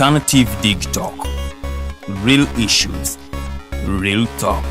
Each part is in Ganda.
alternative Digitalk. Real issues, real talk.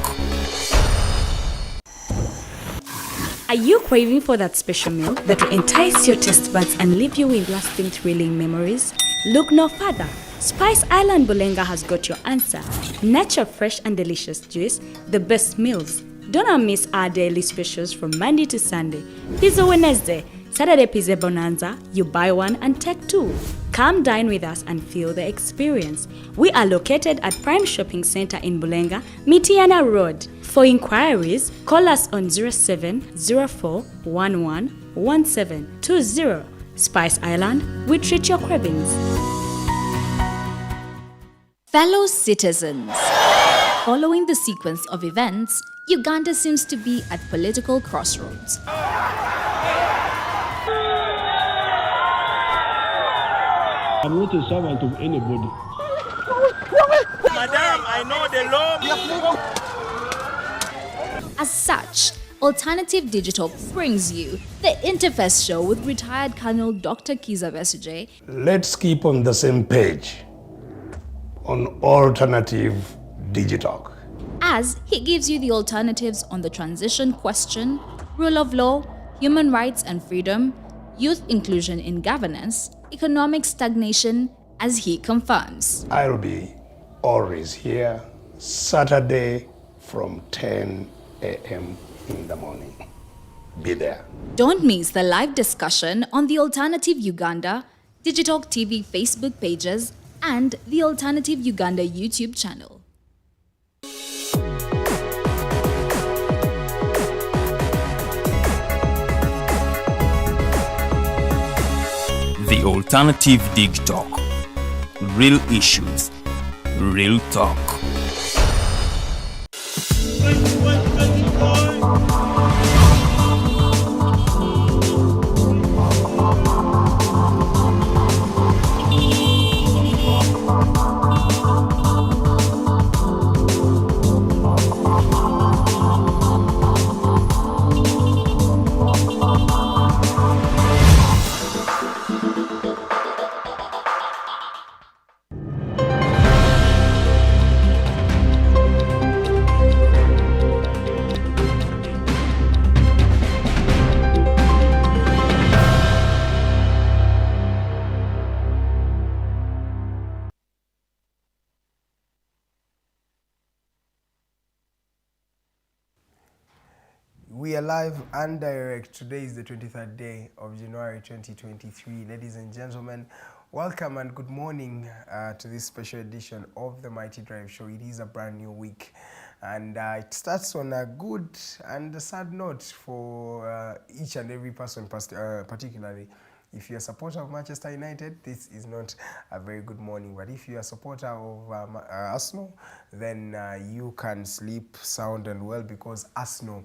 Are you craving for that special meal that will entice your taste buds and leave you with lasting thrilling memories? Look no further. Spice Island Bulenga has got your answer. Natural, fresh and delicious juice, the best meals. Don't miss our daily specials from Monday to Sunday. Pizza Wednesday, Saturday Pizza Bonanza, you buy one and take two. Come dine with us and feel the experience. We are located at Prime Shopping Center in Bulenga, Mitiana Road. For inquiries, call us on 0704111720. Spice Island, we treat your cravings. Fellow citizens, following the sequence of events, Uganda seems to be at political crossroads. I'm not a servant of anybody. Madam, I know the law. As such, Alternative Digital brings you the Interface Show with retired Colonel Dr. Ky'entebbe. Let's keep on the same page on Alternative Digitalk. As he gives you the alternatives on the transition question, rule of law, human rights and freedom, youth inclusion in governance, economic stagnation, as he confirms. I'll be always here, Saturday from 10 a.m. in the morning. Be there. Don't miss the live discussion on the Alternative Uganda, Digitalk TV Facebook pages, and the Alternative Uganda YouTube channel. The alternative Digitalk. Real issues, real talk. We are live and direct. Today is the 23rd day of January 2023. Ladies and gentlemen, welcome and good morning to this special edition of the Mighty Drive Show. It is a brand new week and it starts on a good and a sad note for each and every person, particularly if you're a supporter of Manchester United. This is not a very good morning, but if you're a supporter of Arsenal, then you can sleep sound and well, because Arsenal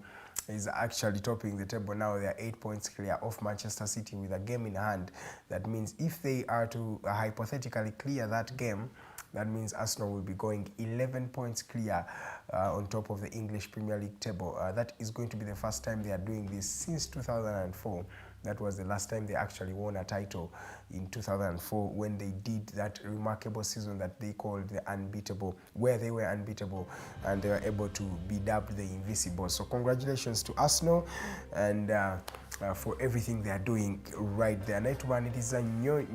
is actually topping the table now. They are 8 points clear of Manchester City with a game in hand. That means if they are to hypothetically clear that game, that means Arsenal will be going 11 points clear on top of the English Premier League table. That is going to be the first time they are doing this since 2004. That was the last time they actually won a title, in 2004, when they did that remarkable season that they called the Unbeatable, where they were unbeatable and they were able to be dubbed the Invisible. So congratulations to Arsenal and for everything they are doing right there. Naitubaniriza nnyo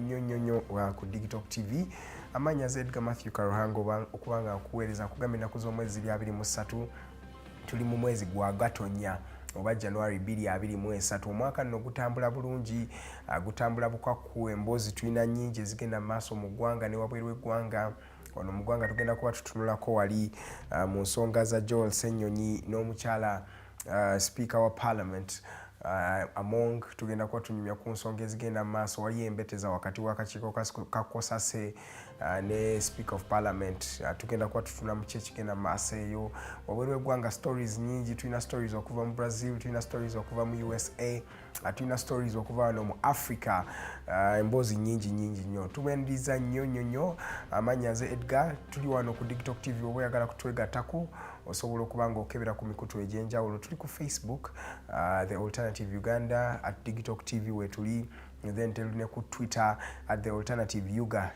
ku Digitalk TV. Amanya Zedga Matthew Karuhango okubanga kuweereza kugamba ennaku z'omwezi 23 tuli mu mwezi gwa Gatonya oba January 2023. Omwaka nno gutambula bulungi, gutambula bukwaku. Emboozi tulina nnyingi ezigenda mu maaso mu ggwanga ne wabweru w'eggwanga. Wano mu ggwanga tugenda kuba tutunulako wali mu nsonga za Joel Ssenyonyi n'omukyala Speaker wa Parliament. Among tugenda kuba tunyumya ku nsonga ezigenda mu maaso. Wali embeteza wakati w'akakiiko ka Kosase ne Speaker of Parliament. Tugenda kuba tutuna mu kyekigenda mu maaso eyo. Wabweru w'eggwanga stories nyingi. Tulina stories okuva mu Brazil, tulina stories okuva mu USA, tulina stories okuva wano mu Africa. Emboozi nyingi nnyo. Tubendiza nnyo. Amanya nze Edgar. Tuli wano ku Digitalk TV. Oba oyagala kutwegattako osobola okubanga okebera ku mikutu egy'enjawulo. Tuli ku Facebook, The Alternative Uganda, at Digitalk TV wetuli. then telune ku Twitter at the alternative UGA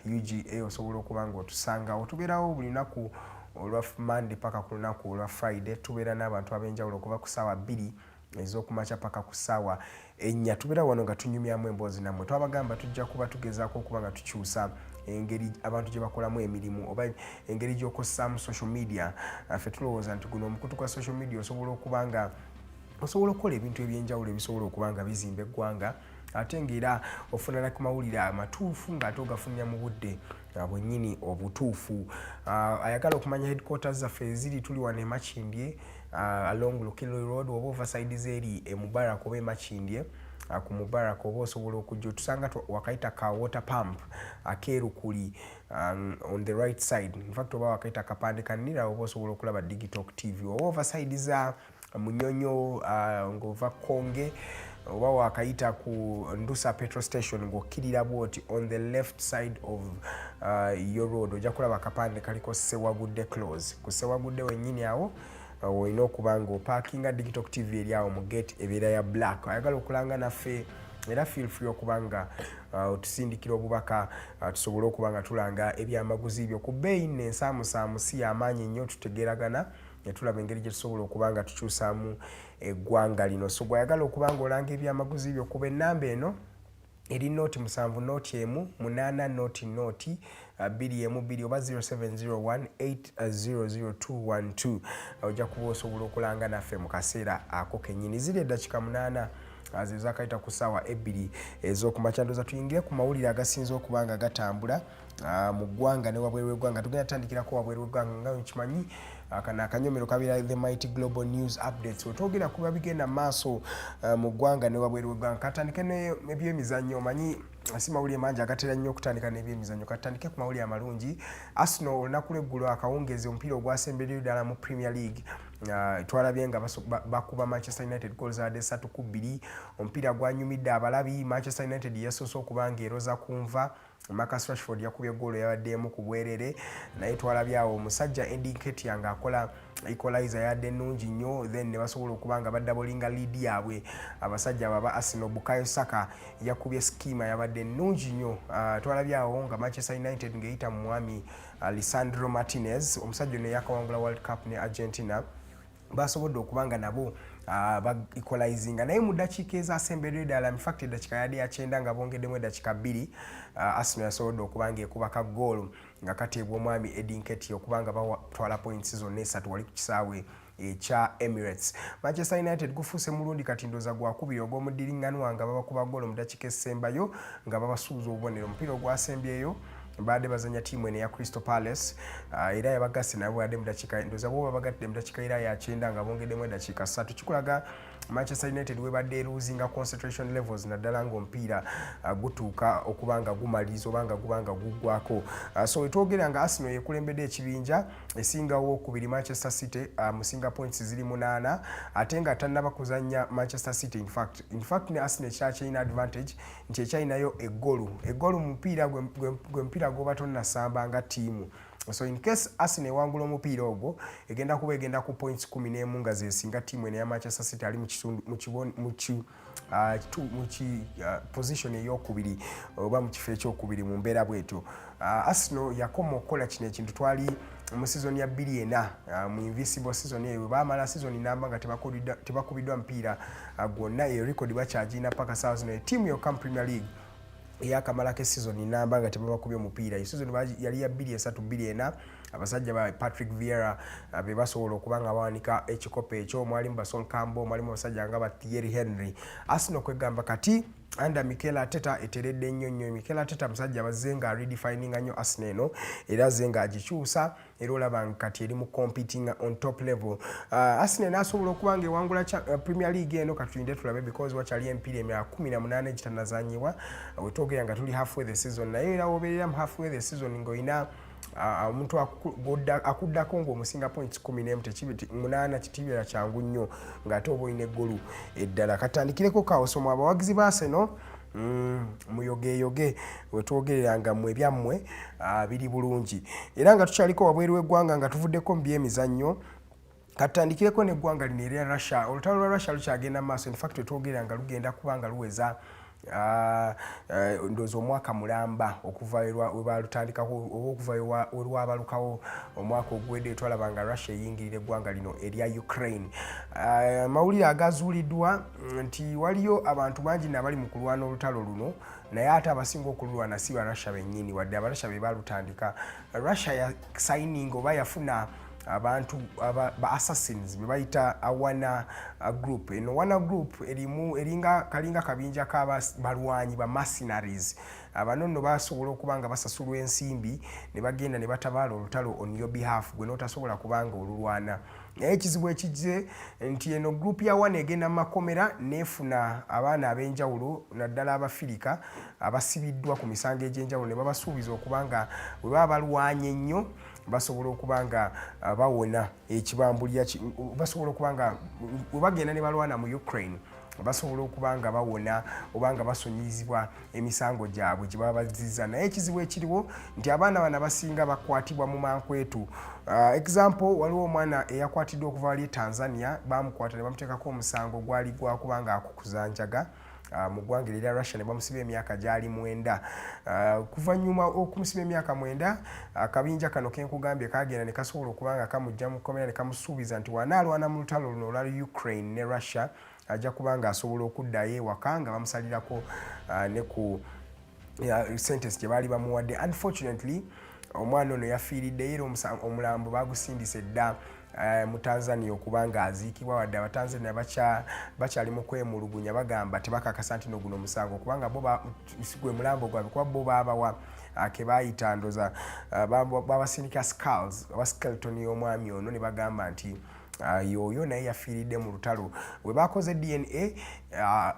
osobola okuba nga otusangawo. Tubeerawo buli lunaku olwa Monday paka ku lunaku olwa Friday. Tubeera n'abantu ab'enjawulo okuva ku ssaawa 2 ez'okumakya paka ku ssaawa 4. Tubeera wano nga tunyumyamu emboozi nammwe. Twabagamba tujja kuba tugezaako okuba nga tukyusa engeri abantu gye bakolamu emirimu oba engeri gy'okozesaamu social media. Ffe tulowooza nti guno omukutu gwa social media osobola okuba nga osobola okukola ebintu ebyenjawulo ebisobola okuba nga bizimba eggwanga, ate ng'era ofuna na ku mawulire amatuufu ng'ate ogafunira mu budde bwennyini obutuufu. Ayagala okumanya headquarters zaffe eziri tuli wano e Makindye along Lukilo Road oba overside zeri e Mubarak oba e Makindye. Ku Mubarak oba osobola okujja otusanga wakayita ka water pump akeeru kuli on the right side. In fact oba wakayita kapande kanira oba osobola okulaba Digitalk TV oba overside za Munyonyo ng'ova Konge oba wakayita ku Ndusa petrol station ng'okkirira bwoti on the left side of your road ojja kulaba akapande kaliko Sewagudde close. Ku Sewagudde wennyini awo olina okuba ng'opaakinga Digitalk TV eri awo mu gate ebeera ya black. Ayagala okulanga naffe era feel free okuba nga otusindikira obubaka tusobole okuba nga tulanga ebyamaguzi byo ku bbeeyi n'ensaamusaamu si y'amaanyi nnyo tutegeeragana tulaba engeri gye tusobola okuba nga tukyusaamu eggwanga lino. So gwayagala okuba nga olanga ebyamaguzi byo kuba ennamba eno eri nooti 7 nooti 1 8 nooti 2 2 oba 0701800212 ojja kuba osobola okulanga naffe mu kaseera ako kennyini. Ziri eddakiika 8 zezakayita ku ssaawa 2 ez'okumakya. Ndowooza tuyingire ku mawulire agasinze okuba nga gatambula mu ggwanga ne wabweru w'eggwanga. Tugenda tutandikirako wabweru w'eggwanga nga nkimanyi kana akanyomero kabeera the mighty global news updates. Wetwogera kuba bigenda maaso mu ggwanga ne wabweru w'eggwanga. Katandike n'ebyemizannyo. Omanyi si mawulire mangi agatera nnyo okutandika n'ebyemizannyo. Katandike ku mawulire amalungi. Arsenal olunaku lw'eggulo akawungeezi omupiira ogwasembereyo ddala mu Premier League twalabye nga bakuba Manchester United goals za 3-2. Omupiira gwanyumidde abalabi. Manchester United yasoose okuba ng'eroza kunva. Marcus Rashford yakubye goal yabaddemu ku bwerere naye twalabye awo omusajja Eddie Nketiah ng'akola equalizer yadde nnungi nnyo then ne basobola okuba nga baddabolinga lead yaabwe abasajja aba Arsenal. Bukayo Saka yakubye skima yabadde nnungi nnyo. Twalabye awo nga Manchester United ng'eyita mu mwami Lisandro Martinez omusajja ono yakawangula World Cup ne Argentina basobodde okuba nga nabo equalizinga naye mu ddakiika ezasembereyo ddala. In fact eddakiika yadde ya 9 nga bongeddemu eddakiika 2 Arsenal yasobodde okuba nga ekubaka goal nga kateebwa omwami Eddie Nketiah okuba nga batwala points zonna 3 wali ku kisaawe ekya Emirates. Manchester United gufuuse mulundi kati ndooza gwakubiri ogw'omuddiringanwa nga babakuba goal mu ddakiika esembayo nga babasuuza obubonero. Omupiira ogwasembyeyo baadde bazanya tiimu eno ya Crystal Palace era yabagase nabo badde mu ddakiika ndooza bo babagadde mu ddakiika era ya 9 nga bongeddemu eddakiika 3. Kikulaga Manchester United webadde losing concentration levels naddala ng'omupiira gutuuka okuba nga gumaliriza oba nga guba nga guggwako. So wetwogera nga Arsenal yekulembedde ekibinja esingawo okubiri Manchester City musinga points ziri 8 ate nga tannaba kuzanya Manchester City. In fact ne Arsenal kyakirina advantage nti ekyalinayo eggolu mu mupiira gwe mupiira goba tonnasamba nga ttiimu. So in case Arsenal ewangula omupiira ogwo egenda ku points 11 nga zesinga ttiimu eno ya Manchester City ali mu position ey'okubiri oba mu kifo ekyokubiri mu mbeera bwetyo. Arsenal yakoma okukola kino ekintu twali mu season ya 2-4 mu invisible season eyo baamala season namba nga tebakubiddwa mupiira gwonna. Eyo record bakyagina paka saa zino ttiimu yokka mu Premier League eyakamala season namba nga tebabakubye omupiira. Iyo season yali ya 2-3-2-4 abasajja ba Patrick Vieira be basobola okuba nga bawanika ekikopo ekyo. Mwalimu Bason Cambo, mwalimu abasajja nga ba Thierry Henry. Arsenal kwegamba kati anda Mikel Arteta eteredde nnyo. Mikel Arteta musajja abazenga redefining nnyo Arsenal eno era zenga agikyusa era olaba kati eri mu competing on top level. Arsenal nasobola okuba nga ewangula Premier League eno katulinde tulabe because wakyali empiira emyaka 18 egitannazanyibwa. Wetwogera nga tuli halfway the season naye era wobeerera mu halfway the season ng'olina omuntu akuddako ng'omusinga points 8 kitibira kyangu nnyo ng'ate oba olina eggolu eddala. Katandikireko kawosomo abawagizi ba Arsenal muyogeyoge wetwogerera nga mmwe ebyammwe biri bulungi era nga tukyaliko wabweru w'eggwanga nga tuvuddeko mu byemizannyo. Katandikireko n'eggwanga lino erya Russia. Olutalo lwa Russia lukyagenda maaso. In fact wetwogerera nga lugenda kuba nga luweza ndozo omwaka mulamba okuva webalutandikako okuva olwabalukawo omwaka ogwedde twalaba nga Russia eyingirira eggwanga lino erya Ukraine. Amawulire agazuuliddwa nti waliyo abantu bangi nabali mu kulwana olutalo luno naye ate abasinga okululwana si ba Russia bennyini wadde abarussia be balutandika. Russia ya signing oba yafuna abantu ba assassins be bayita awana group. Eno wana group eringa kalinga kabinja k'abalwanyi ba mercenaries. Abano nno basobola okubanga basasulwa ensimbi ne bagenda ne batabaala olutalo on your behalf gwe n'otasobola kubanga olulwana. Naye ekizibu ekijje nti eno group ya wana egenda mu makomera neefuna abaana ab'enjawulo naddala abafirika abasibiddwa ku misango egy'enjawulo ne babasuubiza okubanga bwe baba balwanye ennyo basobola okubanga bawona ekibambulya basobola okubanga bwe bagenda ne balwana mu Ukraine basobola okubanga bawona obanga basonyizibwa emisango gyabwe gye baba bazizza. Naye ekizibu ekiriwo nti abaana bana basinga bakwatibwa mu mankwetu. Example waliwo omwana eyakwatiddwa okuva wali Tanzania bamukwata ne bamuteekako omusango gwali gwakubanga akukuza njaga mu ggwanga erya Russia ne bamusiba emyaka gyali 9. Kuvannyuma okumusiba emyaka 9 akabinja kano kenkugambye kagenda ne kasobola okubanga kamujja mu kkomera ne kamusuubiza nti wanaalwana mu lutalo luno olwa Ukraine ne Russia ajja kubanga asobola okuddayo ewaka nga bamusalirako ne ku sentence gye baali bamuwadde. Unfortunately omwana ono yafiiridde era omulambo bagusindise dda mu Tanzania okubanga aziikibwa wadde Abatanzania bakyali mu kwemulugunya bagamba tebakakasa nti guno musango kubanga bo gwe mulambo gwabwe kuba bo baabawa ke baayita ndoza babasindika skulls oba skeleton y'omwami ono ne bagamba nti yoyo naye yafiiridde mu lutalo. We bakoze DNA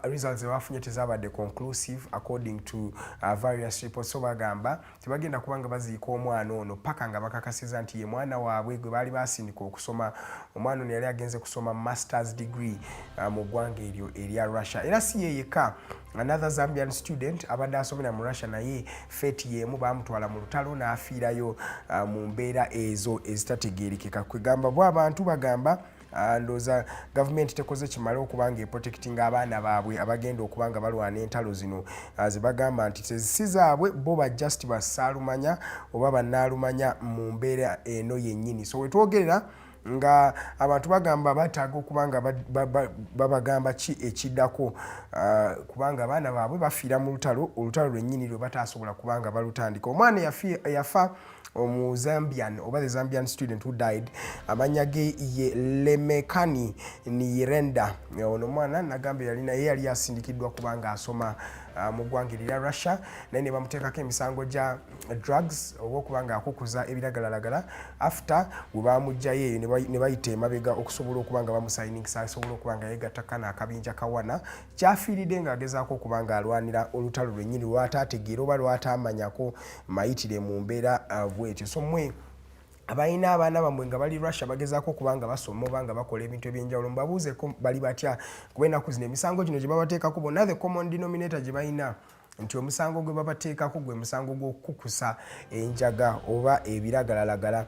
results ebafunye tezabadde conclusive according to various reports. So bagamba tebagenda kubanga baziika omwana ono paka nga bakakasiza nti ye mwana waabwe gwe baali basindika okusoma. Omwana ono yali agenze kusoma master's degree mu ggwanga eryo erya Russia. Era si ye yekka, another Zambian student abadde asomera mu Russia naye fate yemu bamutwala mu lutalo n'afiirayo mu mbeera ezo ezitategeerekeka. Kwegamba bo abantu bagamba ndoza government tekoze kimala okubanga eprotecting abaana baabwe abagenda okubanga balwana entalo zino zibagamba nti tezisizaabwe bo ba just basaalumanya oba bannaalumanya mu mbeera eno yennyini. So wetwogerera nga abantu bagamba bataaga okubanga babagamba ki ekiddako kubanga abaana baabwe bafiira mu olutalo lwennyini lwe bataasobola kubanga balutandika. Omwana yafa Zambian oba the Zambian student who died amanya ge ye Lemekani Nirenda. Ono mwana nagambe yali asindikiddwa kubanga asoma mu ggwanga erya Russia naye ne bamuteekako emisango gya drugs oba okubanga akukuza ebiragalalagala. After we bamugjayo eyo ne bayita emabega okusobola okubanga bamusayiningisa asobola okubanga yegattaka n'akabinja kawana kyafiiridde ng'agezaako okubanga alwanira olutalo lwennyini lwataategeera oba lwataamanyako mayitire mu mbeera bwetyo. So mmwe abalina abaana bammwe nga bali Russia bagezaako okubanga basoma oba nga bakola ebintu ebyenjawulo mbabuuzeeko bali batya kuba ennaku zino emisango gino gye babateekako bonna the common denominator gye balina nti omusango gwe babateekako gwe musango gw'okukukusa enjaga oba ebiragalalagala.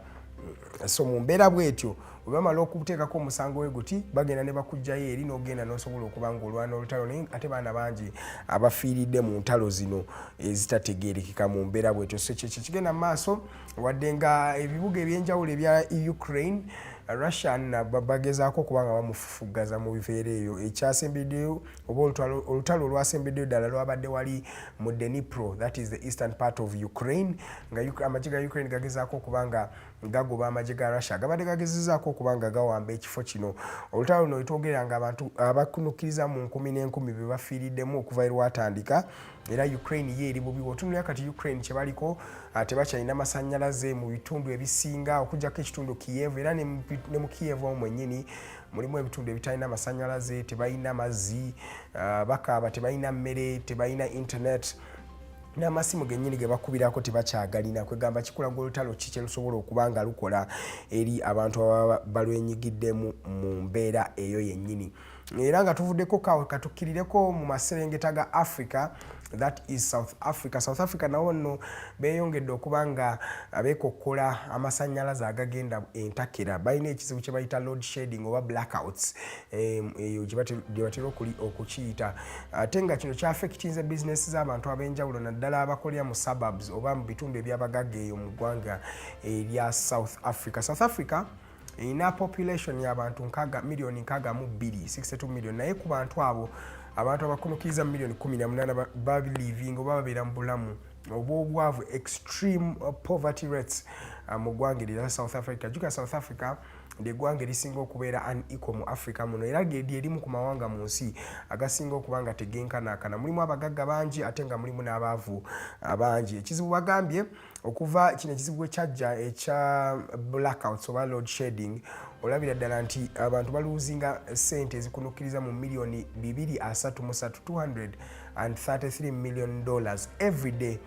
So mu mbeera bwetyo bwe bamala okuteekako omusango we guti bagenda ne bakugjayo eri n'ogenda n'osobola okubanga olwana olutalo. Naye ate baana bangi abafiiridde mu ntalo zino ezitategeerekeka mu mbeera bwetyo. So kyekyo kigenda mu maaso wadde nga ebibuga ebyenjawulo ebya Ukraine Russia bagezaako okubanga bamufufugaza mu biveera eyo. Ekyasembeddeyo oba olutalo olwasembeddeyo ddala lwabadde wali mu Dnipro, that is the eastern part of Ukraine, nga amagye ga Ukraine gagezaako okubanga gagoba amagye ga Russia gabadde gagezezaako okubanga gawamba ekifo kino. Olutalo luno lwetwogerera nga abantu abakunukkiriza mu nkumi n'enkumi be bafiiriddemu okuva lwatandika. Era Ukraine ye eri bubi. Otunulira kati Ukraine kye baliko tebakyalina masannyalaze mu bitundu ebisinga okuggyako ekitundu Kiev, era ne mu Kiev omwennyini mulimu ebitundu ebitalina masannyalaze, tebalina mazzi, bakaaba, tebalina mmere, tebalina internet, n'amasimu gennyini ge bakubirako tebakyagalina. Kwegamba kikulaga olutalo ki kye lusobola okubanga lukola eri abantu ababa balwenyigiddemu mu mbeera eyo yennyini. Era nga tuvuddeko katukirireko mu maserengeta ga Africa that is South Africa. South Africa nawo nno beeyongedde okuba nga beekokkola amasannyalaze agagenda entakera. Balina ekizibu kye bayita load shedding oba blackouts, eyo gye batera okukiyita. Ate nga kino kyafekitinze bizinesi z'abantu ab'enjawulo naddala abakolera mu suburbs oba mu bitundu ebyabagagga eyo mu ggwanga erya South Africa. South Africa erina population y'abantu milioni 62 million, naye ku bantu abo abantu abakunukiriza milioni 18 babilivinga oba babeera mu bulamu obwobwavu, extreme poverty rates mu ggwanga erya South Africa. Juka South Africa ly'eggwanga erisinga okubeera unequal mu Africa muno, era ly'erimu ku mawanga mu nsi agasinga okuba nga tegenkanaakana. Mulimu abagagga bangi ate nga mulimu n'abaavu abangi. Ekizibu bagambye okuva kino ekizibu ekyajja ekya blackouts oba load shedding, olabira ddala nti abantu baluuzinga ssente ezikunukiriza mu milioni 233 $233 million every day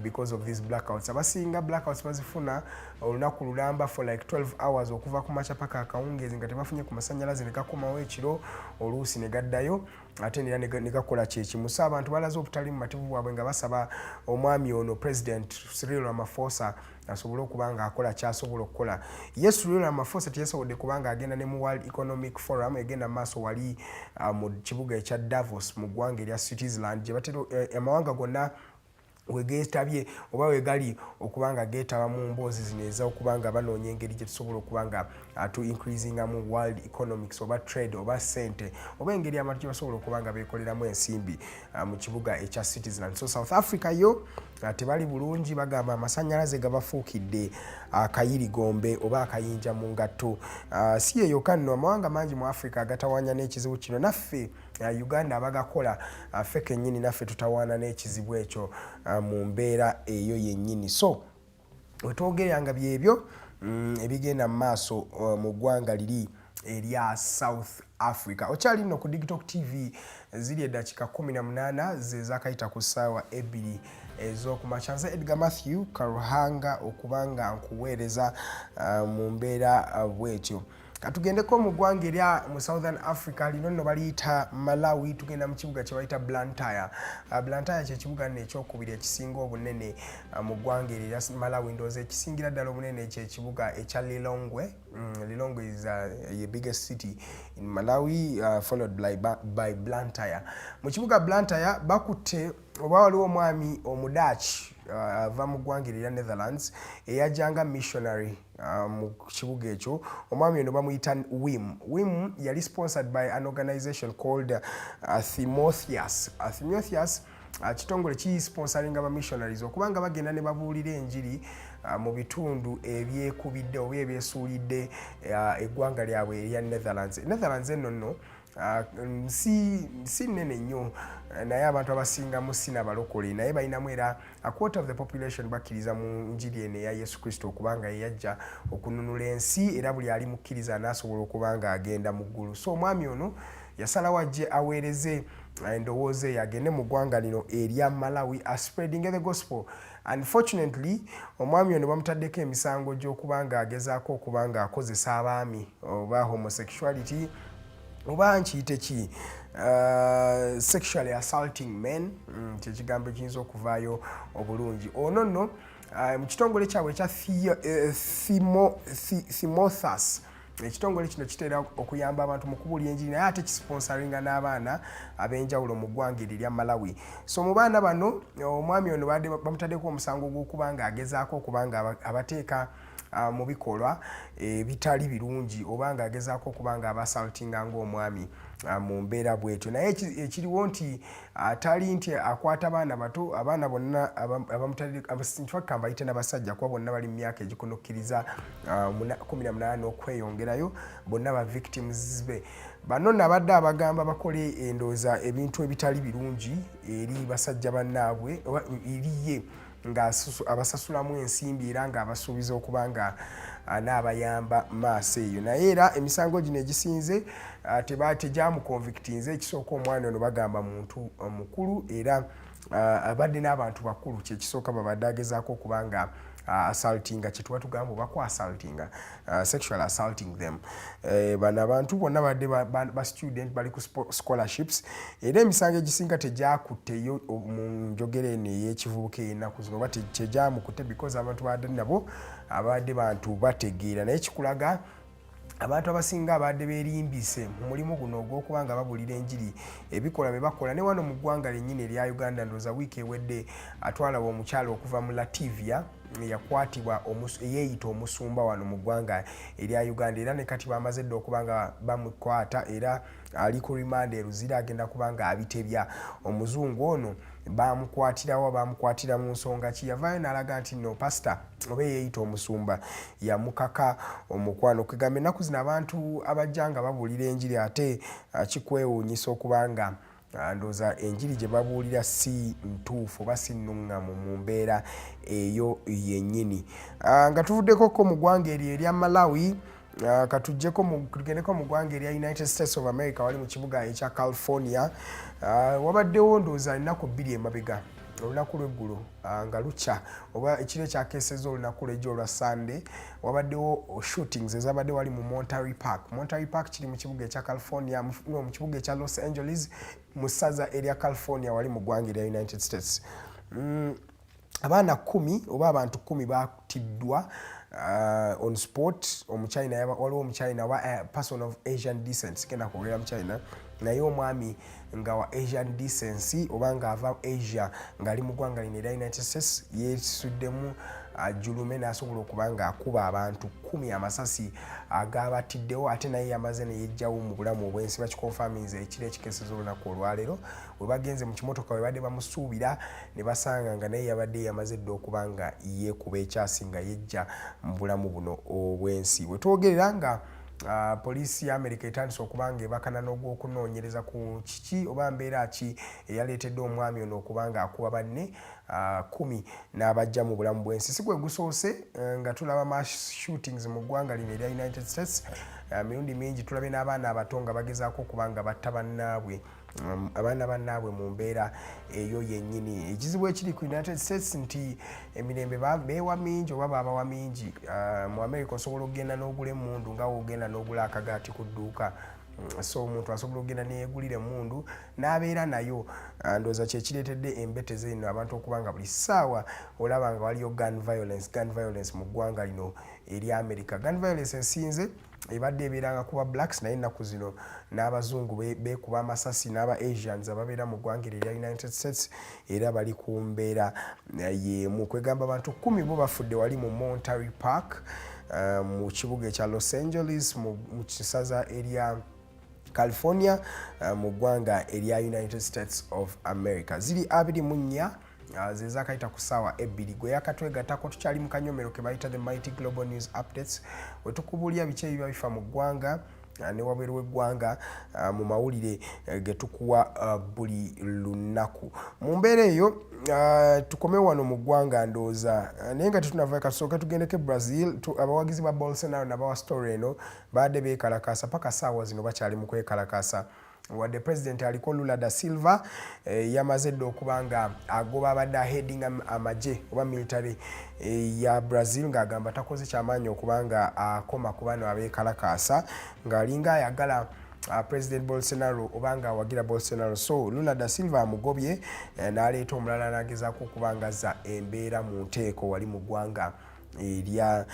because of these blackouts. Abasinga blackouts bazifuna olunaku lulamba for like 12 hours okuva ku makya paka akawungeezi nga tebafunye ku masannyalaze ne gakomawo ekiro, oluusi ne gaddayo ate era ne gakola kyekimusa. Abantu balaze obutali mu mativu bwabwe nga basaba omwami ono President Cyril Ramaphosa asobole okuba nga akola kyasobola okukola. Yes, Cyril Ramaphosa teyasobodde kuba nga agenda ne mu World Economic Forum, egenda maaso wali mu kibuga ekya Davos mu ggwanga erya Switzerland gye batera amawanga gonna wegeetabye oba wegali okuba nga geetaba mu mboozi zino ez'okuba nga banoonya engeri gye tusobola okuba nga to increasinga mu world economics oba trade oba ssente oba engeri abantu gye basobola okuba nga beekoleramu ensimbi mu kibuga ekya Switzerland. So South Africa yo tebali bulungi, bagamba amasannyalaze gabafuukidde akayirigombe oba akayinja mu ngatto. Si eyo kanno, amawanga mangi mu Africa agatawaanya n'ekizibu kino. Naffe Uganda abagakola ffe kennyini naffe tutawaana n'ekizibu ekyo mu mbeera eyo yennyini. So wetwogeranga byebyo ebigenda mu maaso mu ggwanga liri erya South Africa. Okyali nno ku Digitalk TV ziri eddakiika 18 ze zaakayita ku ssaawa ebiri ez'okumakya. Nze Edgar Matthew Karuhanga okuba nga nkuweereza mu mbeera bwetyo. Katugendeko mu ggwanga erya mu Southern Africa lino nno baliyita Malawi. Tugenda mu kibuga kye bayita Blantyre. Blantyre kye kibuga nno ekyokubiri ekisinga obunene mu ggwanga erya Malawi. Ndowooza ekisingira ddala obunene kye kibuga ekya Lilongwe. Lilongwe is the biggest city in Malawi, followed by Blantyre. Mu kibuga Blantyre bakutte oba waliwo omwami Omudachi ava mu ggwanga erya Netherlands eyajjanga missionary mu kibuga ekyo. Omwami ono bamuyita WIM. WIM yali sponsored by an organization called Timotheus. Timotheus kitongole kisponsoringa ba missionaries okuba nga bagenda ne babuulira enjiri mu bitundu ebyekubidde oba ebyesuulidde eggwanga lyabwe erya Netherlands. Netherlands eno nno si nnene nnyo, naye abantu abasingamu si nabalokole, naye balinamu era a quarter of the population bakkiriza mu njiri eno eya Yesu Kristo okuba nga yeyajja okununula ensi, era buli ali mukkiriza n'asobola okuba nga agenda mu ggulu. So omwami ono yasalawo ajje aweereze endowooza eyo agende mu ggwanga lino erya Malawi spreading the gospel. Unfortunately omwami ono bamutaddeko emisango gy'okuba nga agezaako okuba nga akozesa abaami oba homosexuality oba nkiyite ki sexually assaulting men, kyekigambo kiyinza okuvaayo obulungi. Ono nno mu kitongole kyabwe ekya Timotheus, ekitongole kino kitera okuyamba abantu mu kubuulira enjiri naye ate kisponsoringa n'abaana ab'enjawulo mu ggwanga erya Malawi. So mu baana bano omwami ono bamutaddeko omusango gw'okuba nga agezaako okuba nga abateeka mu bikolwa bitali birungi oba nga agezaako okuba nga abasaltinga ng'omwami mu mbeera bwetyo. Naye ekiriwo nti atali nti akwata abaana bato, abaana bonna abamutadde bayite n'abasajja kuba bonna bali mu myaka egikunukkiriza 18 okweyongerayo, bonna ba victims be. Bano nabadde abagamba bakole endooza ebintu ebitali birungi eri basajja bannaabwe oba eri ye nga abasasulamu ensimbi era nga abasuubiza okuba nga n'abayamba maaso eyo. Naye era emisango gino egisinze tegyamukonvictinze. Ekisooka omwana ono bagamba muntu mukulu era abadde n'abantu bakulu, kyekisooka babadde agezaako okuba nga assaultinga kyetuba tugamba bakwa assaultinga sexual assaulting them bano abantu bonna badde ba student bali ku scholarships era emisango egisinga tegyakutteyo mu njogera eno ey'ekivubuka ennaku zino oba tegyamukutte because abantu badde nabo abadde bantu bategeera naye kikulaga abantu abasinga abadde beerimbise mu mulimu guno ogw'okuba nga babulira enjiri ebikola bye bakola ne wano mu ggwanga lyennyini erya Uganda ndooza wiiki ewedde atwalaba omukyalo okuva mu Lativia yakwatibwa yeeyita omusumba wano mu ggwanga erya Uganda era ne kati bamaze dde okuba nga bamukwata era ali ku remand e Luzira agenda kuba nga abitebya omuzungu ono bamukwatira mu nsonga ki yavaayo n'alaga nti no pastor oba yeeyita omusumba yamukaka omukwano kwegambe ennaku zino abantu abajja nga babuulira enjiri ate kikwewuunyisa okuba nga ndooza enjiri gye babuulira si ntuufu oba si nnuŋŋamu mu mbeera eyo yennyini nga tuvuddekoko mu ggwanga eryo erya Malawi tugendeko mu ggwanga erya United States of America wali mu kibuga ekya California wabaddewo ndooza ennaku 2 emabega olunaku lw'eggulo nga lukya oba ekiro ekyakeeseza olunaku lw'ejjo olwa Sunday wabaddewo shootings ezabadde wali mu Monterey Park kiri mu kibuga ekya California mu kibuga ekya Los Angeles mu ssaza erya California wali mu ggwanga erya United States abaana 10 oba abantu 10 batiddwa on spot omuchina waliwo omuchina wa person of Asian descent sikenda kwogera muchina naye omwami nga wa Asian decency oba nga ava Asia ngali mu ggwanga lino erya United States yesuddemu julume n'asobola okuba nga akuba abantu 10 amasasi agabatiddewo ate naye yamaze ne yejjawo mu bulamu obwensi bakikonfaminze ekiro ekikeeseza olunaku olwaleero we bagenze mu kimotoka we badde bamusuubira ne basanga nga naye yabadde yamaze dde okuba nga yeekuba ekyasi nga yejja mu bulamu buno obwensi we twogerera nga poliisi ya America etandise okuba nga ebakana n'ogw'okunoonyereza ku kiki oba mbeera ki eyaleetedde omwami ono okuba nga akuba banne 10 n'abajja mu bulamu bwensi si gwe gusoose nga tulaba mass shootings mu ggwanga lino erya United States mirundi mingi tulabe n'abaana abato nga bagezaako okuba nga batta bannaabwe abaana bannaabwe mu mbeera eyo yennyini ekizibu ekiri ku United States nti emirembe beewa mingi oba baabawa mingi mu America osobola okugenda n'ogula emmundu nga wogenda n'ogula akagaati ku dduuka so omuntu asobola okugenda neyeegulira emmundu n'abeera nayo ndooza kyekireetedde embete zino abantu okuba nga buli ssaawa olaba nga waliyo gun violence mu ggwanga lino erya America. Gun violence ensinze ebadde ebeeranga kuba blacks naye ennaku zino n'abazungu beekuba amasasi n'aba Asians ababeera mu ggwanga erya United States era bali ku mbeera y'emu kwegamba abantu 10 bo bafudde wali mu Monterey Park mu kibuga ekya Los Angeles mu kisaza erya California mu ggwanga erya United States of America. Ziri 24 zezakayita ku ssaawa 2 gwe yakatwegattako tukyali mu kanyomero ke bayita the Mighty Global News Updates we tukubuulira biki ebiba bifa mu ggwanga ne wabweru w'eggwanga mu mawulire ge tukuwa buli lunaku mu mbeera eyo tukome wano mu ggwanga ndooza naye nga tetunavayo kasooka tugendeko Brazil abawagizi ba Bolsonaro n'abawa story eno baadde beekalakaasa paka ssaawa zino bakyali mu kwekalakaasa wadde president aliko Lula da Silva yamaze dde okuba nga agoba abadde aheading amagye oba military ya Brazil ng'agamba takoze kyamaanyi okuba nga akoma ku bano abeekalakaasa ng'alinga ayagala President Bolsonaro oba nga awagira Bolsonaro so Lula da Silva amugobye n'aleeta omulala n'agezaako okuba nga azza embeera mu nteeko wali mu ggwanga erya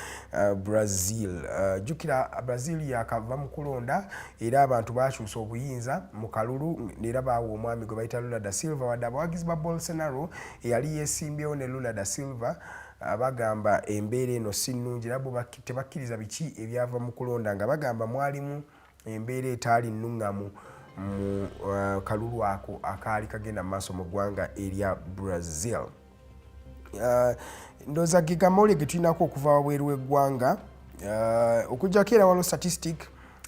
Brazil. Jukira Brazil yakava mu kulonda era abantu bakyusa obuyinza mu kalulu era baawa omwami gwe bayita Lula da Silva wadde abawagizi ba Bolsonaro eyali yeesimbyewo ne Lula da Silva bagamba embeera eno si nnungi era bo tebakkiriza biki ebyava mu kulonda nga bagamba mwalimu embeera etaali nnuŋŋamu mu kalulu ako akaali kagenda mu maaso mu ggwanga erya Brazil. Ndooza gigamawulire ge tulinako okuva wabweru w'eggwanga okujjako era waliwo statistic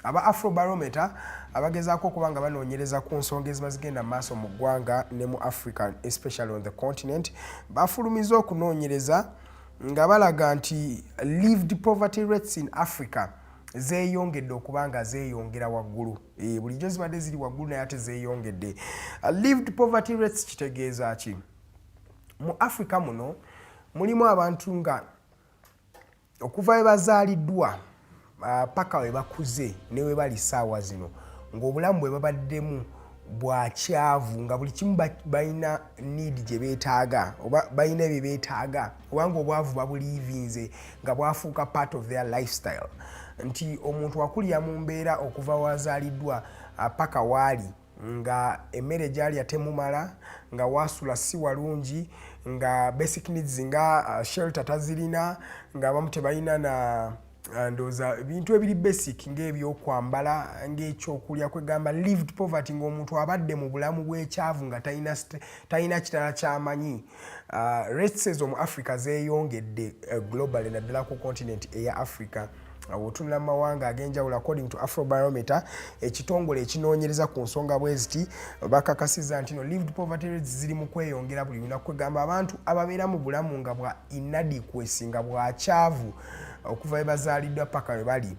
aba Afrobarometer abagezaako okuba nga banoonyereza ku nsonga eziba zigenda mu maaso mu ggwanga ne mu Africa especially on the continent bafulumiza okunoonyereza nga balaga nti lived poverty rates in Africa zeeyongedde okuba nga zeeyongera waggulu bulijjo zibadde ziri waggulu naye ate zeeyongedde. Lived poverty rates kitegeeza ki? Mu Africa muno mulimu abantu nga okuva we bazaaliddwa paka we bakuze ne we bali ssaawa zino ng'obulamu bwe babaddemu bwakyavu nga buli kimu balina need gye beetaaga oba balina ebyo beetaaga obanga obwavu babuliivinze nga bwafuuka part of their lifestyle nti omuntu wakulira mu mbeera okuva wazaaliddwa paka waali nga emmere gy'alya temumala nga wasula si walungi nga basic needs nga shelter tazirina nga abamu tebalina na ndoza ebintu ebiri basic ng'ebyokwambala ng'ekyokulya kwegamba lived poverty ng'omuntu abadde mu bulamu bw'ekyavu nga talina kitala ky'amanyi. Rates mu Africa zeeyongedde globally naddala ku continent eya Africa. Otunula mawanga ag'enjawulo according to Afrobarometer ekitongole ekinoonyereza ku nsonga bwe ziti bakakasiza nti no lived poverty rates ziri mu kweyongera buli lunaku kwegamba abantu ababeera mu bulamu nga bwa inadequacy nga bwakyavu okuva bazaaliddwa paka we bali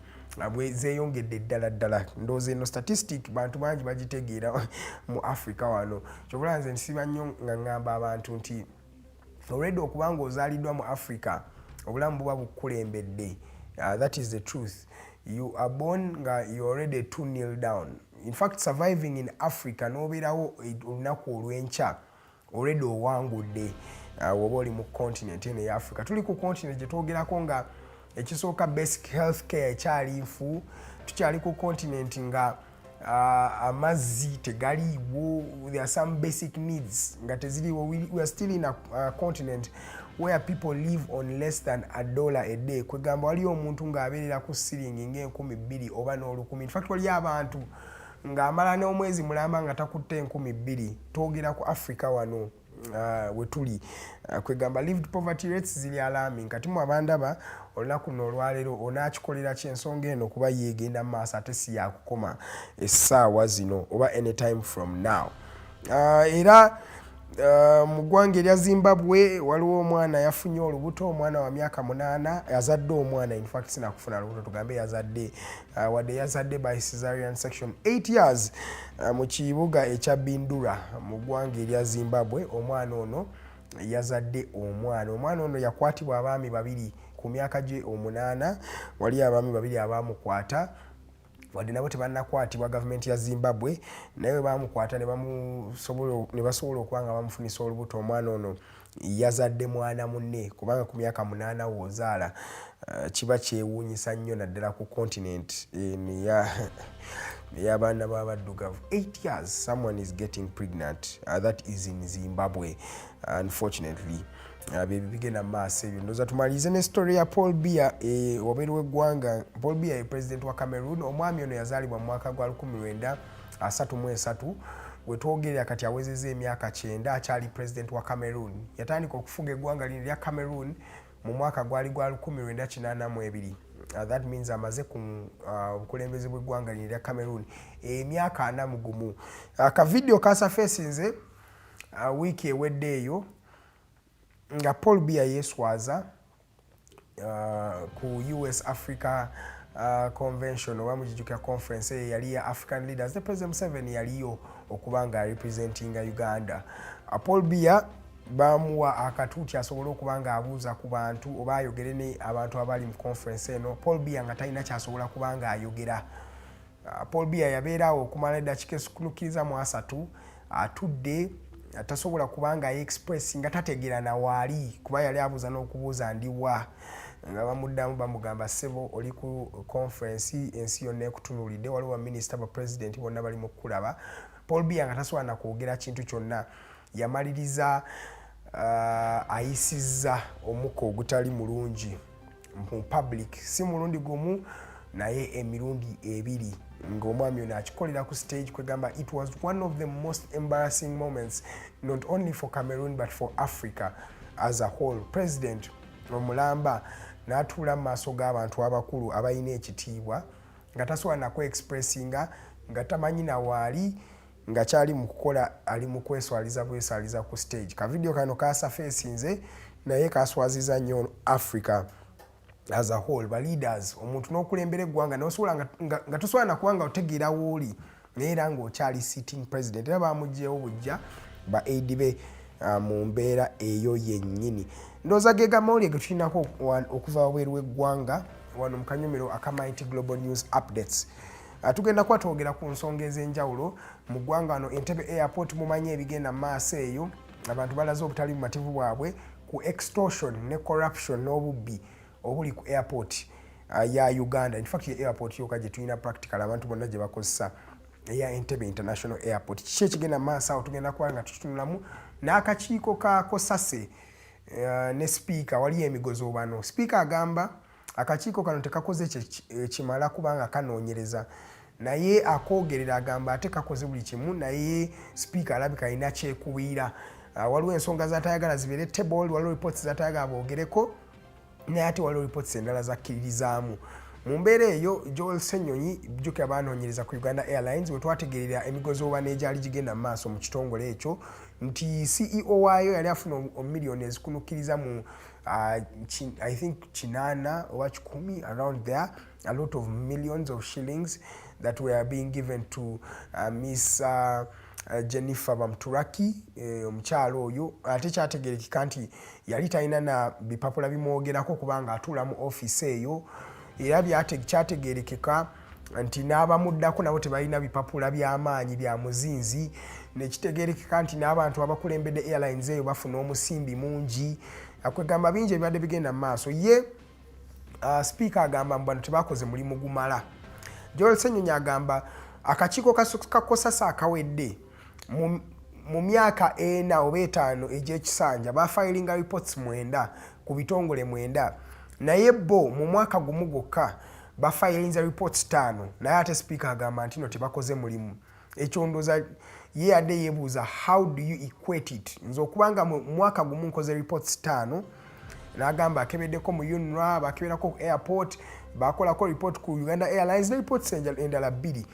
zeeyongedde ddala ndowooza eno statistic bantu bangi bagitegeera mu Africa wano kyokula nze nsiba nnyo nga ngamba abantu nti already okuba ng'ozaaliddwa mu Africa obulamu buba bukulembedde. That is the truth. You are born nga you already 2-0 down. In fact, surviving in Africa n'obeerawo olunaku olw'enkya already owangudde woba oli mu continent eno eya Africa. Tuli ku continent gye twogerako nga ekisooka basic health care ekyali nfu, tukyali ku continent nga amazzi tegaliiwo, there are some basic needs nga teziriiwo. We are still in a continent where people live on less than $1 a day. Kwegamba waliyo omuntu ng'abeerera ku siringi ng'$2,000 oba n'olukumi. In fact waliyo abantu ng'amala n'omwezi mulamba nga takutte $2,000. Twogera ku Africa wano we tuli. Kwegamba lived poverty rates ziri alarming. Kati mu abandaba olunaku luno olwaleero onaakikolera ki ensonga eno kuba yeegenda mu maaso ate si yakukoma essaawa zino oba anytime from now. Era mu ggwanga erya Zimbabwe waliwo omwana yafunye olubuto, omwana wa myaka 8 yazadde omwana, in fact sinakufuna lubuto tugambe yazadde wadde yazadde by cesarean section 8 years mu kibuga ekya Bindura mu ggwanga erya Zimbabwe. Omwana ono yazadde omwana ono yakwatibwa abaami 2 ku myaka gye 8. Wali abaami 2 abaamukwata wadde nabo tebannakwatibwa gavumenti ya Zimbabwe naye baamukwata ne basobola okuba nga bamufunisa olubuto. Omwana ono yazadde mwana munne kubanga ku myaka 8 woozaala kiba kyewuunyisa nnyo naddala ku continent ey'abaana b'abaddugavu. 8 years someone is getting pregnant, that is in Zimbabwe unfortunately. Bigenda maaso ebyo. Ndowooza tumalirize ne story ya Paul Biya wabweru w'eggwanga. Paul Biya ye president wa Cameroon. Omwami ono yazaalibwa mu mwaka gwa 1933. We twogerera kati awezezza emyaka 9 akyali president wa Cameroon. Yatandika okufuga eggwanga lino lya Cameroon mu mwaka gwali gwa 1982. That means amaze ku bukulembeze bw'eggwanga lino lya Cameroon emyaka 41. Akavidiyo kasafasinze wiiki ewedde eyo nga Paul Biya yeeswaza ku US Africa Convention oba mujijukira conference eyo yali ya African leaders. The President Museveni yaliyo okuba nga representinga Uganda. Paul Biya bamuwa akatuuti asobole okuba nga abuuza ku bantu oba ayogere ne abantu abali mu conference eno. Paul Biya nga talina kyasobola kuba nga ayogera. Paul Biya yabeerawo okumala eddakiika ezikunukkiriza mu 3 atudde atasobola kubanga express nga tategeera na waali kuba yali abuuza n'okubuuza ndiwa nga bamuddamu bamugamba ssebo oli ku conference ensi yonna ekutunuulidde waliwo minisita ba president bonna bali mu kulaba. Paul Biya nga tasobola na kwogera kintu kyonna yamaliriza ayisizza omukka ogutali mulungi mu public, si mulundi gumu naye emirundi 2 ng'omwami ono akikolera ku stage kwegamba it was one of the most embarrassing moments not only for Cameroon but for Africa as a whole. President omulamba n'atuula mu maaso g'abantu abakulu abalina ekitiibwa nga tasobola nakwe expressinga nga tamanyi na waali nga kyali mu kukola ali mu kweswaliza ku stage. Kavidiyo kano kasafasinze naye kaswaziza nnyo Africa as a whole, ba leaders, omuntu n'okulembera eggwanga n'osobola nga tosobola nakuba nga otegeera wooli naye era ng'okyali sitting president. Era baamugyewo bujja ba aid be mu mbeera eyo yennyini. Ndowooza ge gamawulire ge tulinako okuva wabweru w'eggwanga wano mu kanyomero akamaiti Global News Updates. Tugenda kuba twogera ku nsonga ez'enjawulo mu ggwanga wano Entebbe Airport. Mumanye ebigenda mu maaso eyo, abantu balaze obutali bumativu bwabwe ku extortion ne corruption n'obubbi obuli ku airport ya Uganda. In fact airport yoka gye tulina practical abantu bonna gye bakozesa eya Entebbe International Airport. Kiki ekigenda mu maaso awo tugenda kuba nga tutunulamu n'akakiiko ka Kosase ne speaker wali emigozo bano. Speaker agamba akakiiko kano tekakoze kimala kubanga kanoonyereza, naye akoogerera agamba ate kakoze buli kimu, naye speaker alabika alina kyekubiira. Waliwo ensonga zatayagala zibeere table, waliwo reports zatayagala boogereko, naye ate waliwo reports endala zakkiririzaamu. Mu mbeera eyo Joel Ssenyonyi jjukira baanoonyereza ku Uganda Airlines bwe twategeerera emigozo n'egyali gigenda mu maaso mu kitongole ekyo nti CEO waayo yali afuna millions ezikunukkiriza mu I think 8 or 10 around there, a lot of millions of shillings that were being given to Miss Jennifer Bamturaki omukyalo oyo. Ate kyategeerekeka nti yali talina na bipapula bimwogerako kubanga atuula mu office eyo, era kyategeerekeka nti n'abamuddako nabo tebalina bipapula by'amaanyi bya muzinzi, nekitegeerekeka nti n'abantu abakulembedde airlines eyo bafuna omusimbi mungi. Akwegamba bingi ebibadde bigenda mu maaso. Ye speaker agamba bano tebakoze mulimu gumala. Joel Ssenyonyi agamba akakiiko ka Kosase akawedde mu myaka 4 oba 5 egy'ekisanja bafayiringa reports 9 ku bitongole 9, naye bo mu mwaka gumu gwokka bafayirinza reports 5, naye ate speaker agamba nti no tebakoze mulimu. Ekyo ndowooza ye yadde yeebuuza how do you equate it. Nze okubanga mu mwaka gumu nkoze reports 5, n'agamba akebeddeko mu UNRWA, bakeberako ku airport, bakolako report ku Uganda Airlines ne reports endala 2,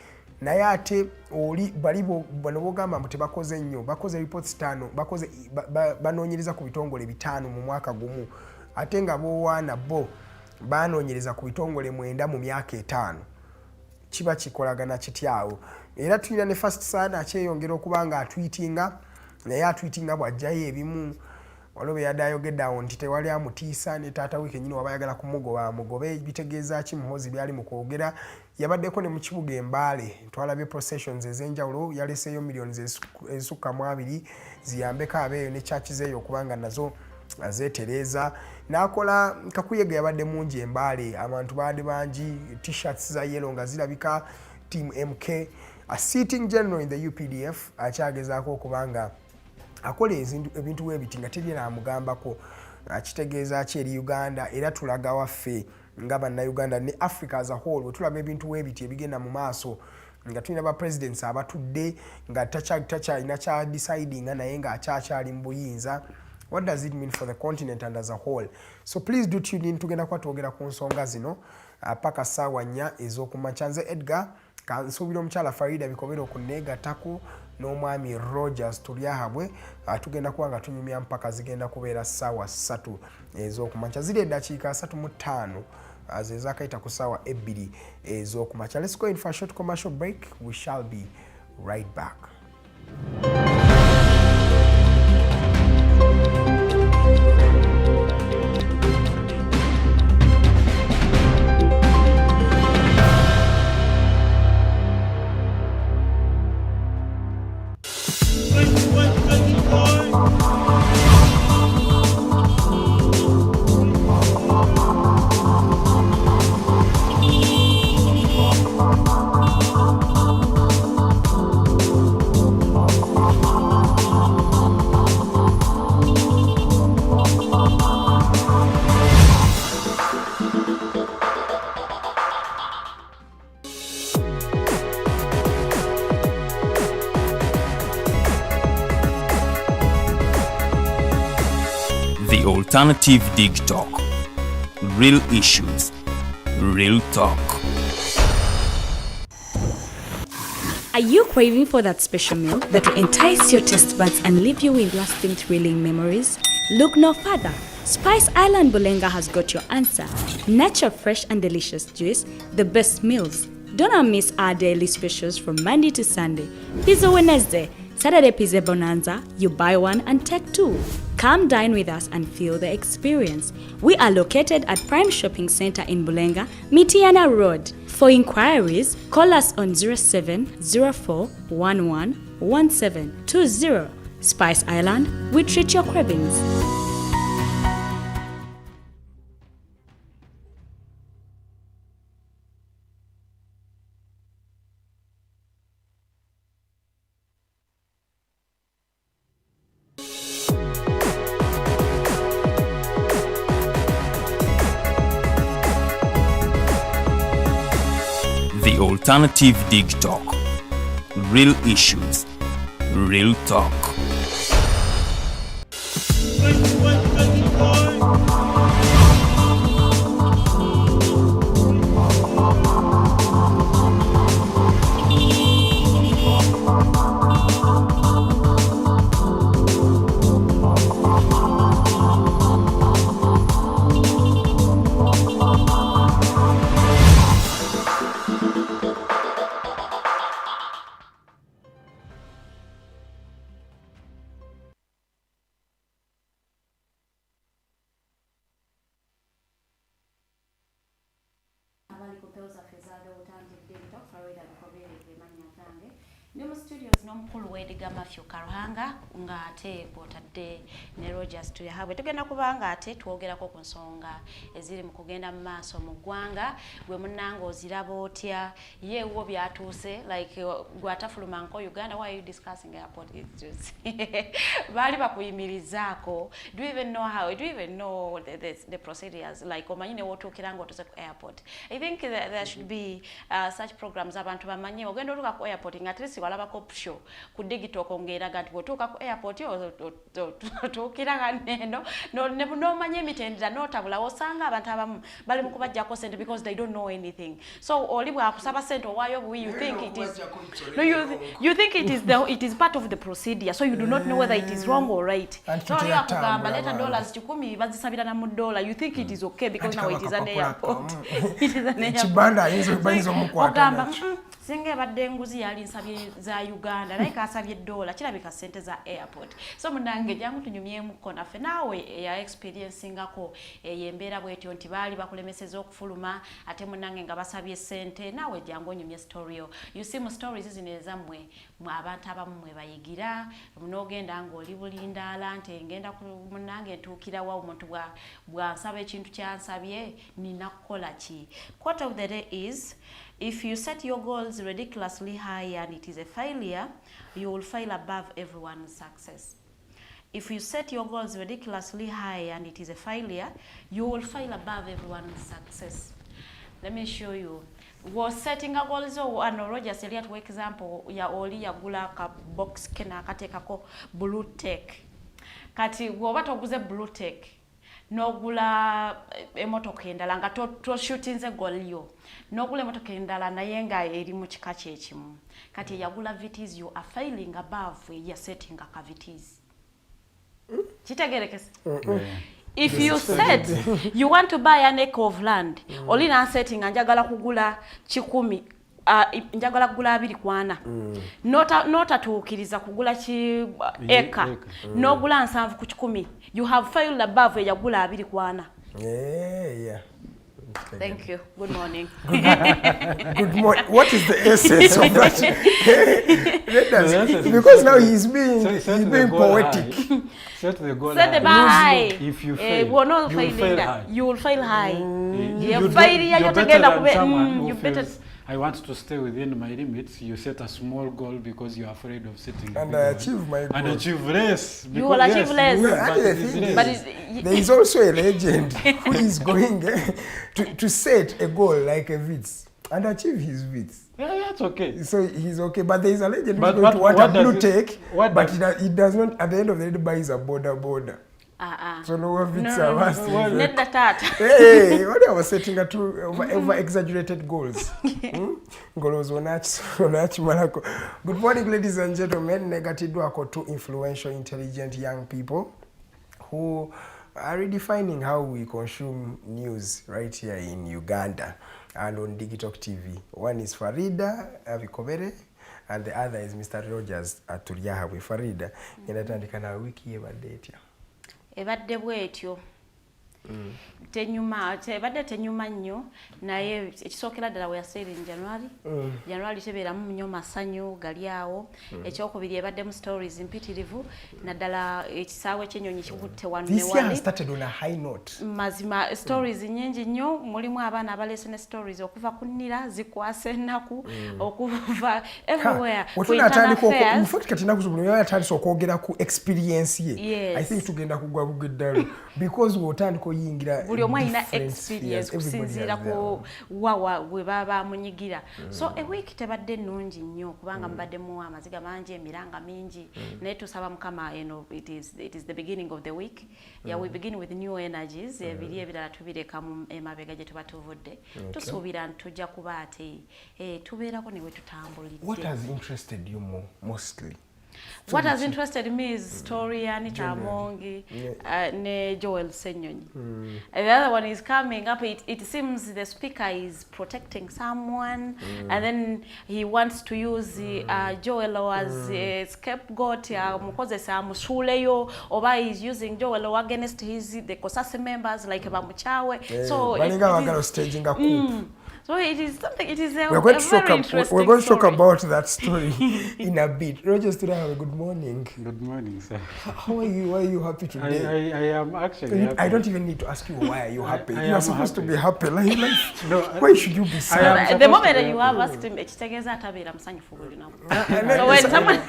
naye ate oli balibo bano bogamba mbu tebakoze nnyo, bakoze reports 5, banoonyereza ku bitongole 5 mu mwaka gumu, ate nga boowaana bo banoonyereza ku bitongole 9 mu myaka 5. Kiba kikolagana kityawo. Era tulina ne First Son akyeyongera okuba nga atwitinga, naye atwitinga bw'ajjayo ebimu. Waliwo yadde ayogedde awo nti tewali amutiisa, ne taata we kennyini waba ayagala kumugoba amugobe. Bitegeeza ki muhozi byali mu kwogera. Yabaddeko ne mu kibuga Embaale, twalabye processions ez'enjawulo, yaleseeyo millions ezisukka mu 2 ziyambeko abeeyo ne churches eyo okubanga nazo azeetereza. N'akola kakuyege yabadde mungi Embaale, abantu baadde bangi, t-shirts za yellow nga zirabika Team MK. A sitting general in the UPDF akyagezaako okubanga akola ebintu webiti nga teri naamugambako. Akitegeeza ki eri Uganda, era tulaga waffe nga bannayuganda ne Africa as a whole, wetulaba ebintu webiti ebigenda mu maaso, nga tulina ba presidents abatudde nga takyalina kya decidinga naye nga akyakyali mu buyinza. What does it mean for the continent and as a whole? So please do tune in, tugenda kuba twogera ku nsonga zino paka ssaawa 4 ez'okumakya. Nze Edgar kansuubira omukyala Farida Bikobera okuneegattako n'omwami Rogers tulyahabwe. Tugenda kuba nga tunyumya mpaka zigenda kubeera ssaawa 3 ez'okumakya. Ziri eddakiika 35 zezaakayita ku ssaawa 2 ez'okumakya. Let's go in for a short commercial break. We shall be right back. The Alternative Digitalk. Real issues, real talk. Are you craving for that special meal that will entice your taste buds and leave you with lasting thrilling memories? Look no further. Spice Island Bulenga has got your answer. Natural, fresh and delicious juice, the best meals. Don't miss our daily specials from Monday to Sunday. Pizza Wednesday, Saturday Pizza Bonanza, you buy one and take two. Come dine with us and feel the experience. We are located at Prime Shopping Center in Bulenga, Mitiana Road. For inquiries, call us on 0704111720. Spice Island, we treat your cravings. The alternative Digitalk. Real issues, real talk. Nemu studios n'omukulu weedigama Karuhanga nga ate kwotadde ne Rogers tuyahabwe tugenda kubanga ate twogerako ku nsonga eziri mu kugenda mu maaso mu ggwanga gwe munnanga oziraba otya yeewo byatuuse like gwatafulumanko Uganda. Why are you discussing airport issues? Baali bakuyimirizaako. Do you even know the procedures like omanyi ne wotuukira ng'otuuse ku airport? I think that there should be such programs abantu bamanye ogenda otuuka ku airport nga at walabako show ku Digitalk ngeraga nti bwotuuka ku airport otuukira ganeno nomanya emitendera notabula osanga abantu abamu bali mu kubajjako sente because they don't know anything. So oli bwakusaba sente owaayo buwi you think it is you think it is part of the procedure, so you do not know whether it is wrong or right. So oli akugamba leta $10 bazisabira na mu dollar, you think it is okay because now it is an airport. It is an airport. Singe badde nguzi yali nsabye za Uganda naye kasabye $1 kirabika sente za airport. So munange jangu tunyumyemuko naffe naawe ya experiencingako yembeera bwetyo nti baali bakulemeseza okufuluma ate munange nga basabye sente naawe jangu onyumye story yo. You see mu stories zino ezammwe abantu abamu mwe bayigira munogenda ng'oli bulindaala nti ngenda ku munange ntuukira wa omuntu bw'asaba ekintu kyansabye nina kukola ki. Quote of the day is, if you set your goals ridiculously high and it is a failure, you will fail above everyone's success. If you set your goals ridiculously high and it is a failure, you will fail above everyone's success. Let me show you. Was setting a goals and Rogers yali for example ya oli yagula ka box kena akatekako blue tech. Kati woba toguze blue tech. Nogula emotoka endala nga to shootinze golio nogula emotoka endala naye nga eri mu kika kyekimu kati yagula vitis you are failing above ya setting a vitis kitegerekese. If you said you want to buy an acre of land olina setting njagala kugula 10 njagala kugula 2 kwana notatuukiriza kugula ki eka nogula 7 ku 10 you have failed above yagula 2 kwana. Yeah. Thank you. Good morning. Good morning. What is the essence of that? Because now he's being poetic. Set the goal Set the bar high. If you fail, you will fail high. You're better than someone who fails. I want to stay within my limits. You set a small goal because you're afraid of setting and I achieve my goal. And achieve less. You will achieve less. But there is also a legend who is going to set a goal like a Vitz and achieve his Vitz. Yeah, that's okay. So he's okay. But there is a legend who's going to want a blue tech, but it does not, at the end of the day, buys a border. So no one fits our last. Let that. Hey, what I was setting a two over exaggerated goals. Goals Malako. Good morning, ladies and gentlemen. Negatidwako two influential, intelligent young people who are redefining how we consume news right here in Uganda and on Digitalk TV. One is Farida Avikobere and the other is Mr. Rogers Aturiahabwe. Farida, inatandika na wiki ya badate. ebadde bwetyo tenyuma nnyo naye ekisookera ddala we yaseera January tebeeramu nnyo masanyu gali awo ekyokubiri ebaddemu stories mpitirivu naddala ekisaawe ky'ennyonyi kikutte wano ne wali mazima stories nnyingi nnyo mulimu abaana abaleese ne stories okuva ku nnira zikwasa ennaku okuva everywhere atandise okwogera ku experience ye I think tugenda kugwa bugeddalo because wotandika oyingira buli omu alina experience kusinziira ku wawa we baba munyigira so a week tebadde nnungi nnyo kubanga mubaddemu amaziga mangi emiranga mingi naye tusaba mukama it is the beginning of the week we begin with new energies ebiri ebirala tubireka mu emabega gye tuba tuvudde tusuubira tujja kuba ate tubeerako ne we tutambulidde. What has interested you mostly? What has interested me is story Anita Amongi ne Joel Ssenyonyi. The other one is coming up. It seems the speaker is protecting someone and then he wants to use Joel as a scapegoat mukozesa amusuleyo oba is using Joel against the Kosase members like bamuchawe. So so it is something. It is a very interesting We're going to talk story. about that story in a bit. Rogers, today, good morning. Good morning, sir. How are you? Why are you happy today? I am actually happy. I don't even need to ask you why are you happy. You are supposed happy. to be happy. Like, no, why should you be sad? The moment that you have asked him,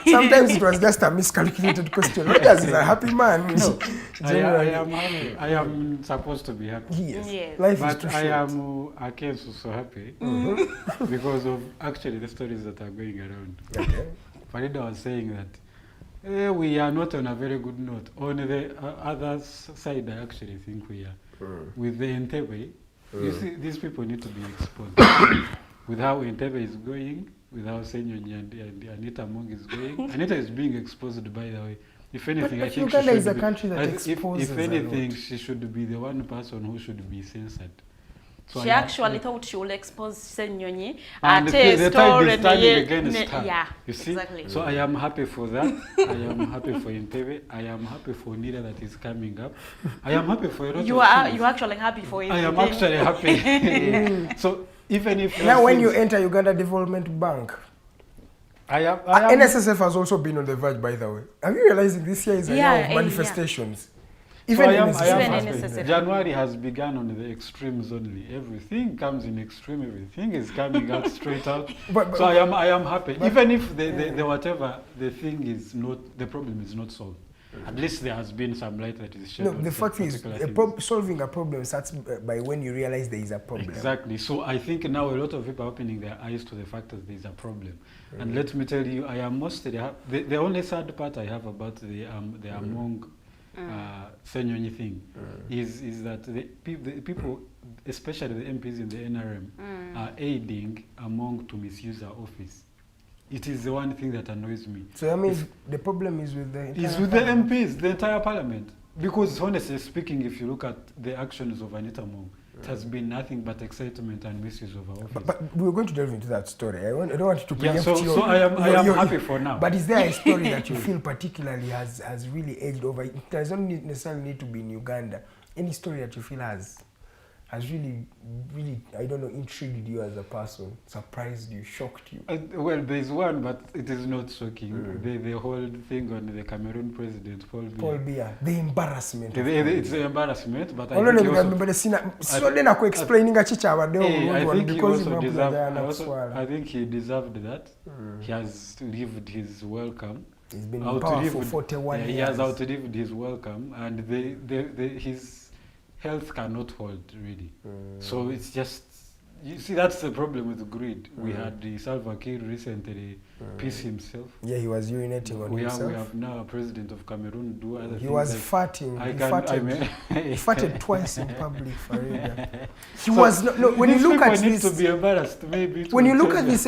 Sometimes it was just a miscalculated question. Rogers is a happy man. No, I am happy. I am supposed to be happy. Yes. Life but is too I short. am against so happy because of actually the stories that are going around. Okay. Farida was saying that we are not on a very good note. On the other side, I actually think we are. With the Entebbe, you see, these people need to be exposed. With how Entebbe is going, with how Ssenyonyi and Anita Among is going. Anita is being exposed, by the way. If anything, I think Uganda she is should a country that exposes if anything, she should be the one person who should be censored. So she actually thought she will expose Ssenyonyi and the tide is turning against her. Yeah, you see? Exactly. So I am happy for that. I am happy for Entebbe. I am happy for Nira that is coming up. I am happy for a lot you of are things. You actually happy for it. I am actually happy. So even if now when you enter Uganda Development Bank, I am NSSF has also been on the verge, by the way. Have you realized this year is a year of manifestations? Even NSSF. January has begun on the extremes only. Everything comes in extreme. Everything is coming out straight out. So I am happy. Even if the whatever the thing is not, the problem is not solved. At least there has been some light that is shed. No, the fact is, solving a problem starts by when you realize there is a problem. Exactly. So I think now a lot of people are opening their eyes to the fact that there is a problem. And let me tell you, I am mostly the only sad part I have about the Among Ssenyonyi thing is that the people, especially the MPs in the NRM, are aiding Among to misuse our office. It is the one thing that annoys me. So that means the problem is with the entire It's with parliament. the MPs, the entire parliament. Because honestly speaking, if you look at the actions of Anita Among, it has been nothing but excitement and misuse of our office. But we're going to delve into that story. I don't want you to preempt so I am happy for now. But is there a story that you feel particularly has really edged over? It doesn't necessarily need to be in Uganda. Any story that you feel has really, I don't know, intrigued you as a person, surprised you, shocked you? Well, there's one, but it is not shocking. The whole thing on the Cameroon president, Paul Biya. The embarrassment. It's the embarrassment, but I think he also deserved that. He has lived his welcome. He's been in power for 41 years. He has outlived his welcome, and his health cannot hold, really. So it's just, you see, that's the problem with greed. We had the Salva Kiir recently peace himself. Yeah, he was urinating on himself. We have now a president of Cameroon do other things. He was farting. He farted twice in public. He was when you look at this, to be embarrassed, maybe. When you look at this,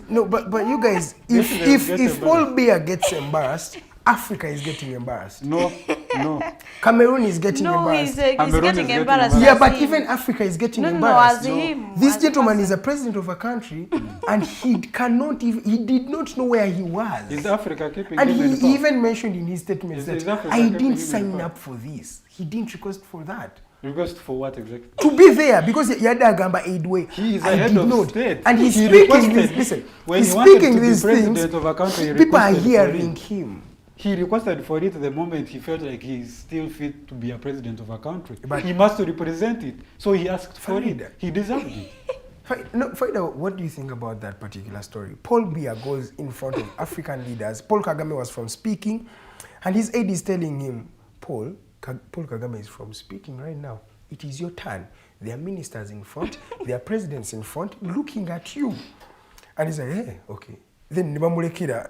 but you guys, if Paul Biya gets embarrassed, Africa is getting embarrassed. No, No. Cameroon is getting embarrassed. He's getting embarrassed. Yeah, but even Africa is getting embarrassed. No, as him. This as gentleman is a president of a country, and he did not know where he was. Is Africa keeping And him in he power? even mentioned in his statement Is that Africa I keeping him didn't in sign power? up for this. He didn't request for that. Request for what exactly? To be there, because Yada Gamba Aidway. He is I a head did of not. state. And he's He speaking requested- this. Listen, when he's he wanted speaking to be these president things. of a country, he People are requested for hearing it. him. He requested for it the moment he felt like he's still fit to be a president of a country. But he must represent it. So he asked for Farida. it. He deserved it. Farida, what do you think about that particular story? Paul Biya goes in front of African leaders. Paul Kagame was from speaking, and his aide is telling him, Paul Kagame is from speaking right now. It is your turn. There are ministers in front, there are presidents in front looking at you. And he's like, hey, okay. Then nibamulekera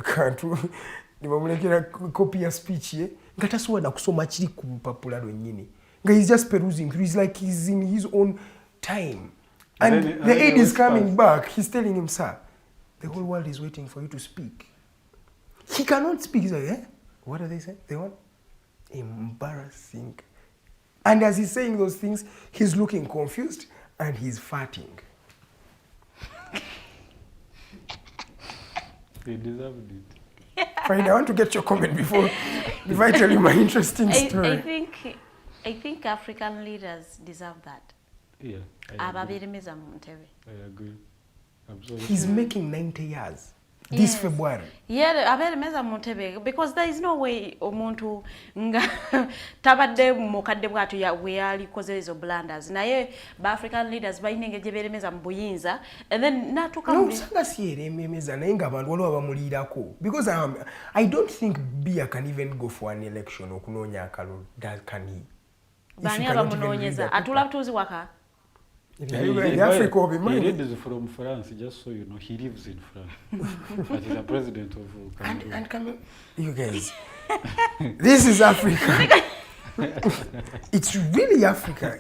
kantu nibamulekera copy ya speech ye ngatasuwa na kusoma kiri ku mpapula lwennyini. He's just perusing. He's like he's in his own time. And then, the aide is coming fast. back. He's telling him, sir, the whole world is waiting for you to speak. He cannot speak. He's like, eh? What are they saying? They want embarrassing. And as he's saying those things, he's looking confused and he's farting. He deserved it. Fine, I want to get your comment before I tell you my interesting story. I think African leaders deserve that. Yeah. I agree. Absolutely. He's making 90 years this February. Yeah, abeeremeza mu ntebe because there is no way omuntu nga tabadde mukadde bwatu ya we alikoze ezo blunders naye ba African leaders balina engeri gye beeremeza mu buyinza and then natuka No, usanga siyeremeza naye nga abantu waliwo abamulirako because I don't think Biya can even go for an election okunoonya akalulu. Can he? Bani abamunoonyeza atula butuuzi waka. Africa will be He mine. is from France, just so you know. He lives in France. But he's a president of Cameroon. And Cameroon, you guys, this is Africa. It's really Africa.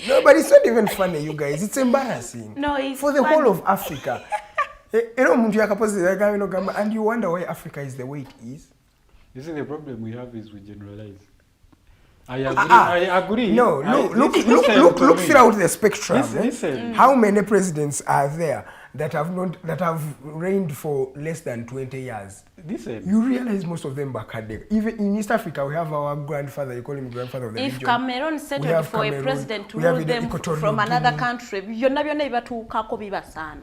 No, but it's not even funny, you guys. It's embarrassing. No, it's for the funny. whole of Africa. And you wonder why Africa is the way it is. You see, the problem we have is we generalize. I agree. No, look throughout the spectrum. Listen. How many presidents are there that have reigned for less than 20 years? Listen. You realize most of them back at there. Even in East Africa, we have our grandfather. You call him grandfather of the region. If Cameroon settled for a president to rule them from another country, byonna ibatuukako biba sana.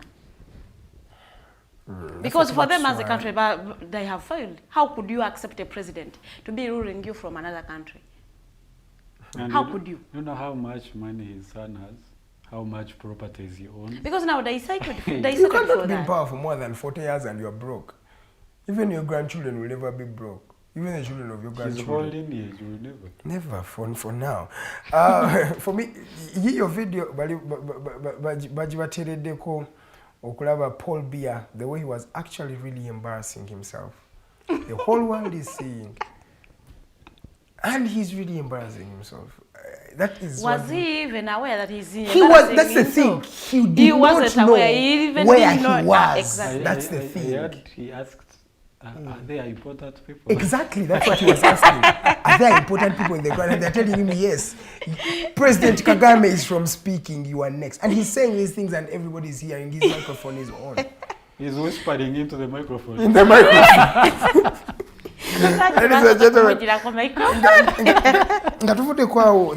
Because for them as a country, they have failed. How could you accept a president to be ruling you from another country? And how could you? You know how much money his son has, how much properties he owns. Because now they cited You for cannot be in that. power for more than 40 years and you're broke. Even your grandchildren will never be broke. Even the children of your His grandchildren. whole lineage will never. Never for now. For me, your video, bajibatereddeko okulaba Paul Biya, the way he was actually really embarrassing himself. The whole world is seeing. And he's really embarrassing himself. That is was he even aware that he's he was. That's the thing. He did not know where he was. Exactly. That's the thing. He asked, are there important people? Exactly. That's what he was asking. Are there important people in the ground? And they're telling him yes. President Kagame is from speaking. You are next. And he's saying these things, and everybody's hearing. His microphone is on. He's whispering into the microphone. In the microphone. Ladies and gentlemen,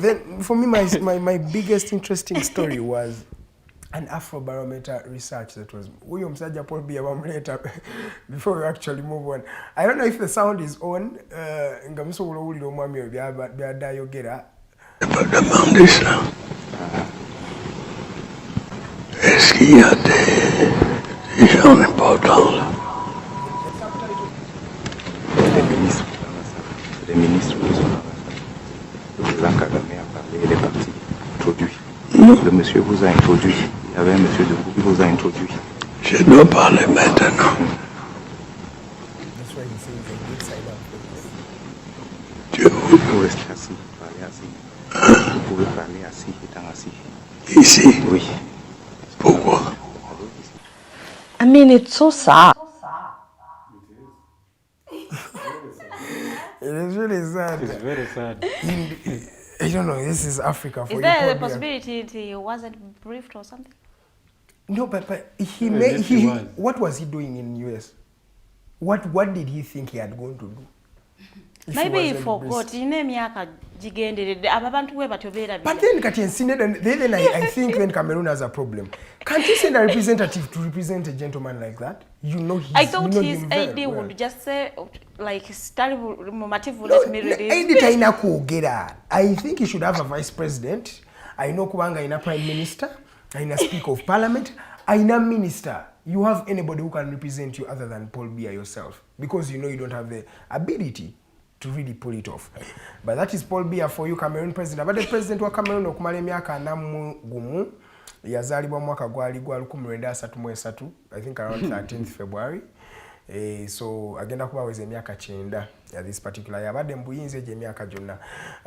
then for me, my biggest interesting story was an Afrobarometer research that was Paul Biya before we actually move on. I don't know if the sound is on. Demandez ça. Est-ce qu'il y a des gens importants là? Les ministres qui sont là. Le président Kagame a parlé, il est parti, introduit. Le monsieur vous a introduit. Il y avait un monsieur de vous qui vous a introduit. Je dois parler maintenant. Vous pouvez rester assis, parler assis. Vous pouvez parler assis, étant assis. Ici? Oui. Pourquoi? I mean, it's so sad. It is is sad. It's very sad. I don't know, this is Africa for you. Is there a possibility he wasn't briefed or something? No, but what was he doing in US? What did he think he had gone to do? Maybe he forgot. But then then I think then Cameroon has a problem. Can't you send a representative to represent a gentleman like that? You know I thought his ID would just say like I think he should have a vice president. I know Kubanga in a prime minister, in a speaker of parliament, in a minister. You have anybody who can represent you other than Paul Biya yourself, because you know you don't have the ability to really pull it off. But that is Paul Biya for you, Cameroon president. But the president wa Cameroon okumala emyaka 4 gumu yazalibwa mwaka gwali gwa 1933, I think around 13th February. So agenda kuba weze emyaka 9 ya this particular year. Abadde mbuyinze je emyaka jonna.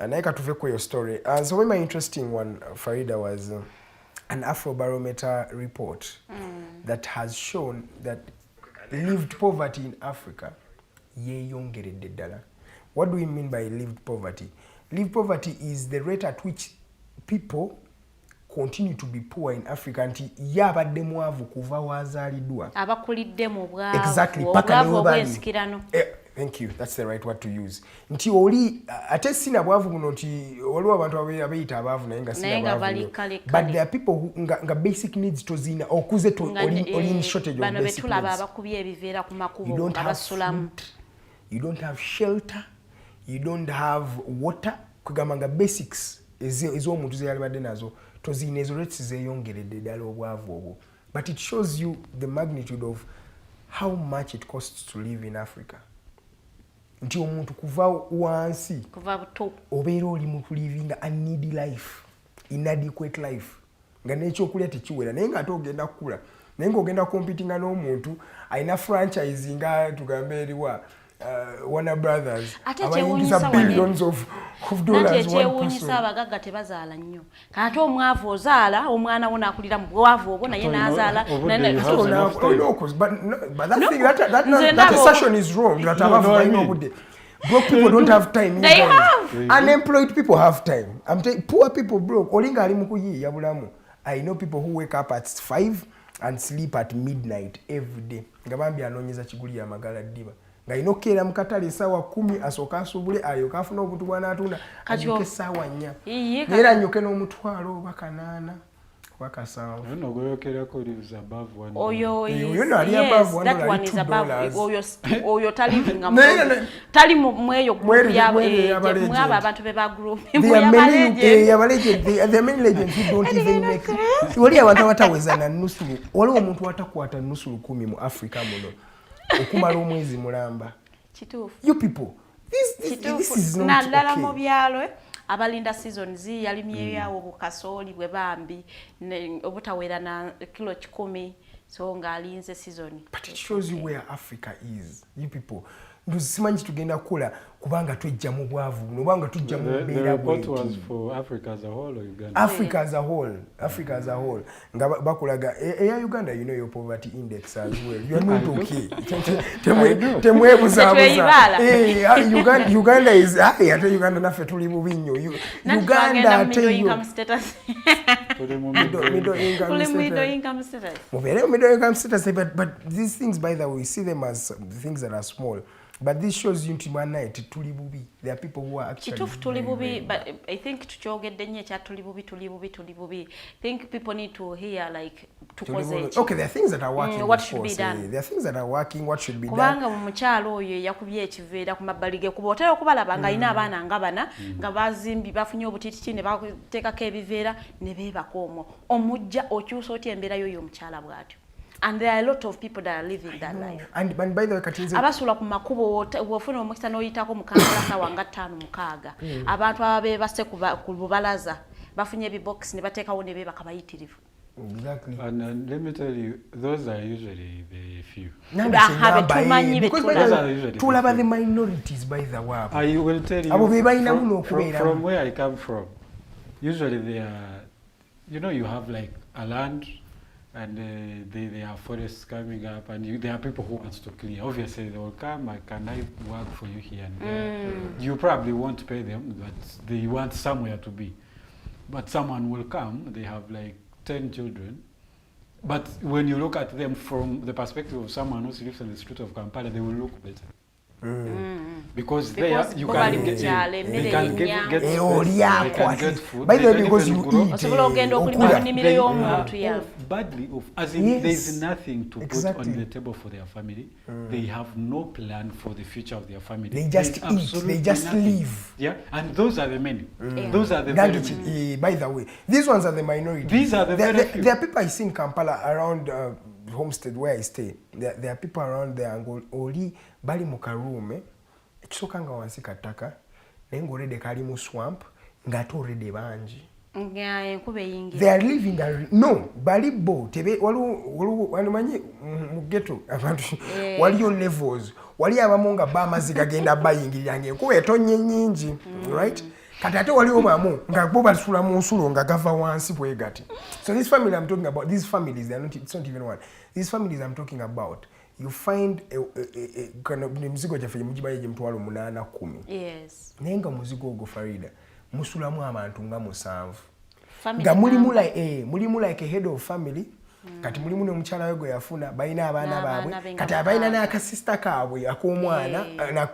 Naye katuve ku your story. So my interesting one, Farida, was an Afrobarometer report that has shown that lived poverty in Africa yeyongeredde ddala. What do we mean by lived poverty? Lived poverty is the rate at which people continue to be poor in Africa until yabadde mwavu kuva wazalidwa. Abakuliddemu bwavu. Exactly. Thank you. That's the right word to use. Nti oli ate sina bwavu buno nti waliwo abantu abeyita abavu naye nga sina bwavu. But there are people who nga basic needs tozina okuze to oli in shortage of basic needs. Betulaba abakubye ebiveera ku makubo abasulamu. You don't have shelter. You don't have water. Kugamba nga basics ezo omuntu ze yalibadde nazo tozina ezo rates zeyongeredde ddala obwavu obwo. But it shows you the magnitude of how much it costs to live in Africa. Nti omuntu kuva wansi kuva buto obeera oli mu living a needy life, inadequate life, nga n'ekyokulya tekiwera naye nga ate ogenda kukula naye ng'ogenda competinga n'omuntu alina franchise nga tugambe eriwa Warner Brothers abayingiza billions of dollars. Kyewuunyisa abagagga tebazaala nnyo kati omwavu ozaala omwana wo n'akulira mu bwavu obwo naye n'azaala. But that assertion is wrong. Broke people don't have time. They have. Unemployed people have time. I'm telling poor people broke. Olinga ali mukuyi ya bulamu. I know people who wake up at 5 and sleep at midnight every day. Ngabambi anonyeza kiguli ya magala diba. Nga inokera mukatale sawa 10 asoka asubule ayo kafuna obutu bwana atunda ajike sawa 4 era nyoke no mutwalo bakanana wakasawa no goyokera ko lives above 1 oyo no ali above 1 that one is above oyo talivinga tali mweyo group yawe mwaba abantu be ba group there are many legends who don't even make wali abantu watawezana nusu wali omuntu watakwata nusu 10 mu Africa muno okumala omwezi mulamba kituufu. You people this is not okay. Mu byalo abalinda seasons yalimye yawo bukasoli bwe bambi obutawera na kilo 10 so ngalinze season. But it shows you where Africa is. You people ndusimanyi tugenda kula kubanga twejja mu bwavu nobanga tujja mu beera. The report was for Africa as a whole or Uganda? Africa as a whole. Nga bakulaga Uganda, you know your poverty index as well. You are not okay. Temwebuza. Uganda is high. Ate Uganda nafe tuli mu binyo. Uganda middle income status. Middle income status. But these things, by the way, we see them as things that are small. But this shows you tuli bubi. There are people who are actually tuli bubi, but I think tuchogedde nnyo kya tuli bubi. I think people need to hear like tukoze. Okay, there are things that are working. What should be done? There are things that are working. What should be done? Kubanga mukyalo oyo yakubye ekiveera ku mabbali ge kuba otera okubalaba nga ina abaana nga bana nga bazimbi bafunye obutiti ne bateekako ebiveera ne beebako omwo. Omujja okyusa otya embeera y'oyo omukyala bw'atyo. And there are a lot of people that are living that life. And by the way, Katinze, abasula ku makubo wofuna omukisa n'oyitako mu kampala sawa nga 5-6 abantu ababe basse ku bubalaza bafunye ebibox ne bateekawo ne beebaka bayitirivu. Exactly. And let me tell you, those are usually the few. Because tulaba the minorities by the way. I will tell you from where I come from. Usually they are, you know, you have like a land and there are forests coming up, and there are people who want to clear. Obviously, they will come. Can I work for you here and there? You probably won't pay them, but they want somewhere to be. But someone will come. They have like 10 children. But when you look at them from the perspective of someone who lives on the street of Kampala, they will look better. Because there you can get food. By the way, because you eat badly off. As in, there is nothing to put on the table for their family. They have no plan for the future of their family. They just eat. They just live. Yeah, and those are the many. Those are the very many. By the way, these ones are the minority. These are the very few. There are people I see in Kampala around Homestead where I stay. There are people around there and oli bali mu karume ekisoka nga wansi kataka naye ng'olede kali mu swamp ng'ate olede bangi. They are living no bali bo tebe walimanyi mu ghetto abantu waliyo levels wali abamu nga bamazi gagenda bayingirira ng'enkuba etonnya nnyingi right kati ate waliwo bamu nga bo basula mu nsulo nga gava wansi bwe gati. So this family I'm talking about, these families, they are not, it's not even one. These families I'm talking about, you find kind of mzigo jafe mujibaye mtwalo 8-10. Yes. Nenga muzigo ogwo Farida musulamu abantu nga 7. Nga mulimu like a head of family. Kati mulimu ne omukyala we gwe yafuna balina abaana baabwe kati abalina n'akasista kaabwe ak'omwana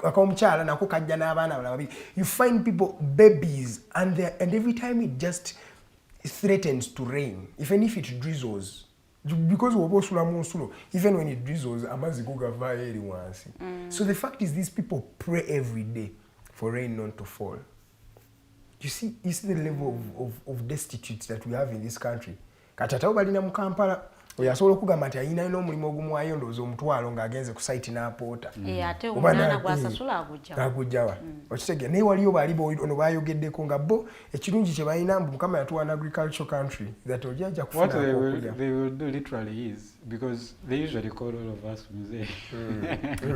ak'omukyala nako kajja n'abaana babiri. You find people babies and every time it just threatens to rain, even if it drizzles, because woba osula mu nsulo, even when it drizzles amazzi go gavaayo eri wansi. So the fact is these people pray every day for rain not to fall. You see the level of destitute that we have in this country. Kati ate balina mu Kampala oyasobola okugamba nti ayina n'omulimu ogumuwayo ndowooza omutwalo ng'agenze ku site n'apoota. Ate omunaana gwasasula agujjawa. Okitegeera naye waliyo baali ono baayogeddeko nga bo ekirungi kye balina mbu Mukama yatuwa an agricultural country that ojja kufuna okulya. What they will do literally is, because they usually call all of us muzee.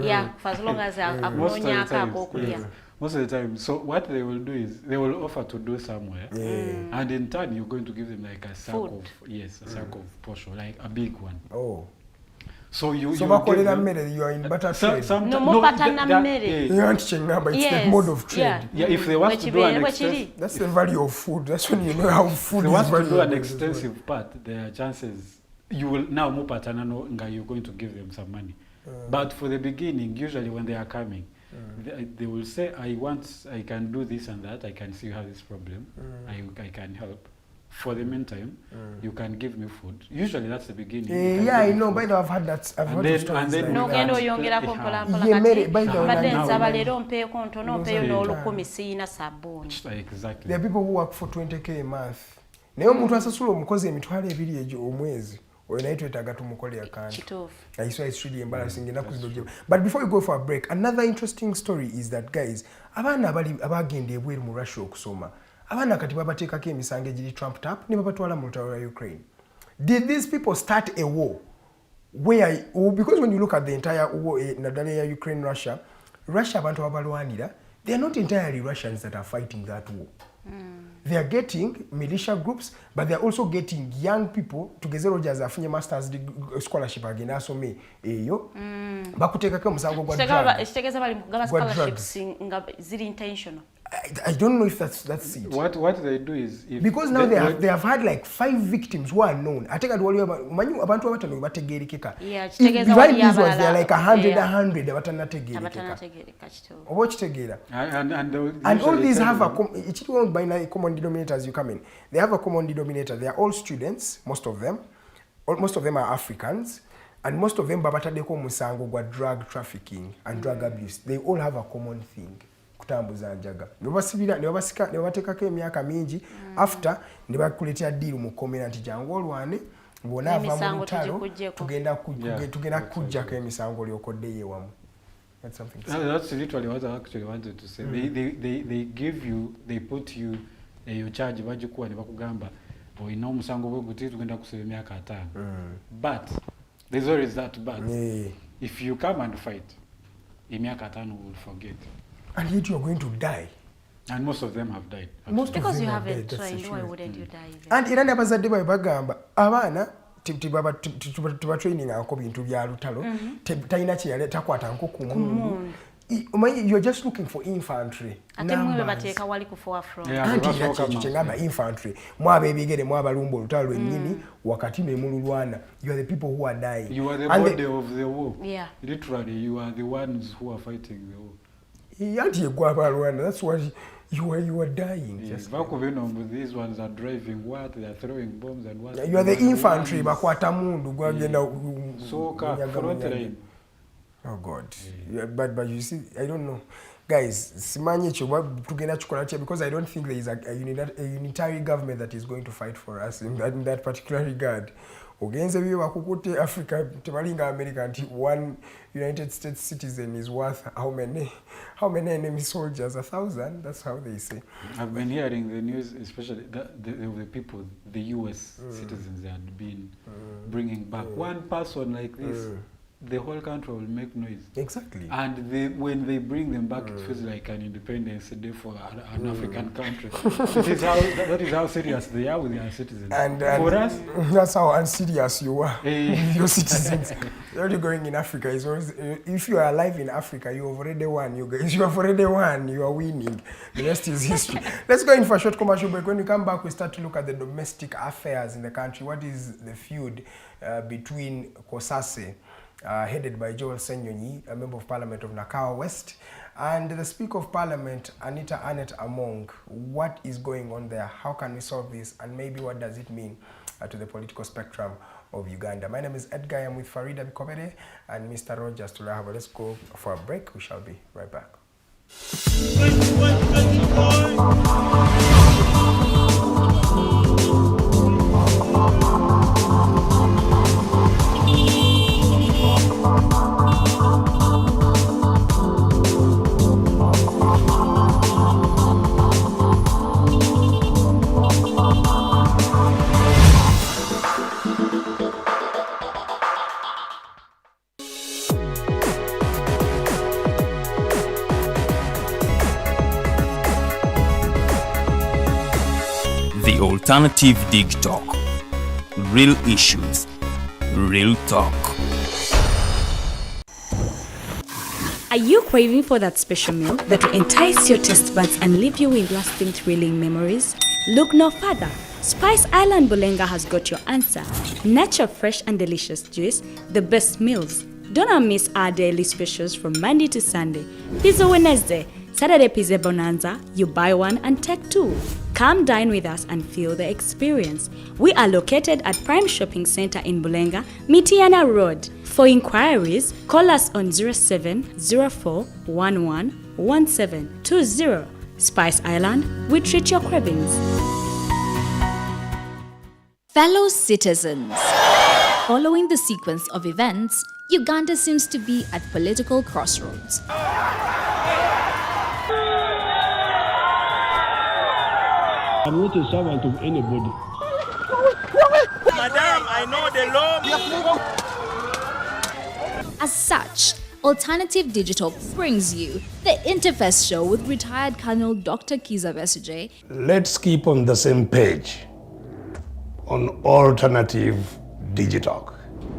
Yeah, for as long as akunoonya ak'okulya. Most of the time. So what they will do is they will offer to do somewhere, and in turn you're going to give them like a sack of sack of posho, like a big one. Oh. So you bakolera mmere, you are in butter trade. No butter na mmere. You aren't changing but it's the mode of trade. Yeah, if they want to do an extensive, that's the value of food. That's when you know how food is valuable. If they want to do an extensive part, there are chances you will now you're going to give them some money. But for the beginning, usually when they are coming, they will say, I can do this and that, I can see you have this problem, I can help. For the meantime, you can give me food. Usually that's the beginning. Yeah, I know, by the way, I've had that. I've heard of stories like that. No, gendo yongera ko mpola kati. Badde nsaba lero mpeeko ntono mpeyo n'olukumi siyina sabuni. Exactly. There are people who work for 20k a month. Naye omuntu asasula omukozi emitwalo 2 omwezi. It's really embarrassing. But before we go for a break, another interesting story is that, guys, abana abagende ebweru mu Russia okusoma abana kati babateekako emisango egiri Trump tap ne babatwala mu lutalo lwa Ukraine. Did these people start a war where, because when you look at the entire war naddala ya Ukraine Russia abantu abalwanira, they are not entirely Russians that are fighting that war. They are getting militia groups, but they are also getting young people to get Rogers afunye masters scholarship agenda asome eyo bakuteekako omusango gwa scholarships nga ziri intentional. I don't know if that's it. What they do is, because now they have had like 5 victims who are known. I think waliwo manyu abantu abatano bategerekeka. Kitegeeza wali abala. They are like 100 abatanategerekeka. Oba kitegeera. And all these have a common denominator as you come in. They have a common denominator. They are all students, most of them. Most of them are Africans. And most of them babatadeko musango gwa drug trafficking and drug abuse. They all have a common thing. Kutambuza njaga. Ne batekako emyaka mingi after ne bakuletea deal mu community jangu olwane bona ava mu lutalo tugenda kujjako emisango lyokodde yewamu. That's something. That's literally what I actually wanted to say. They give you, they put you your charge bajikuwa ne bakugamba oyina omusango bwe guti tugenda kusaba emyaka 5. But there's always that but. If you come and fight, emyaka 5 will forget. And yet you are going to die. And most of them have died. Because you haven't trained, why wouldn't you die? And iranda bazadde bagamba abana tuba training anko bintu bya lutalo talina kye yale takwata anko ku mundu. You're just looking for infantry. Ate mwe bateeka wali ku forefront. Ngamba infantry. Mwabe ebigere mwabalumba olutalo lwennyini wakati ne mululwana. You are the people who are dying. You are the body of the war. Yeah. Literally, you are the ones who are fighting the war. That's what you are dying. Yes. These ones are driving what? They are throwing bombs and what? You are the infantry. Bakwata mundu gwagenda soka front line. Oh God. Yeah, but you see, I don't know. Guys, simanye chobwa tugenda chikola che because I don't think there is a unitary government that is going to fight for us in that particular regard. Ogenze biyo bakukute Africa tebalinga America nti one United States citizen is worth how many enemy soldiers? 1,000? That's how they say. I've been hearing the news, especially the people, the US citizens, they had been bringing back. One person like this, the whole country will make noise. Exactly. And when they bring them back, it feels like an independence day for an African country. That is how serious they are with their citizens. And for us, that's how unserious you are with your citizens. You're going in Africa is always, if you are alive in Africa, you have already won. You have already won. You are winning. The rest is history. Let's go in for a short commercial break. When we come back, we start to look at the domestic affairs in the country. What is the feud between Kosase, headed by Joel Ssenyonyi, a member of Parliament of Nakawa West, and the Speaker of Parliament, Anita Annette Among. What is going on there? How can we solve this? And maybe what does it mean to the political spectrum of Uganda? My name is Edgar. I'm with Farida Bikobere and Mr. Rogers Tulahaba. Let's go for a break. We shall be right back. The Alternative Digitalk. Real issues, real talk. Are you craving for that special meal that will entice your taste buds and leave you with lasting thrilling memories? Look no further. Spice Island Bulenga has got your answer. Natural, fresh and delicious juice, the best meals. Don't miss our daily specials from Monday to Sunday. Pizza Wednesday, Saturday Pizza Bonanza, you buy one and take two. Come dine with us and feel the experience. We are located at Prime Shopping Center in Bulenga, Mitiana Road. For inquiries, call us on 0704111720. Spice Island, we treat your cravings. Fellow citizens, following the sequence of events, Uganda seems to be at political crossroads. I'm not a servant of anybody. Madam, I know the law. As such, Alternative Digitalk brings you the Interface Show with retired Colonel Dr. Ky'entebbe. Let's keep on the same page on Alternative Digitalk,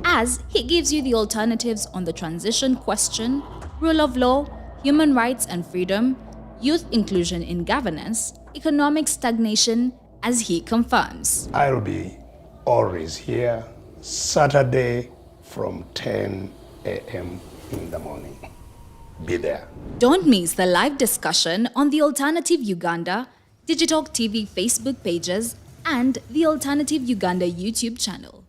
As he gives you the alternatives on the transition question, rule of law, human rights and freedom, youth inclusion in governance, economic stagnation, as he confirms. I'll be always here Saturday from 10 a.m. in the morning. Be there. Don't miss the live discussion on the Alternative Uganda, Digitalk TV Facebook pages, and the Alternative Uganda YouTube channel.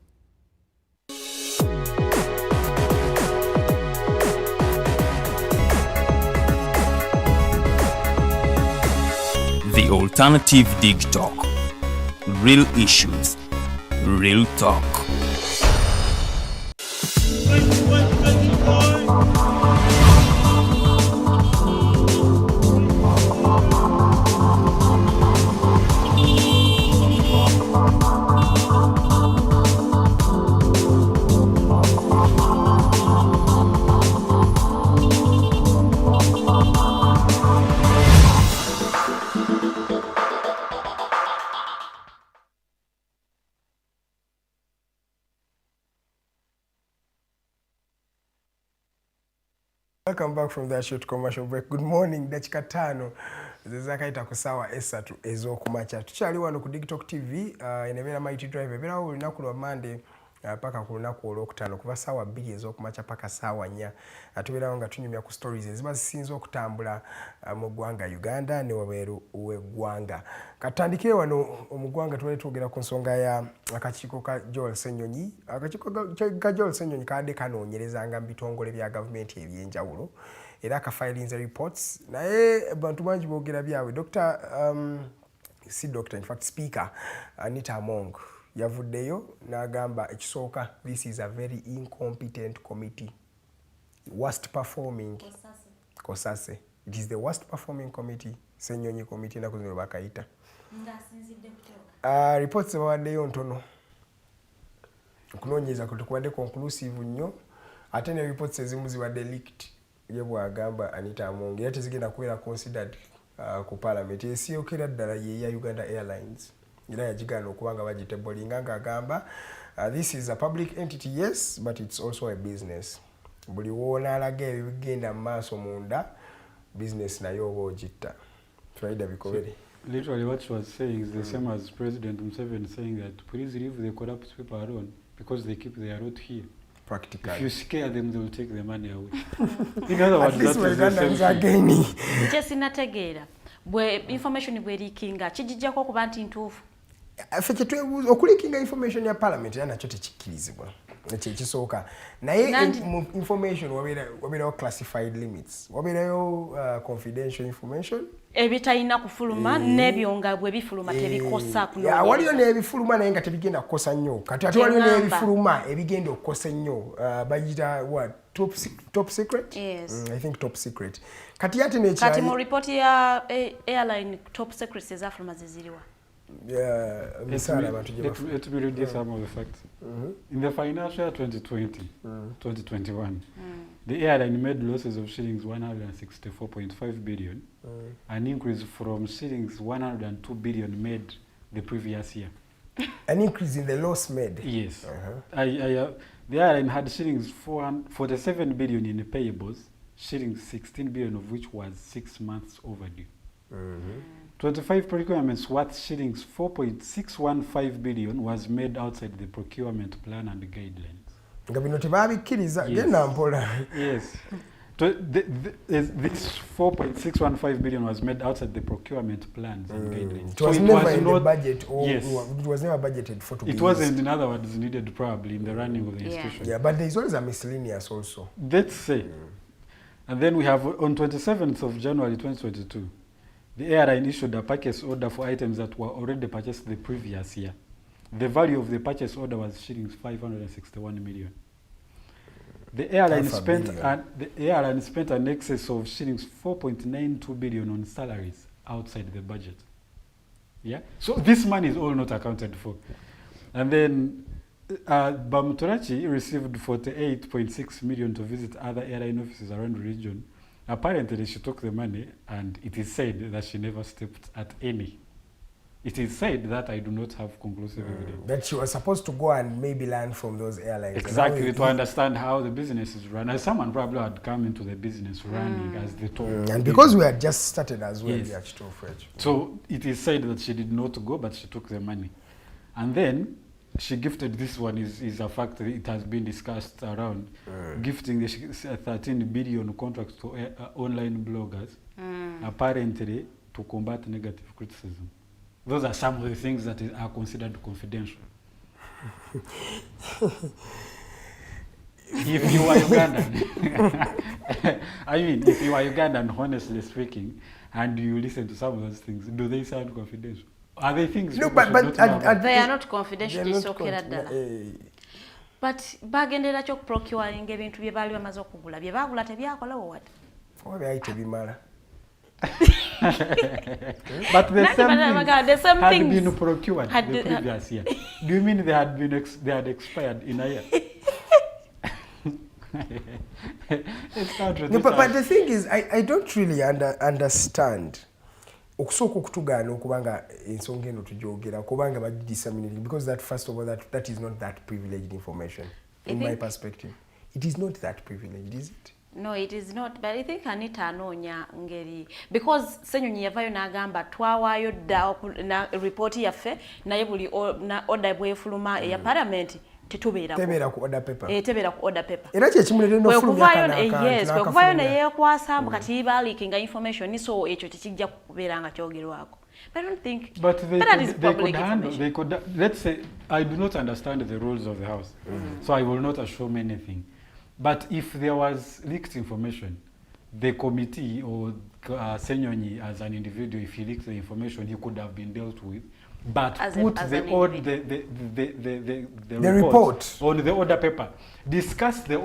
The Alternative Digitalk. Real issues, real talk. Welcome back from that short commercial break. Good morning, dakika 5 zezakaita ku ssaawa 3 ez'okumakya. Tukyali wano ku Digitalk TV, enebeera Mighty Drive, ebeera olunaku lwa Monday paka ku lunaku olwokutaano kuva ssaawa 2 ez'okumakya paka ssaawa 4. Tubeerawo nga tunyumya ku stories eziba zisinze okutambula mu ggwanga Uganda ne wabweru w'eggwanga. Katandikire wano mu ggwanga tubadde twogera ku nsonga ya akakiiko ka Ssenyonyi. Akakiiko ka Ssenyonyi kadde kanoonyerezanga mu bitongole bya gavumenti eby'enjawulo era kafilinze reports naye abantu bangi boogera byabwe. In fact Speaker Anita Among yavuddeyo n'agamba ekisooka, this is a very incompetent committee, worst performing Kosase. It is the worst performing committee, Ssenyonyi committee naku zino bakayita. Reports zabawaddeyo ntono, okunoonyereza kutukubadde conclusive nnyo, ate ne reports ezimu zibadde leaked ye bw'agamba Anita Among era tezigenda kubeera considered ku parliament. Esiyookera ddala ye ya Uganda Airlines era yagigaana okuba nga bagitebolinga ng'agamba this is a public entity, yes, but it's also a business. Buli woonaalaga ebigenda mu maaso munda business nayo oba ogitta. Faida bikobere. Literally what she was saying is the same as President Museveni saying that please leave the corrupt people alone because they keep their road here. Practically. If you scare them, they will take the money away. In other words, that is the same thing. Sinategeera bwe information bwe leakinga kijijjako kuba nti ntuufu. Ffe kyetwebuuza okulikinga information ya parliament era nakyo tekikkirizibwa, kyekisooka naye information wabeerawo classified limits, wabeerayo confidential information ebitalina kufuluma n'ebyo bwe bifuluma tebikosa kunoonyereza. Waliyo n'ebifuluma naye nga tebigenda kukosa nnyo, kati ate waliyo n'ebifuluma ebigenda okukosa nnyo, bagita what, top secret? Yes. I think top secret. Kati ate n'ekyali kati mu report ya airline top secrets ezafuluma ziziriwa. Let me read you some of the facts. In the financial year 2020-2021, the airline made losses of shillings 164.5 billion, an increase from shillings 102 billion made the previous year. An increase in the loss made? Yes. The airline had shillings 47 billion in payables, shillings 16 billion of which was 6 months overdue. 25 procurements worth shillings 4.615 billion was made outside the procurement plan and guidelines. Yes. This 4.615 billion was made outside the procurement plans and guidelines. It was never in the budget, or it was never budgeted for to be used. It wasn't, in other words, needed probably in the running of the institution. Yeah, but there's always a miscellaneous also. Let's say. And then we have on 27th of January 2022, the airline issued a purchase order for items that were already purchased the previous year. The value of the purchase order was shillings 561 million. The airline spent an excess of shillings 4.92 billion on salaries outside the budget. Yeah. So this money is all not accounted for. And then Bamuturachi received 48.6 million to visit other airline offices around the region. Apparently, she took the money, and it is said that she never stepped at any. It is said that I do not have conclusive evidence. That she was supposed to go and maybe learn from those airlines. Exactly, to understand how the business is run. As someone probably had come into the business running as the top. And because we had just started as well, yes. So it is said that she did not go, but she took the money. And then she gifted, this one is a fact that it has been discussed around, gifting the 13 billion contracts to online bloggers, apparently to combat negative criticism. Those are some of the things that are considered confidential. If you are Ugandan, if you are Ugandan, honestly speaking, and you listen to some of those things, do they sound confidential? Are they things? No, but they are not confidential. It's okay. But bagendera chok procuring ebintu bye bali bamaze okugula bye bagula tebyakola what? Oba ayite bimala. But the same things had been procured the previous year. Do you mean they had expired in a year? No, but the thing is, I don't really understand. Okusooka okutugaana okubanga ensonga eno tujogera kubanga badisseminating, because that, first of all, that is not that privileged information in my perspective. It is not that privileged, is it? No, it is not, but I think Anita anonya ngeri because Ssenyonyi yavayo n'agamba twawayo dda na report yaffe naye buli na order bwefuluma ya parliament tebeera ku order paper. Tebeera ku order paper. Era kye kimulera no fulumya kana. Yes, kuvayo ne yekwasa bukati leaking information so ekyo tekijja kubeera nga kyogerwako. I don't think they could let's say I do not understand the rules of the house. So I will not assume anything. But if there was leaked information, the committee or Ssenyonyi as an individual, if he leaked the information, he could have been dealt with. But put the report on the order paper, discuss the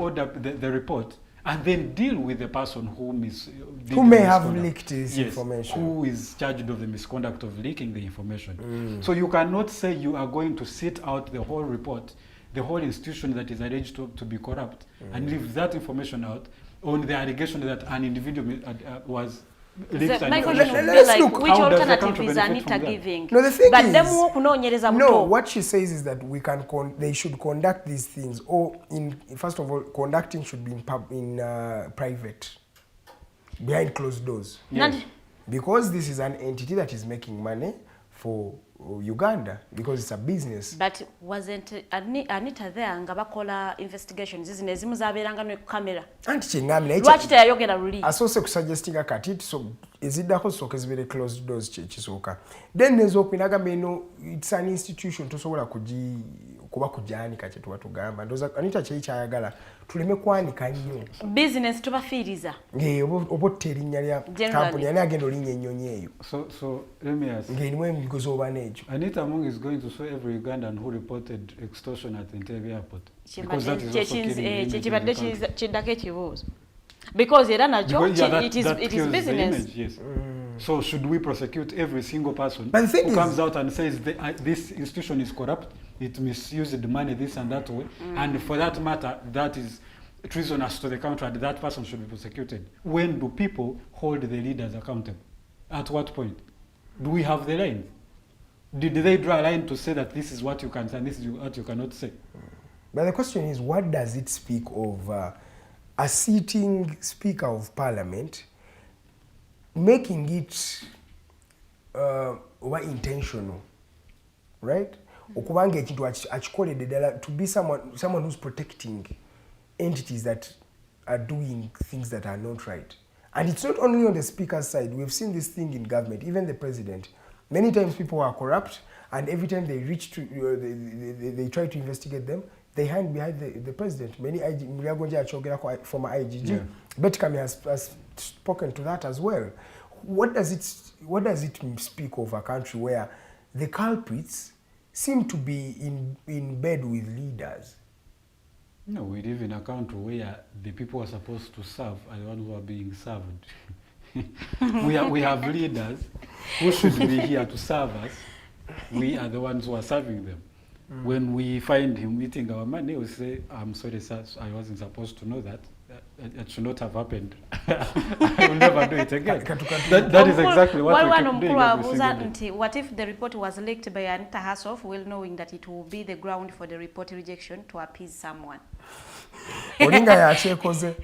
report, and then deal with the person who may have leaked this information. Who is charged of the misconduct of leaking the information. So you cannot say you are going to sit out the whole report, the whole institution that is alleged to be corrupt, and leave that information out on the allegation that an individual was leaked. Let's look. Which alternative is Anita giving? No, the thing is, no, what she says is that they should conduct these things, or first of all, conducting should be in private, behind closed doors. Yes. Because this is an entity that is making money for Uganda, because it's a business. But wasn't Anita there nga bakola investigations zizine zimu zaberanga ne camera? Anti chengamira lwaki teyayogera luli asose kusuggestinga kati so eziddako soka ezibere closed doors kisoka then nezo kwinaga meno it's an institution tosobola kuba kujanika kye tuwatugamba ndoza Anita kye kyayagala tuleme kwanika nnyo business tubafiiriza obotte erinnya lya company ani agenda olinnya ennyonyi eyo so let me ask ng'erimu emigozi oba n'ekyo Anita Among is going to sue every Ugandan who reported extortion at the Entebbe airport because that is also killing because it is business. Yes. So should we prosecute every single person who comes out and says this institution is corrupt, it misused the money this and that way, and for that matter, that is treasonous to the country, and that person should be prosecuted? When do people hold the leaders accountable? At what point? Do we have the line? Did they draw a line to say that this is what you can say and this is what you cannot say? But the question is, what does it speak of a sitting Speaker of Parliament making it intentional, right? Okubanga ekintu akikoledde ddala to be someone who's protecting entities that are doing things that are not right. And it's not only on the Speaker's side. We've seen this thing in government, even the President. Many times people are corrupt, and every time they reach to, they try to investigate them, they hide behind the President. Many former IGG, Betkami has spoken to that as well. What does it speak of a country where the culprits seem to be in bed with leaders? No, we live in a country where the people who are supposed to serve are the ones who are being served. we have leaders who should be here to serve us. We are the ones who are serving them. When we find him eating our money, we say, I'm sorry, sir, I wasn't supposed to know that. It should not have happened. I will never do it again. That is exactly what we keep doing every single day. What if the report was leaked by Anita herself, well knowing that it will be the ground for the report rejection to appease someone? Olinga yachekoze.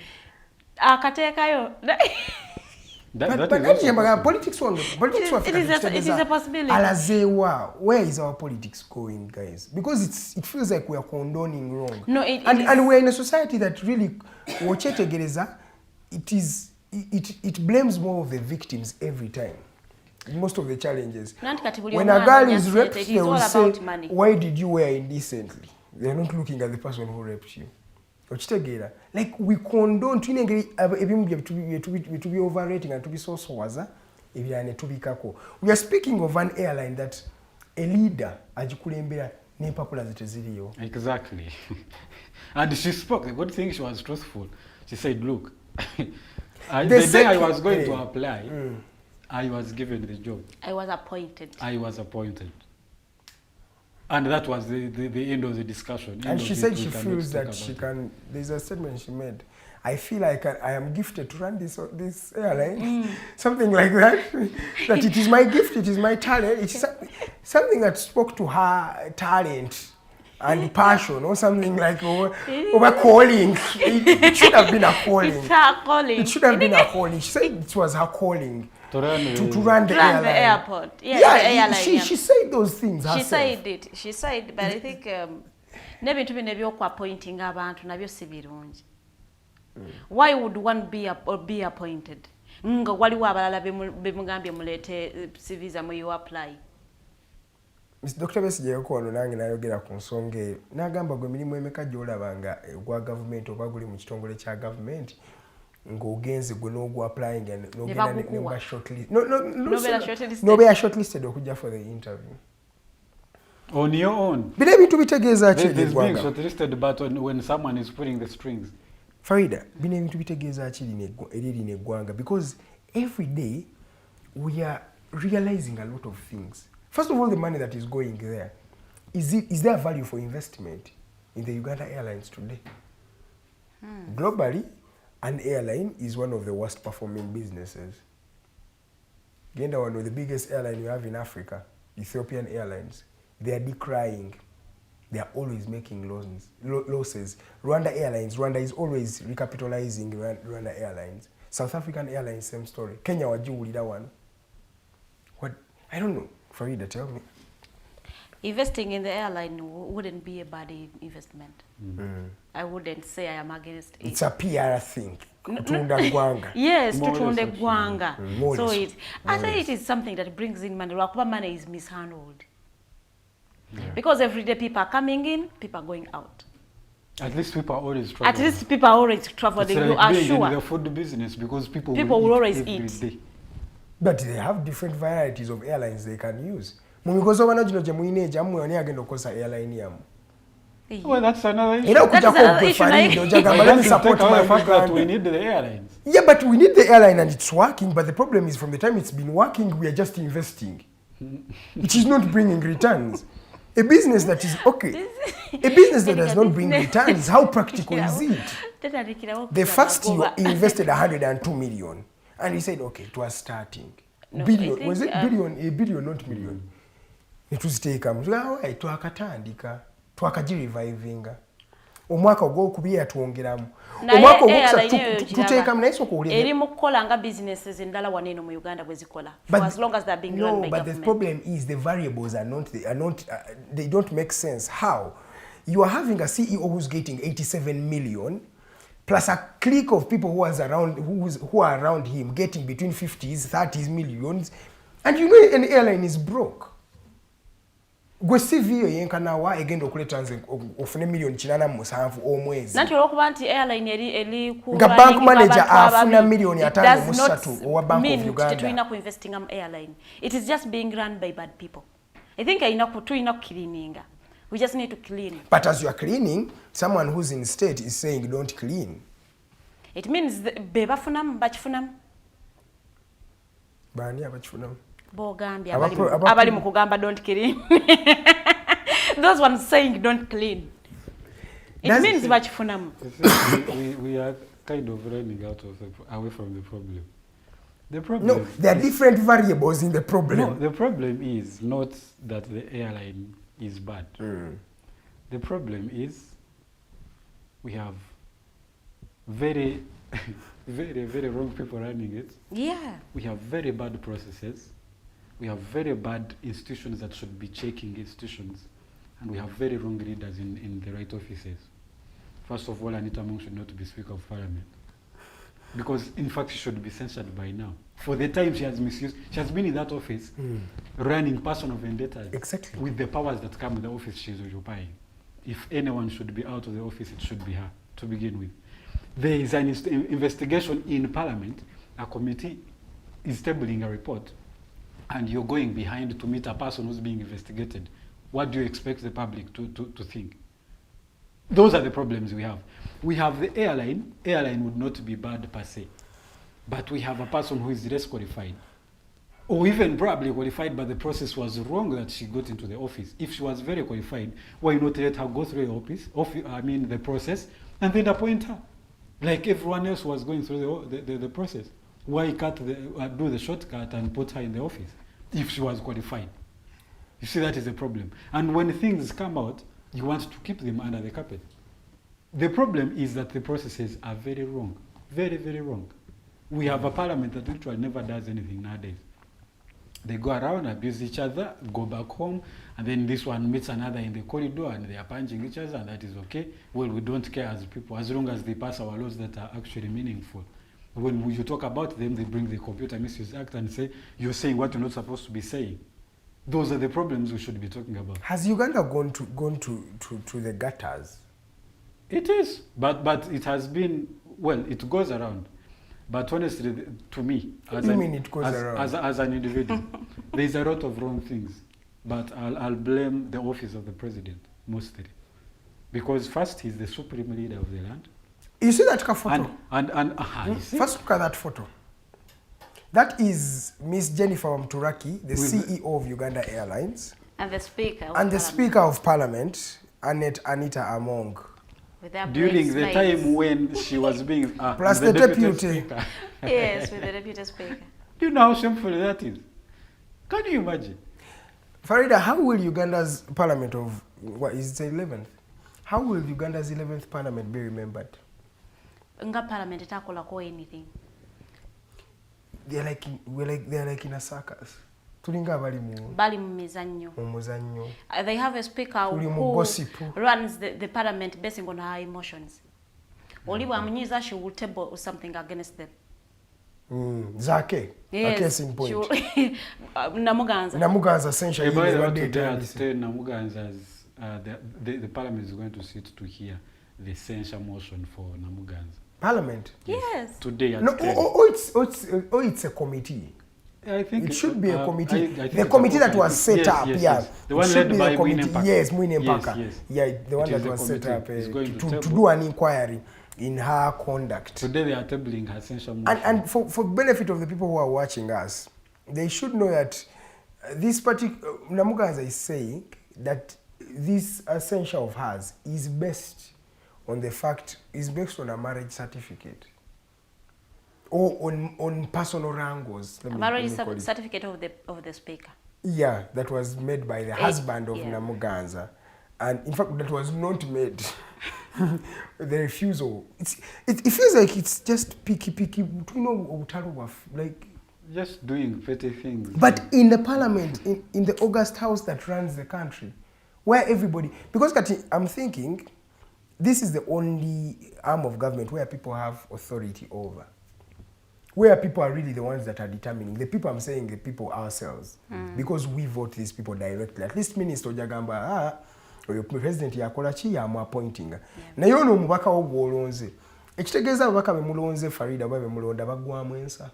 Akateekayo. Politics it is a possibility. Alazewa, where is our politics going, guys? Because it feels like we are condoning wrong. No, and we're in a society that really, it blames more of the victims every time. Most of the challenges. When a girl is raped, they will say, why did you wear indecently? They're not looking at the person who raped you. Like we condone to be overrating and to be so swaza. We are speaking of an airline that a leader exactly. And she spoke. The good thing, she was truthful. She said, look, the day I was going to apply, I was given the job. I was appointed. And that was the end of the discussion. And she said she feels that she can, there's a statement she made, I feel like I am gifted to run this airline. Something like that. That it is my gift, it is my talent. It's something that spoke to her talent and passion or something like over calling. It should have been a calling. It's her calling. It should have been a calling. She said it was her calling to run the airport. Yeah, the airline. She said those things herself. She said it. She said, but I think nebintu bino eby'okuappointing abantu nabyo si birungi. Why would one be appointed? Nga waliwo abalala bemugambye mulete visa mu you apply. Mr. Dr. Besigye yakono nange nayogera ku nsonga eyo n'agamba gwe emirimu emeka gy'olabanga gwa gavumenti oba guli mu kitongole kya gavumenti ng'ogenze gwe n'ogwa applying n'ogenda n'obeera shortlisted okujja for the interview. On your own. Bino ebintu bitegeeza ki There's being shortlisted, but when someone is pulling the strings. Farida, bino ebintu bitegeeza ki eri lino eggwanga, because every day we are realizing a lot of things. First of all, the money that is going there, is there value for investment in the Uganda Airlines today? Globally, an airline is one of the worst performing businesses. Uganda, one of the biggest airlines we have in Africa, Ethiopian Airlines, they are decrying. They are always making losses. Rwanda Airlines, Rwanda is always recapitalizing Rwanda Airlines. South African Airlines, same story. Kenya wajiwulira one. What? I don't know. Farida, tell me. Investing in the airline wouldn't be a bad investment. I wouldn't say I am against it. It's a PR thing. Kutunda gwanga. Yes, tutunda gwanga. So I say it is something that brings in money. Wakuba money is mishandled. Because every day people are coming in, people are going out. At least people are always traveling. At least people are always traveling. It's You like are being sure. in the food business because people will always every eat. day. But they have different varieties of airlines they can use. Mumikozo wana jino jamuine jamu yoni agendo kosa airline yamu. Well, that's another issue. That's another issue. Let me support the fact that we need the airlines. Yeah, but we need the airline and it's working. But the problem is from the time it's been working, we are just investing. It is not bringing returns. A business that is okay. A business that does not bring returns, how practical is it? The first year invested 102 million. And he said, okay, it was starting. No, billion. Was it billion? A billion, not million. It was taken. Twakatandika. Twakajireviving. Omwaka ogwokubiri tuongeramu. Omwaka ogwokusatu tuteekamu naye sokuwulira. Eri mu kukola nga businesses endala waneno mu Uganda bwe zikola. For as long as they are being run by government. But the problem is the variables are not they don't make sense. How? You are having a CEO who's getting 87 million plus a clique of people who are around him getting between 50s, 30s millions, and you know an airline is broke. Gwe CV yenkanawa egenda okuleta nze ofune million 87 omwezi. Nanti okuba nti airline eri ku nga bank manager afuna million 53 owa Bank of Uganda. Tulina ku investing am airline. It is just being run by bad people. I think tulina ku cleaninga. We just need to clean. But as you are cleaning, someone who's in state is saying don't clean. It means be bafunamu bakifunamu. Bani abakifunamu? Bogambia abali mu kugamba don't clean. Those ones saying don't clean. It means bakifunamu. We are kind of running away from the problem. The problem. No, there are different variables in the problem. No, the problem is not that the airline is bad. The problem is we have very, very wrong people running it. Yeah. We have very bad processes. We have very bad institutions that should be checking institutions. And we have very wrong leaders in the right offices. First of all, Anita Mung should not be Speaker of Parliament. Because, in fact, she should be censured by now. For the time she has misused, she has been in that office running personal vendettas. Exactly. With the powers that come with the office she is occupying. If anyone should be out of the office, it should be her, to begin with. There is an investigation in Parliament. A committee is tabling a report, and you're going behind to meet a person who's being investigated. What do you expect the public to think? Those are the problems we have. We have the airline. Airline would not be bad per se. But we have a person who is less qualified. Or even probably qualified, but the process was wrong that she got into the office. If she was very qualified, why not let her go through the process, and then appoint her? Like everyone else was going through the process. Why do the shortcut and put her in the office if she was qualified? You see, that is a problem. And when things come out, you want to keep them under the carpet. The problem is that the processes are very wrong. Very, very wrong. We have a parliament that literally never does anything nowadays. They go around, abuse each other, go back home, and then this one meets another in the corridor and they are punching each other, and that is okay. Well, we don't care as people, as long as they pass our laws that are actually meaningful. When you talk about them, they bring the Computer Misuse Act and say, you're saying what you're not supposed to be saying. Those are the problems we should be talking about. Has Uganda gone to the gutters? It is, but it has been, well, it goes around. But honestly, to me, as an individual, there's a lot of wrong things. But I'll blame the office of the president, mostly. Because first, he's the supreme leader of the land. You see that photo? You see? First, look at that photo. That is Miss Jennifer Mturaki, the CEO of Uganda Airlines. And the Speaker of And the Speaker of Parliament, Anita Among. During the time when she was being plus the deputy. Yes, with the deputy speaker. Do you know how shameful that is? Can you imagine? Farida, how will Uganda's parliament of, what is it, 11th? How will Uganda's 11th parliament be remembered? Nga parliament itakolako anything. They're like in a circus. Bali mu mizannyo. They have a speaker who runs the parliament based on her emotions. Oli bwamunyiza, she will table something against them. Zake. Yes. A case in point. Namuganza essentially. Namuganza's the parliament is going to sit to hear the censure motion for Namuganza. Parliament? Yes. Today at no, it's a committee. I think it should be a committee. I think the committee that was set up, yes. The one led by Mwine. Yes, Mwine Mpaka. Yeah, the one that was set up to do an inquiry in her conduct. Today they are tabling her censure motion. And for benefit of the people who are watching us, they should know that this particular Namuganza is saying that this censure of hers is based on a marriage certificate. Or on personal wrangles. A marriage certificate of the speaker. Yeah, that was made by the husband of Namuganza. And in fact, that was not made. The refusal. It feels like it's just picky. You know, like just doing petty things. But in the parliament, in the August House that runs the country, where everybody, because I'm thinking, this is the only arm of government where people have authority over. Where people are really the ones that are determining. The people, I'm saying the people ourselves. Because we vote these people directly. At least Minister Ojagamba, or your President Yakolachi, I'm appointing. Na yono mubaka ogwolonze. Ekitegeza abaka bemulonze Farida babe mulonda bagwamu ensa.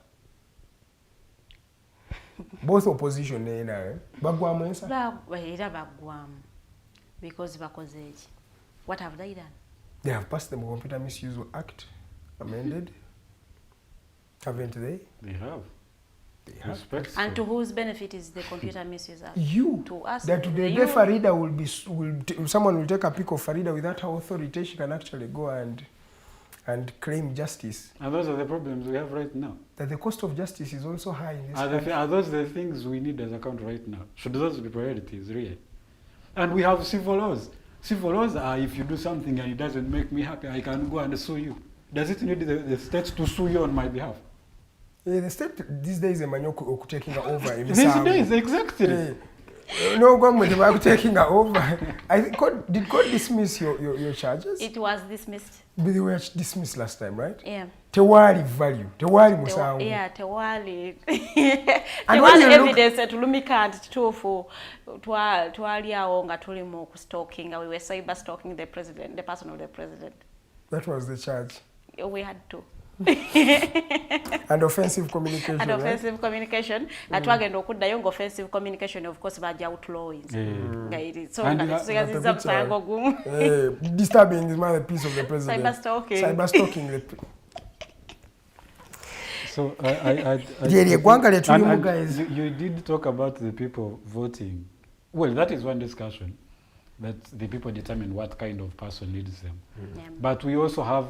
Both opposition na bagwamu ensa. Era bagwamu. Because bakoze. What have they done? They have passed the Computer Misuse Act, amended. Haven't they? They have. And to whose benefit is the Computer Misuse Act? You. To us. That today Farida someone will take a pic of Farida without her authority, she can actually go and claim justice. And those are the problems we have right now. That the cost of justice is also high in this country. Are those the things we need as a country right now? Should those be priorities, really? And we have civil laws. Civil laws are if you do something and it doesn't make me happy, I can go and sue you. Does it need the state to sue you on my behalf? Yeah, the state these days is taking over. These days, exactly. No government is taking over. I think did God dismiss your charges? It was dismissed. But they were dismissed last time, right? Yeah. Tewali value. Tewali musango. Yeah, tewali. Tewali evidence tulumika ntitufu twali awo nga tuli mu stalking. We were cyber stalking the president, the person of the president. That was the charge. We had to. And offensive communication. And offensive communication. Atwagenda okuddayo nga offensive communication, of course, baja outlawing. So disturbing is my piece of the president. Cyber stalking. Cyber stalking. So you did talk about the people voting. Well, that is one discussion. That the people determine what kind of person leads them. But we also have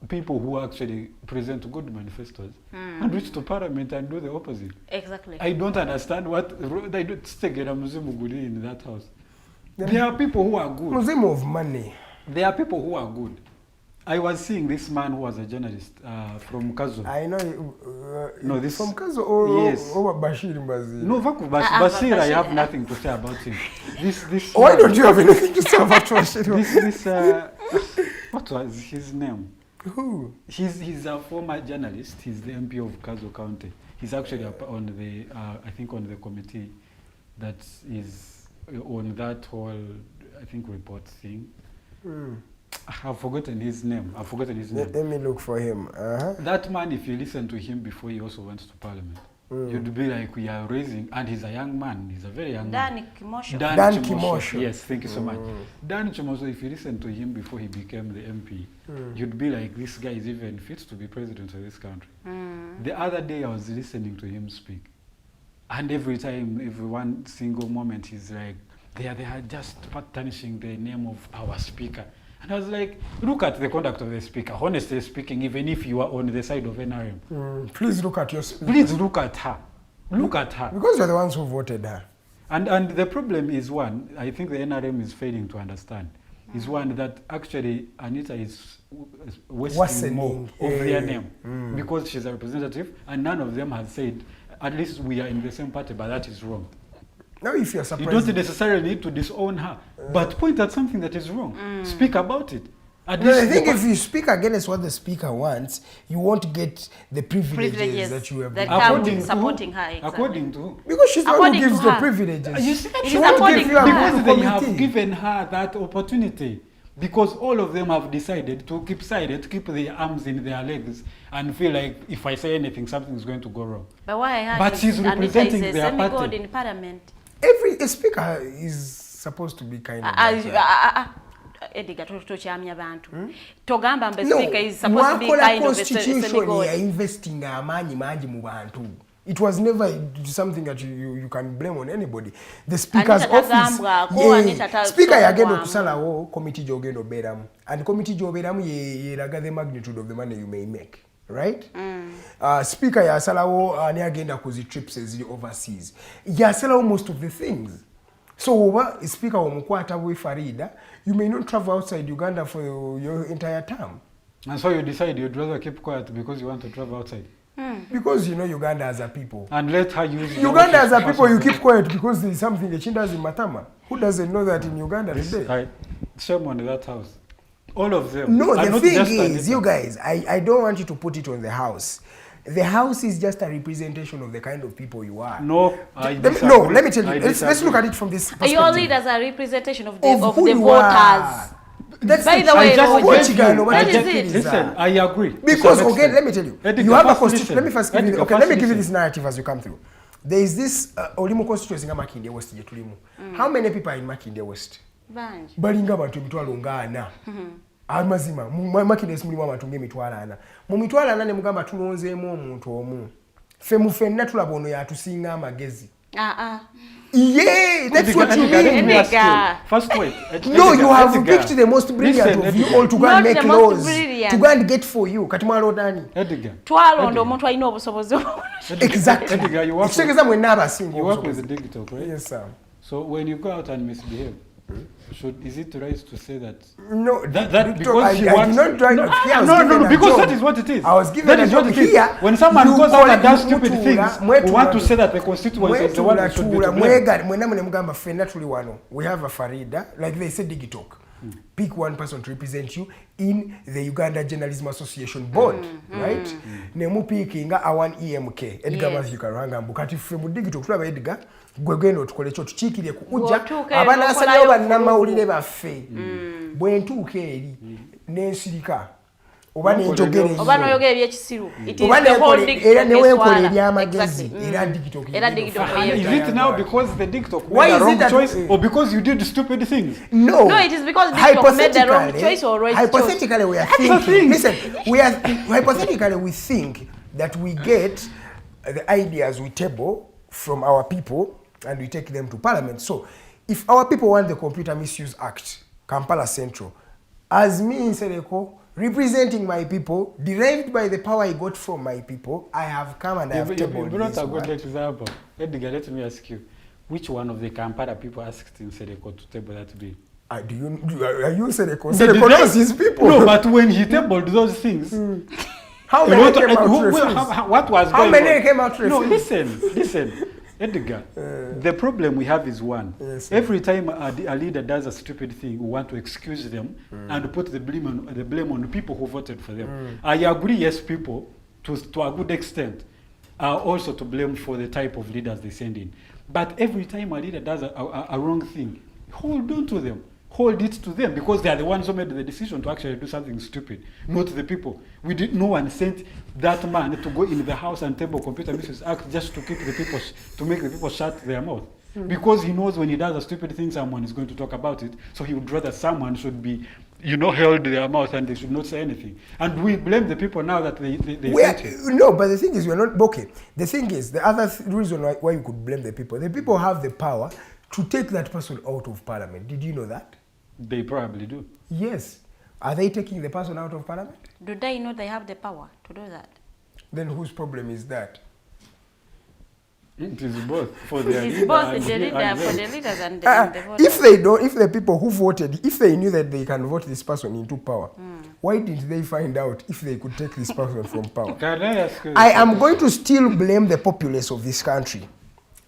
people who actually present good manifestos and reach to parliament and do the opposite. Exactly. I don't understand what they do in that house. There are people who are good. Museum of money. There are people who are good. I was seeing this man who was a journalist from Kazo. I know. No, this from Kazo or yes. Or Bashir Mbazir. No, Bashir, I have nothing to say about him. This. Why don't you have anything to say about Bashir? What was his name? Who? He's a former journalist. He's the MP of Kazo County. He's actually on the I think on the committee that is on that whole I think report thing. I've forgotten his name. Let me look for him. That man, if you listen to him before he also went to parliament, you'd be like, we are raising, and he's a young man. He's a very young man. Dan Kimosho. Yes, thank you so much. Dan Kimosho, if you listen to him before he became the MP, you'd be like, this guy is even fit to be president of this country. The other day, I was listening to him speak, and every one single moment, he's like, they are just tarnishing the name of our speaker. And I was like, look at the conduct of the speaker. Honestly speaking, even if you are on the side of NRM. Please look at your speaker. Please look at her. Look at her. Because you're the ones who voted her. And the problem is one, I think the NRM is failing to understand, is one that actually Anita is wasting more of their name. Because she's a representative and none of them has said, at least we are in the same party, but that is wrong. Now if you're surprised... You don't necessarily need to disown her, but point at something that is wrong. Speak about it. I think if you speak against what the speaker wants, you won't get the privileges that you have. According supporting her, exactly. According to... Because she's the one who gives the privileges. You see, because they have given her that opportunity. Because all of them have decided to keep silent, keep their arms in their legs, and feel like if I say anything, something is going to go wrong. But why? But she's representing their party. In parliament. Every speaker is supposed to be kind of Ediga tokyamya bantu. Togamba mbe speaker is supposed to be kind of a constitution ya investing amanyi mangi mu bantu. It was never something that you can blame on anybody. The speaker's office, speaker yagenda okusalawo committee gyogenda oberamu, and committee gyoberamu yeraga the magnitude of the money you may make. Right? Speaker yasalawo ani agenda kuzi trips ezili overseas. Yasalawo most of the things. So speaker omukwata we Farida, you may not travel outside Uganda for your entire term. And so you decide you'd rather keep quiet because you want to travel outside. Because you know Uganda as a people. And let her use Uganda as a people, you keep quiet because there is something the does in Matama. Who doesn't know that in Uganda today? Shame on that house. All of them. No, the thing is, you guys, I don't want you to put it on the house. The house is just a representation of the kind of people you are. No, let me tell you. Let's look at it from this perspective. Your leaders are representation of the voters. That's by the way, listen, I agree. Because again, let me tell you, you have a constitution. Let me first give you. Okay, let me give you this narrative as you come through. There is this Olimu constituency in Makindye West. How many people are in Makindye West? Balinga abantu emitwalo ngana. Amazima Makindye mulimu abantu ngemitwalo ana. Mu mitwalo ana ne mugamba tulonzeemu omuntu omu. Ffe mu ffenna tulaba ono yatusinga amagezi. Yeah, that's what you mean. First wait. No, you have picked the most brilliant of you all to go and make laws. To go and get for you. Katimalo Dani. Twalondo omuntu alina obusobozi. Exactly. Edgar, you work with the Digitalk, right? Yes, sir. So when you go out and misbehave, is it right to say that? No, that because I did not try to hear. No, because that is what it is. I was given that is what it is. When someone goes out and does stupid things, we want to say that the constituency is the one that should be to blame. We have a Farida, like they said, Digitalk. Pick one person to represent you in the Uganda Journalism Association board, right? Nemu pickinga awan EMK. Edgar Matthew Karanga mbukati femu Digitalk tulaba Edgar gwegendo tukole kyo tuchikire ku ujja abana asalayo Bannamawulire baffe. Bwe ntuuka eri n'ensirika oba n'enjogere oba n'oyogera ebyekisiru era neweekola ebyamagezi era Digitalk. Is it now because the Digitalk made the wrong choice or because you did stupid things? No, it is because Digitalk made the wrong choice or right choice. Hypothetically, we are thinking. Listen, hypothetically we think that we get the ideas we table from our people and we take them to Parliament. So, if our people want the Computer Misuse Act, Kampala Central, as me in Sereko, representing my people, derived by the power I got from my people, I have come and I have tabled this. You brought a good example. Edgar, let me ask you. Which one of the Kampala people asked in Sereko to table that bill? Are you Sereko? Sereko knows his people. No, but when he tabled those things, how many came out to refuse? What was how going many on? came out to refuse? No, listen, Edgar. The problem we have is one. Yes, every time a leader does a stupid thing, we want to excuse them and put the blame on the people who voted for them. I agree, yes, people, to a good extent, are also to blame for the type of leaders they send in. But every time a leader does a wrong thing, hold on to them. Hold it to them, because they are the ones who made the decision to actually do something stupid, not the people. No one sent that man to go in the house and table Computer Misuse Act just to keep the people, to make the people shut their mouth. Because he knows when he does a stupid thing, someone is going to talk about it. So he would rather someone should be, held their mouth and they should not say anything. And we blame the people now that they no, but the thing is, we're not okay. The thing is, the other reason why you could blame the people have the power to take that person out of parliament. Did you know that? They probably do. Yes. Are they taking the person out of parliament? Do they know they have the power to do that? Then whose problem is that? It is both for the leader for the leaders and the voters. If the people who voted, if they knew that they can vote this person into power, why didn't they find out if they could take this person from power? Can I ask you? I am going to still blame the populace of this country,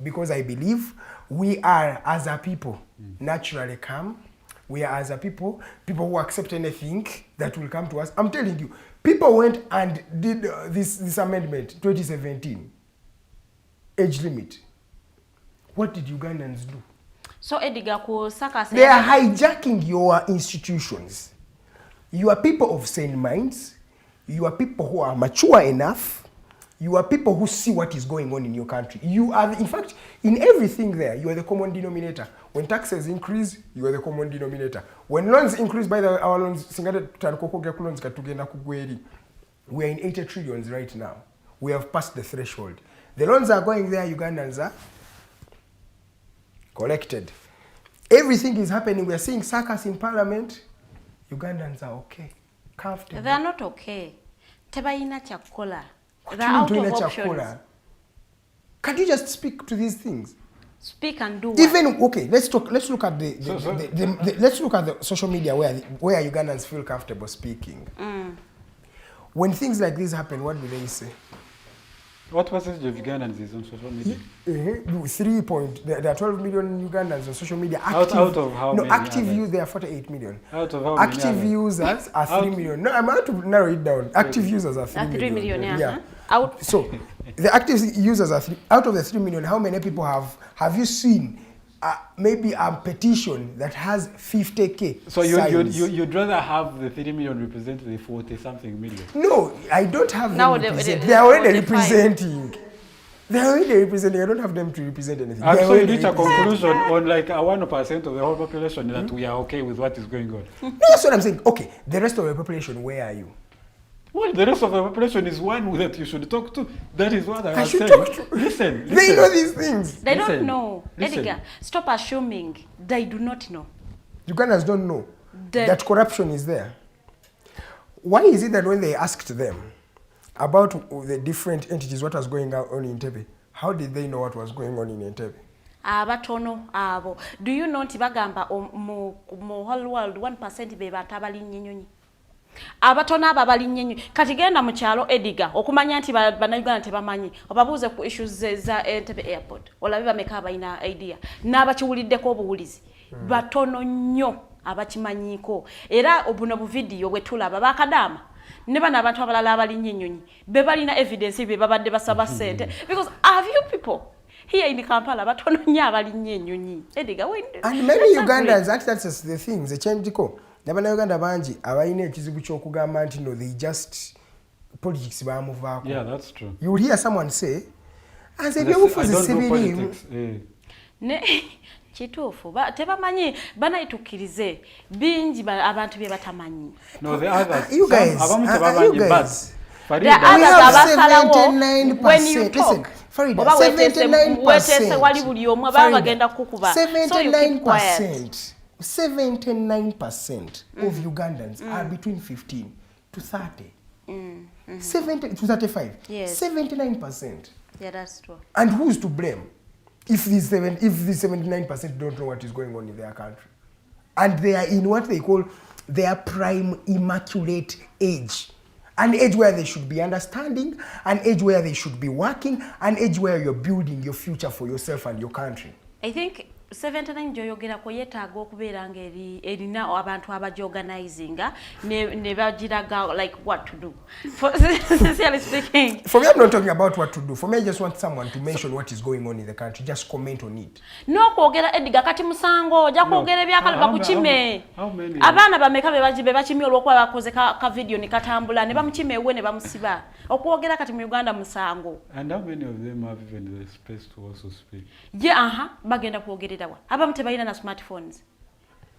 because I believe we are, as a people, naturally calm. We are, as a people who accept anything that will come to us. I'm telling you, people went and did this amendment, 2017, age limit. What did Ugandans do? So Edgar, they are hijacking your institutions. You are people of sane minds. You are people who are mature enough. You are people who see what is going on in your country. You are, in fact, in everything there, you are the common denominator. When taxes increase, you are the common denominator. When loans increase, by our loans, we are in 80 trillions right now. We have passed the threshold. The loans are going there, Ugandans are collected. Everything is happening. We are seeing circus in parliament. Ugandans are okay, comfortable. They are not okay. Tebayina chakola. They are out of options. Can you just speak to these things? Speak and do what? Even okay, let's look at let's look at the social media where Ugandans feel comfortable speaking. When things like this happen, what do they say? What percentage of Ugandans is on social media? There are 12 million Ugandans on social media. Active, out of how many? Active users, there are 48 million. Out of how many? Active users are 3 million. No, I'm going to narrow it down. Active users are 3 million. Yeah. So, the active users are out of the 3 million. How many people have you seen? Maybe a petition that has 50K. So you'd rather have the 30 million represent the 40-something million? No, I don't have them represent. They are already representing. They're already representing. I don't have them to represent anything. So you reach a conclusion on like a 1% of the whole population that we are okay with what is going on? No, that's what I'm saying. Okay, the rest of the population, where are you? Well, the rest of the population is one that you should talk to. That is what I was saying. Talk to. Listen. They know these things. They don't know. Edgar, stop assuming. They do not know. Ugandans don't know that corruption is there. Why is it that when they asked them about the different entities, what was going on in Entebbe, how did they know what was going on in Entebbe? Abatono abo. Do you know Tibagamba mu whole world 1% be batabali nyenyonyi? Abatono aba bali nyenyi kati genda mu kyalo Ediga okumanya nti Bannayuganda tebamanyi obabuuze ku issues za Entebbe airport olabe bameka abalina idea n'abakiwuliddeko obuwulizi batono nnyo abakimanyiko era obuno bu video bwe tulaba bakadama ne bana abantu abalala abali nyenyonyi be balina evidence be babadde basaba sente because have you people here in Kampala batono nnyo abali nyenyonyi Ediga and many Ugandans that's the thing the change ko Uganda banji abayina ekizibu ky'okugamba nti no they just politics bamuvaako. Yeah, that's true. You will hear someone say as ebyobufuzi sibiriimu ne kituufu tebamanyi banayitukkirize bingi abantu bye batamanyi. No, the others. You guys, abamu tebamanyi but we have 79%. Listen, Farida, 79% of Ugandans are between 15 to 30. 70 to 35. Yes. 79%. Yeah, that's true. And who's to blame? if these 79% don't know what is going on in their country, and they are in what they call their prime immaculate age, an age where they should be understanding, an age where they should be working, an age where you're building your future for yourself and your country. I think 79 joyogera ko yetaaga okubeera nga erina abantu abajoganizinga ne bagiraga like what to do. Sincerely speaking. For me, I'm not talking about what to do. For me, I just want someone to mention what is going on in the country. Just comment on it. No kwogera Edgar kati musango ja kwogera byakale bakukime. Abaana bameka be bakimye olwokuba bakoze ka video ne katambula ne bamukime ewe ne bamusiba. Okwogera kati mu Uganda musango. And how many of them have even the space to also speak? Yeah, bagenda kwogerera wa. Abamu tebalina na smartphones.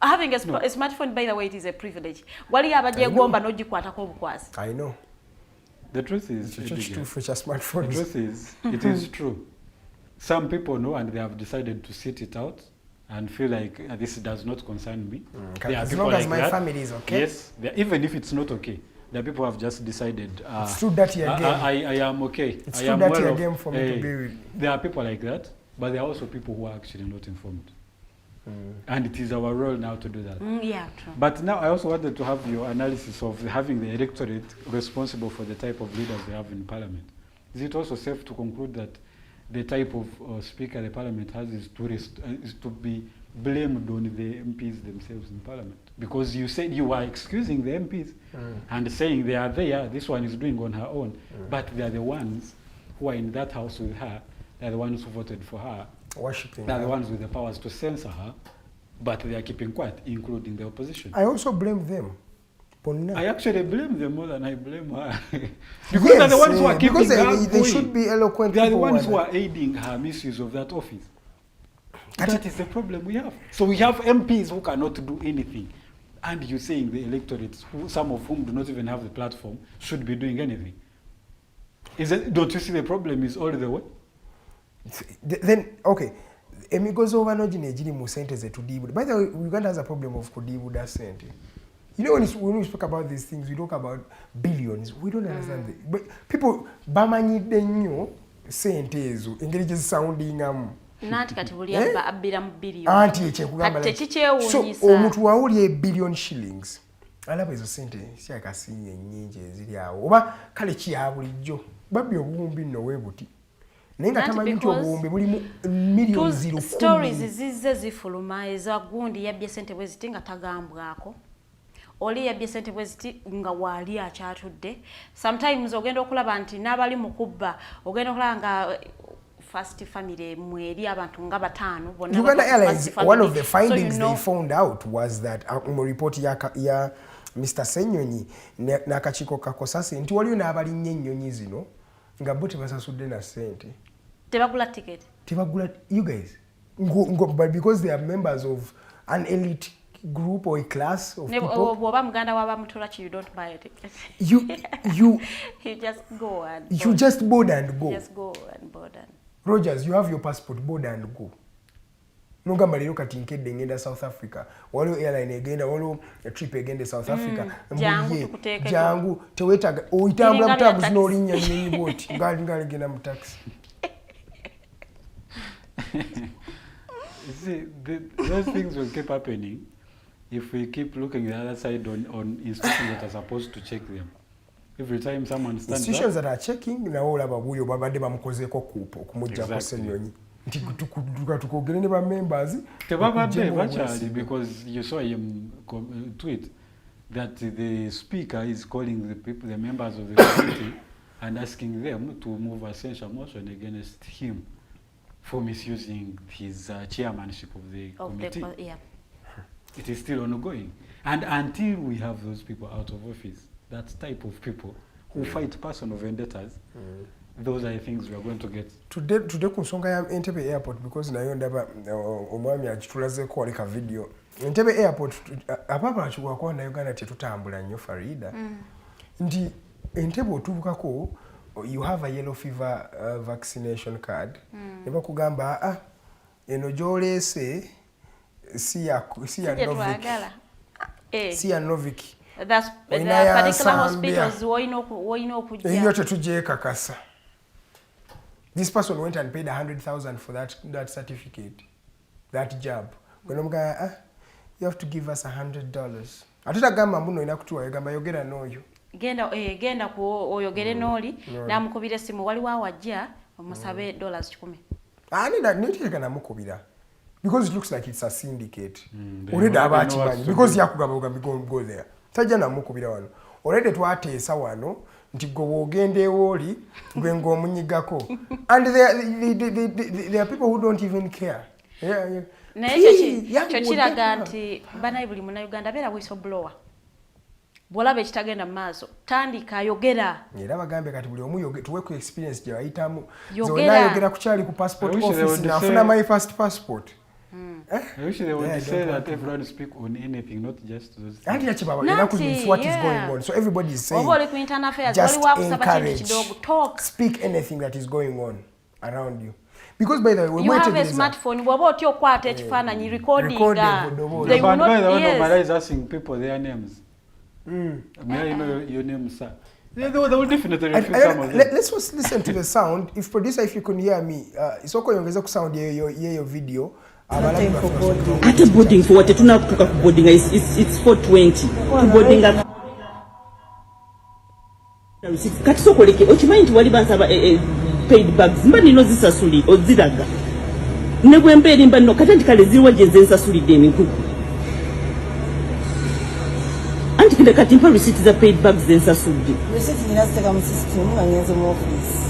Having a smartphone, by the way, it is a privilege. Wali abajegomba nojikwatako obukwasi. I know. The truth is, for smartphones. The truth is, it is true. Some people know and they have decided to sit it out and feel like this does not concern me. As long as my family is okay. Yes, even if it's not okay. The people have just decided. It's too dirty again. I am okay. It's too dirty again for me to be with. There are people like that, but there are also people who are actually not informed. And it is our role now to do that. Yeah, true. But now I also wanted to have your analysis of having the electorate responsible for the type of leaders they have in parliament. Is it also safe to conclude that the type of speaker the parliament has is to be blamed on the MPs themselves in parliament? Because you said you are excusing the MPs and saying they are there, this one is doing on her own, but they are the ones who are in that house with her, they are the ones who voted for her. Worshipping They're the ones with the powers to censor her, but they are keeping quiet, including the opposition. I also blame them. I actually blame them more than I blame her. Because they're the ones who are keeping her they should be eloquent. They are the ones who are aiding her misuse of that office. That is the problem we have. So we have MPs who cannot do anything. And you're saying the electorates, some of whom do not even have the platform, should be doing anything. Don't you see the problem is all the way? Then, okay. Emigozo wanojine jini mu sente ze tudibu. By the way, Uganda has a problem of kudibu that sente. You know, when we speak about these things, we talk about billions. We don't understand it. But people, bamanyi denyo sente ezo. Engeri je sounding Nanti kati buli abira mu billion. Anti eche kugamba. So, omuntu wawuli billion shillings. Alaba ezo sente siaka sinye nyingi ezili awo. Oba kale ki ya bulijjo. Babbi obumbi no webuti. Nenga tamanyi nti obuwumbi bulimu million 0. Stories zize zifuluma eza gundi yabbye sente bwe ziti nga tagambwako. Oli yabbye sente bwe ziti nga wali akyatudde. Sometimes ogenda okulaba nti n'abali mu kubba ogenda okulaba nga first family mweri abantu nga batano bonna. Uganda Airlines, one of the findings they found out was that report ya Mr. Ssenyonyi na kakiiko kakosase nti waliyo n'abali nnyo ennyonyi zino nga bo tebasasudde na sente. Tebagula ticket. Tebagula, you guys. But because they are members of an elite group or a class of people. You don't buy a ticket. You just go and board. You just board and go. Just go and board and. Rogers, you have your passport, board and go. Nogamba lero kati nkedde ngenda South Africa. Waliwo airline egenda, waliwo trip egenda South Africa. Jangu tewetaga oyitambula mutabuzi n'olinnya nnyonyi bwoti ngali genda mu taxi. You see, those things will keep happening if we keep looking the other side on institutions that are supposed to check them. Every time someone stands institutions that are checking, nawo olaba buyo babadde bamukozeeko kuupo okumuggyako Ssenyonyi. Nti tukogere ne ba members. Tebabadde bakyali because you saw him tweet that the speaker is calling the members of the committee and asking them to move a censure motion against him for misusing his chairmanship of the committee. Yeah. It is still ongoing. And until we have those people out of office, that type of people who fight personal vendettas, those are the things we are going to get. Today ku nsonga ya Entebbe Airport, because nayo ndaba omwami akitulazeeko waleka video. Entebbe Airport, apapa akiwako na Uganda tetutambula nnyo Farida. Nti Entebbe otubukako, you have a yellow fever vaccination card. Ne bakugamba eno gy'oleese si ya Novik. Si ya Novik. That's the particular hospitals woino okujja. Eyo tetujje kakasa. This person went and paid 100,000 for that certificate, that job. When I'm going, you have to give us $100. Atita gamba mbuno ina kutuwa yagamba yogera noyo. Genda ku oyogere noli namukubira simu wali wawajja omusabe $10. Niteka namukubira. Because it looks like it's a syndicate. Already abachimanyi because yakugamba go there. Tajja namukubira wano. Already twateesa wano nti go ogende woli gwengo omunyigako. And there are people who don't even care. Yeah. Kyo kiraga nti banayi buli Munnayuganda beera whistleblower. Bw'olaba ekitagenda mu maaso tandika yogera. Era bagambe kati buli omu tuwe ku experience gye wayitamu. Zonna yogera ku kyali ku passport office n'afuna my first passport. I wish they would say that everyone speak on anything, not just those things. And what is going on. So everybody is saying, just encourage, speak anything that is going on around you. Because by the way, you have a smartphone, what your quartet fan and you recording. They will not, by the way, nobody is asking people their names. May I know your name, sir? They will definitely refuse some of them. Let's listen to the sound. If producer, if you can hear me, it's okay. You can sound your video. Ate boarding for what tunakutoka ku boarding it's 420 to boarding kati sokoleke okimanyi nti wali bansaba paid bags mba nino zisasuli oziraga ne bwembeeri mba nno kati kale ziriwa gye nze nsasulidde emikuku anti kinde kati mpa receipt za paid bags zensasulidde receipt nina ziteka mu system nga ngenze mu office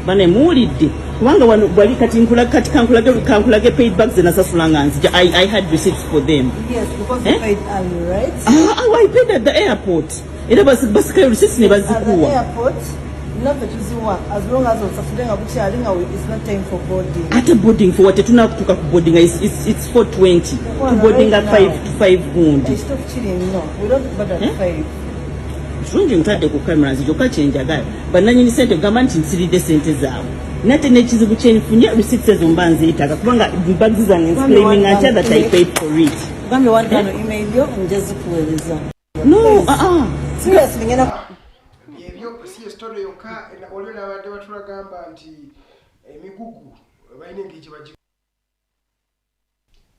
bane muwulidde kubanga wano bwali kati kankulage paid bags zenasasulanga nzija I had receipts for them. Yes, because you paid early, right? I paid at the airport. Era basikayo receipts ne bazikuwa. At the airport, not that you work as long as osasulenga kuchalinga it's not time for boarding. Ate boarding for what tunakutuka ku boarding it's 420 to boarding at 5 gundi. Stop chilling, no. We don't bother at 5. Shunji mtade ku cameras joka chenjagala bananyini sente gamba nti nsiride sente zaabwe nate nekizibu kyenfunye receipts ezo mbanzi itaka kubanga bags zange claiming ati that I paid for it gambe wantano email yo njezi kuweleza no seriously ngena ebyo si story yonka olwela abadde batulagamba nti emigugu bayinenge kibaji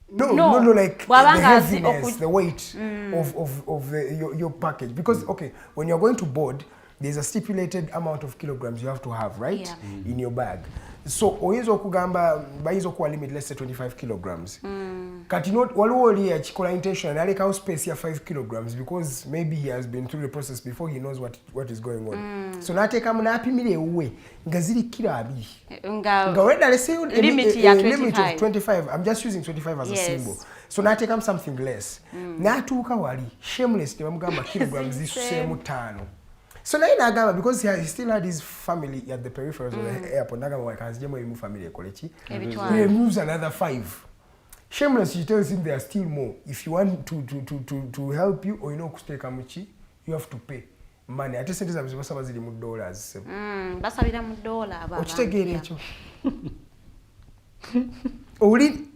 No, like the heaviness, the weight of your package. Because, okay, when you're going to board, there's a stipulated amount of kilograms you have to have, right? Yeah. In your bag. So, oyizo kugamba, baizo kuwa limit, let's say 25 kilograms. Kati not, wali ya chikola intention, aleka how space ya 5 kilograms because maybe he has been through the process before he knows what is going on. So, nateka muna api mile uwe, ngaziri kila abi. Nga wenda, let's say, limit of 25. I'm just using 25 as a symbol. So, nateka something less. Natuka wali, shameless, ni mugamba kilograms zisu semu tano. So now Nagama, because he still had his family at the periphery of the airport, Nagama has Jemo family Kolechi. He removes another 5. Shameless, she tells him there are still more. If you want to help you or you know kusteka kamuchi, you have to pay money. Ate sente zabizo basabazili mu dollars. Basabira mu dollar baba. Ochitegere echo. Oli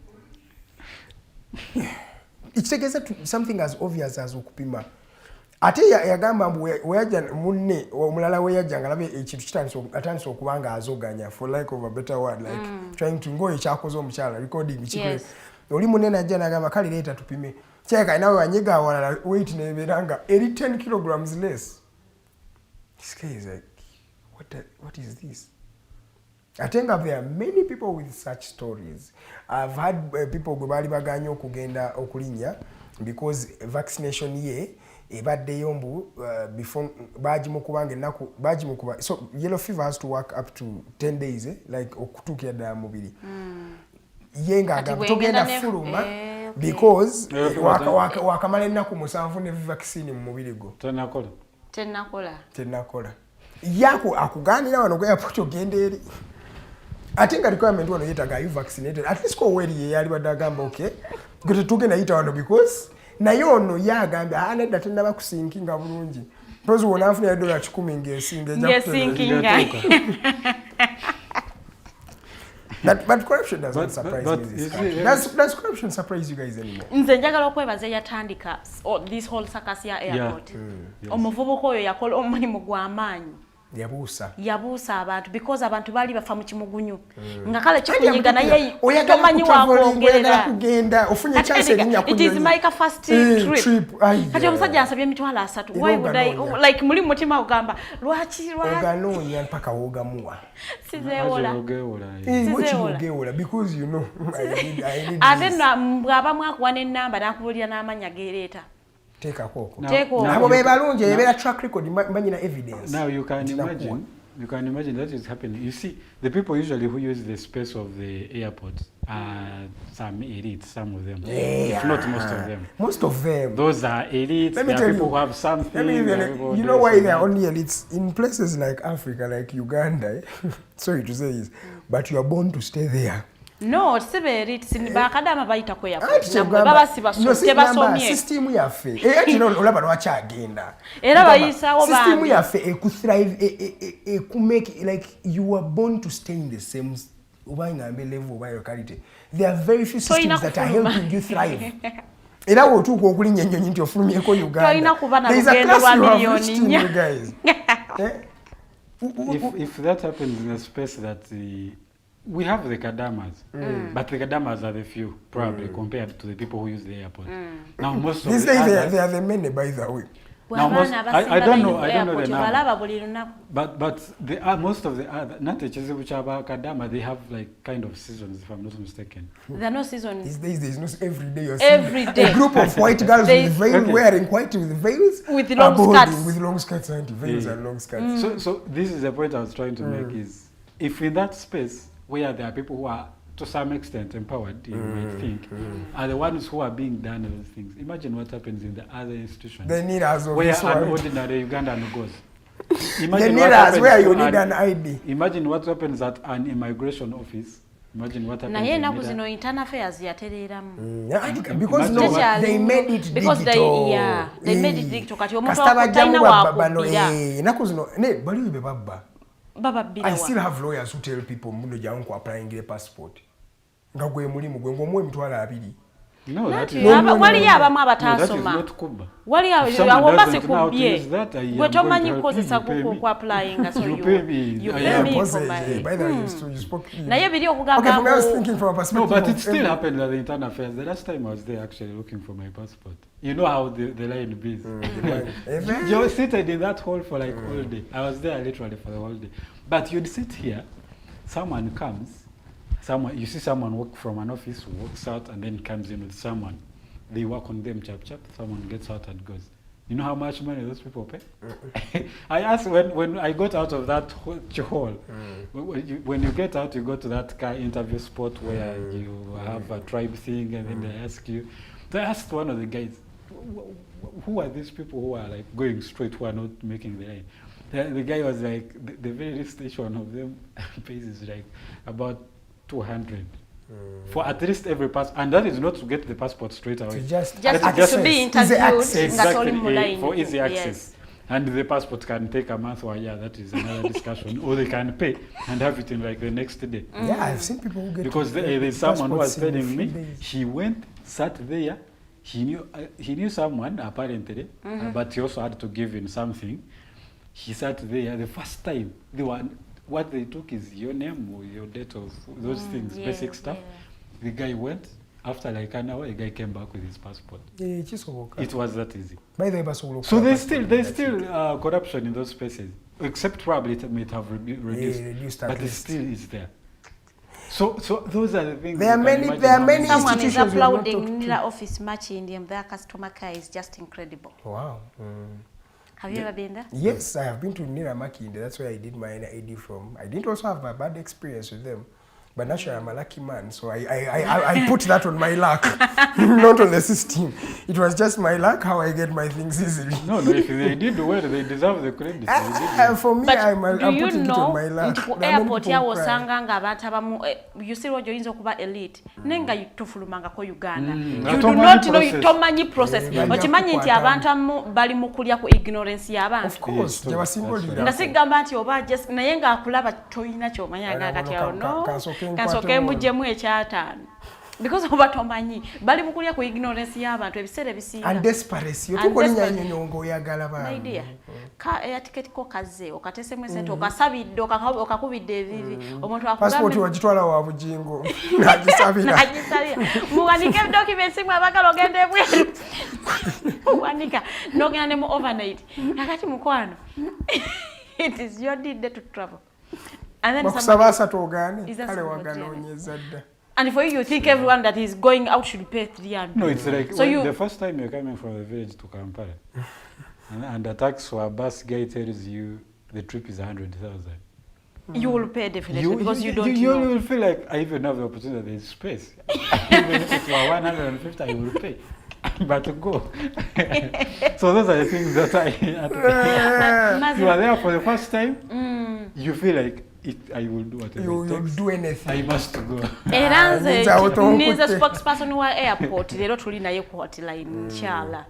ichitegeza something as obvious as okupima. Ate yagamba mbu weyaja munne omulala weyaja ngalabe ekintu atandise okubanga azoganya for lack of a better word like trying to ngo ekyakoze omukyala recording chikwe oli munene ajja nagamba kale leta tupime kyeka nawe wanyega awalala weight neberanga 10 kilograms less. This guy is like what is this? I think there are many people with such stories. I've had people gwe bali baganya okugenda okulinya because vaccination ye ebadde yombu before bajimukubange naku bajimukuba so yellow fever has to work up to 10 days like okutukira da mubiri yenga agamba togenda fuluma because wakamala ennaku musanvu ne vaccine mu mubiri go tenakola yako akuganira wano kwa airport ogende eri ate nga requirement wano yetaga you vaccinated at least ko weri yali badagamba okay gote tugenda yita wano because na yono yagambe aneda tenda bakusinkinga bulungi because wona afuna ya dola 10 ngesinga ngesinkinga but corruption doesn't surprise me. Does corruption surprise you guys anymore? Nze njagala okwebaza yatandika this whole circus ya airport. Omuvubuko oyo yakola omulimu gw'amaanyi. yabuusa abantu because abantu bali bafa mu kimugunyu nga kale kikunyiga naye tomanyi wakwongerera kugenda ofunye chance erinnya it is my first trip kati omusajja asabye emitwalo 3 why would I like muli mutima ogamba lwaki oganoonya mpaka wogamuwa sizeewola because you know I need ate bwaba mwakuwa n'ennamba n'akubulira n'amanya gereeta take a koko. Now track record evidence. Now you can imagine that is happening. You see, the people usually who use the space of the airport are some elites, some of them. If not most of them. Most of them. Those are elites. Let me tell people you, who have something. You know why they are only elites? In places like Africa, like Uganda, sorry to say this, but you are born to stay there. No, siberit bakadama bayita kwe yapo. Baba sibasomye. System yaffe. Kino olaba lwachagenda. Era bayisawo ba. System yaffe thrive make like you are born to stay in the same level of locality. There are very few systems that are helping you thrive. Era wotuuka okulinnya ennyonyi nti ofulumyeko Uganda. There is a class you have reached in you guys. If that happens in a space that we have the Kadamas, but the Kadamas are the few, probably, compared to the people who use the airport. Now, most of these days, they are the many, by the way. Now, I don't know the number. But most of the other, not the which are Kadama, they have like kind of seasons, if I'm not mistaken. There are no seasons. These days, there's no every day. You're every day. A group of white girls with veils, wearing white with veils, with long skirts. With long skirts and veils and long skirts. So this is the point I was trying to make is, if in that space, where there are people who are to some extent empowered, you might think, are the ones who are being done those things. Imagine what happens in the other institutions. They need us where an ordinary Ugandan goes. They need us where you need an ID. Imagine what happens at an immigration office. Imagine what happens. Na naku zino internal affairs yatereramu. Because no, they made it because digital. They made it digital. Kati omuntu akutaina wakubira. Naku zino ne bali be babba. I still have lawyers who tell people muno jangu applying a passport. Nga gwe mulimu gwe ngomwe mtwala abiri. No, that is wali abamu abatasoma. Wali awomba sekubye. Gwe tomanyi kozesa ku applying so you pay me for my. By the way, you spoke. Na ye biri okugamba. Okay, I was thinking from a perspective. No, but it still happened at the internal affairs. The last time I was there actually looking for my passport. You know how the line is. You're seated in that hall for like all day. I was there literally for the whole day. But you'd sit here, someone comes, you see someone walk from an office, walks out, and then comes in with someone. They work on them, chap, someone gets out and goes. You know how much money those people pay? I asked when I got out of that hall, when you get out, you go to that interview spot where you have a tribe thing, and then they ask you. So I asked one of the guys, who are these people who are like going straight, who are not making the line? The guy was like, the very least station of them pays is like about 200 for at least every passport, and that is not to get the passport straight away. Just to be interviewed. Exactly, for easy access. Yes. And the passport can take a month or a year, that is another discussion. Or they can pay and have it in like the next day. Yeah, I've seen people who get because there's someone who was telling me, he went, sat there, he knew someone apparently, but he also had to give him something. He sat there the first time. What they took is your name or your date of those things, basic stuff. The guy went. After like an hour, a guy came back with his passport. It was that easy. So there's still corruption in those spaces, except probably it may have reduced, but it still is there. So those are the things. There are many someone institutions is uploading Nila office match in them. Their customer care is just incredible. Wow. Have you ever been there? Yes, I have been to Nira Makinde. That's where I did my ID from. I didn't also have a bad experience with them. But naturally, I'm a lucky man, so I put that on my luck, not on the system. It was just my luck how I get my things easily. No, if they did well, they deserve the credit. For me, I'm putting it on my luck. Airport ya wosanga nga abantu abamu you see what yoyinza okuba elite nenga yitufulumanga ko Uganda. You do not know itomanyi process. Okimanyi nti abantu bali mukulya ku ignorance y'abantu. Of course, they were simple. Nga sigamba nti oba just naye nga akulaba toyina kyomanya nga kati awo no. Kansoke mujjemu ekyataano. because of batomanyi bali bukulya ku ignorance y'abantu ebiseera bisinga and desperation yotukolinya nyonyo oyagala ba my dear ka air ticket ko kaze okatese mwesente okasabidde okakubidde evivi omuntu akugamba passport wagitwala wa bujingo nagisabira muwanike documents mwe abagalo gende bwe muwanika nogenda ne mu overnight akati mukwano it is your day to travel and then bakusabasa togani kale waganonyeza dda. And for you think everyone that is going out should pay 300. No, it's like so the first time you're coming from the village to Kampala and the tax for a bus guy tells you the trip is 100,000. You will pay definitely because you don't know. You will feel like I even have the opportunity, there is space. Even if it's for 150, I will pay. But to go. So those are the things that you are there for the first time, you feel like I will do whatever you will do anything. I must go. Eranze needs a spokesperson wa airport lero tuli naye ku hotline inshallah.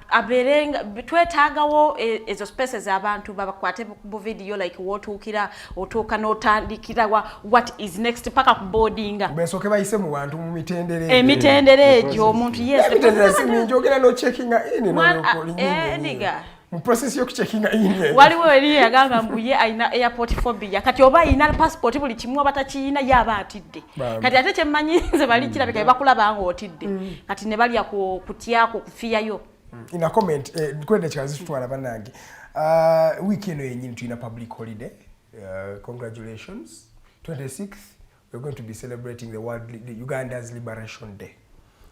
Aberenga twetaagawo ezo spaces abantu babakwate ku video like wotukira otuka notandikira what is next paka ku boardinga. Besoke bayise mu bantu mu mitendere. Mitendere egyo omuntu yes. Mitendere sinjogera no checking in no ndiga. Mu process yo kucheckinga ine waliwo eri yagamba mbuye aina airport phobia kati oba ina passport buli kimu abatachina yaba atidde kati ate kyemanyinze bali kirabika bakulaba ngo otidde kati ne bali kutyako kufiyayo ina comment kwende kyazi tutwala banange week eno yenyini tuina public holiday congratulations 26th we're going to be celebrating the Uganda's Liberation Day.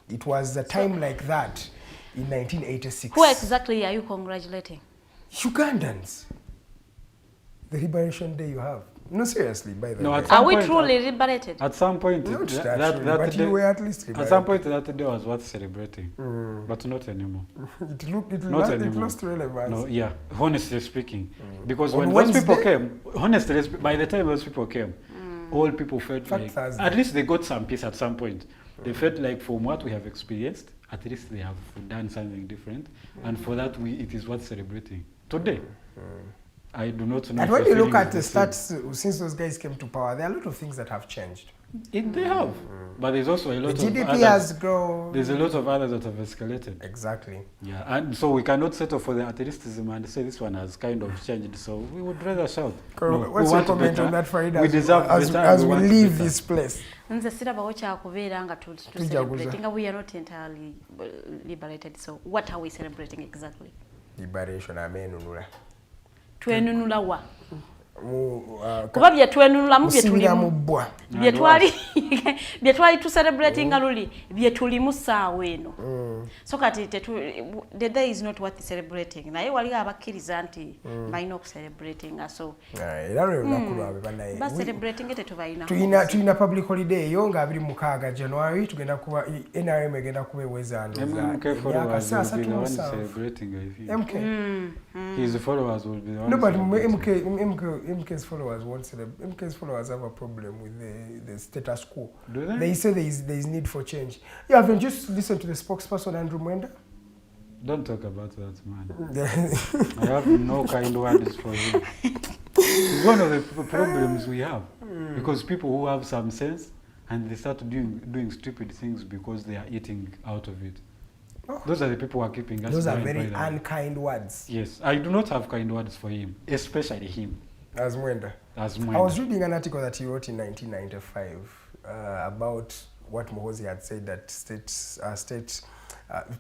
It was a time like that in 1986. Who exactly are you congratulating? Ugandans. The Liberation Day you have. No, seriously, by the way. Are we truly liberated? At some point, but you were at least liberated. At some point, that day was worth celebrating, but not anymore. It lost relevance. No, yeah, honestly speaking. Because when those people came, honestly, by the time those people came, all people felt like, at least they got some peace at some point. They felt like from what we have experienced, at least they have done something different, and for that it is worth celebrating. Today, I do not know. And when you look at the stats, since those guys came to power, there are a lot of things that have changed. They have, but there's also a lot the of GDP others, has grown. There's a lot of others that have escalated. Exactly. Yeah, and so we cannot settle for the atheism and say this one has kind of changed. So we would rather shout. No, what's your comment on that, Farida? We deserve as we leave this place. Nze sirabawo kyakubeera nga to celebrating. We are not entirely liberated. So what are we celebrating exactly? Liberation, amenunula. Twenunula wa? Kuba byetwenunula mu byetwali tu celebrating aluli byetulimu saawa eno. So kati the day is not worth celebrating. Naye wali abakkiriza nti balina celebrating so. Ba celebrating tetubalina. Tuina public holiday yo nga 26 January tugenda kuba NRM egenda kubeeweza his followers will be the ones. No, but MK's followers won't celebrate. MK's followers have a problem with the status quo. Do they? They say there is need for change. Yeah, haven't you just listened to the spokesperson Andrew Mwenda? Don't talk about that, man. I have no kind words for him. It's one of the problems we have because people who have some sense and they start doing stupid things because they are eating out of it. Oh. Those are the people who are keeping us. Those are very unkind words. Yes, I do not have kind words for him, especially him. As Mwenda. I was reading an article that he wrote in 1995 about what Mohozi had said that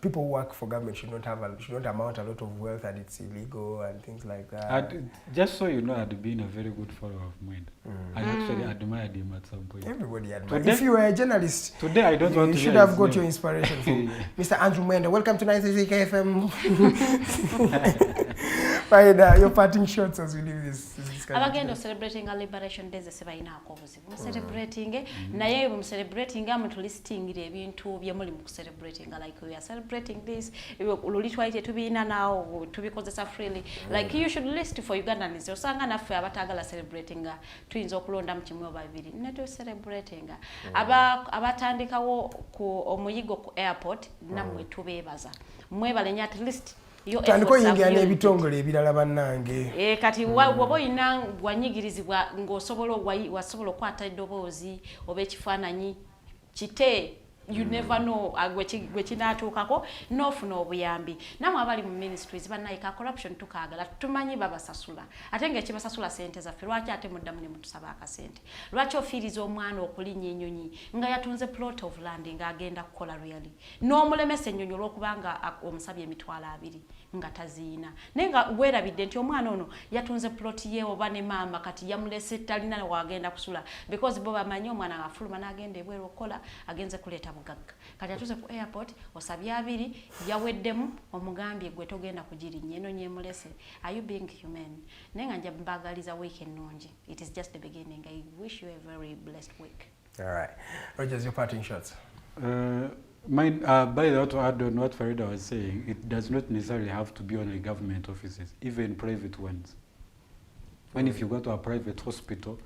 people who work for government should not amount a lot of wealth and it's illegal and things like that. Just so you know, I'd been a very good follower of Mwenda. I actually admired him at some point. Everybody admired. If you were a journalist, today I don't want to. You should have got your inspiration from Mr. Andrew Mwenda. Welcome to 93 KFM. Right, your parting shots as we leave this discussion. Abagenda celebrating a Liberation Day sebayina akobuzibu. Celebrating naye mu celebrating amuntu listing ebintu byemuli mu celebrating like we are celebrating this ululitwaite tubina nawo tubikozesa freely like you should list for Ugandans osanga naffe abatagala celebrating tuyinza okulonda mu kimwe babiri neto celebrating abatandikawo ku omuyigo ku airport namwe tubebaza mwebalenya at least tandiko yingira n'ebitongole ebirala bannange kati waba oyina wanyigirizibwa ng'osobola wasobola okwata eddoboozi oba ekifaananyi kite you never know gwe kinaatuukako n'ofuna obuyambi namwe abali mu ministries bannayika corruption tukaagala tumanyi babasasula ate ng'ekibasasula sente zaffe lwaki ate muddamu ne mutusaba akasente lwaki ofiiriza omwana okulinnya ennyonyi nga yatunze plot of land ng'agenda kukola really n'omulemesa ennyonyi olw'okubanga omusabye emitwalo 2 nga taziina naye nga weerabidde nti omwana ono yatunze plot ye oba ne maama kati yamulese talina wagenda kusula because bo bamanyi omwana ng'afuluma n'agenda ebweru okukola agenze kuleeta bugagga kati atuze ku airport osabye 2 yaweddemu omugambye gwe togenda kugirinnya eno nyemulese are you being human naye nga nja mbagaliza week ennungi it is just the beginning. I wish you a very blessed week. All right, Rogers, your parting shots. Mine, by the way, to add on what Farida was saying, it does not necessarily have to be only government offices, even private ones. When if you go to a private hospital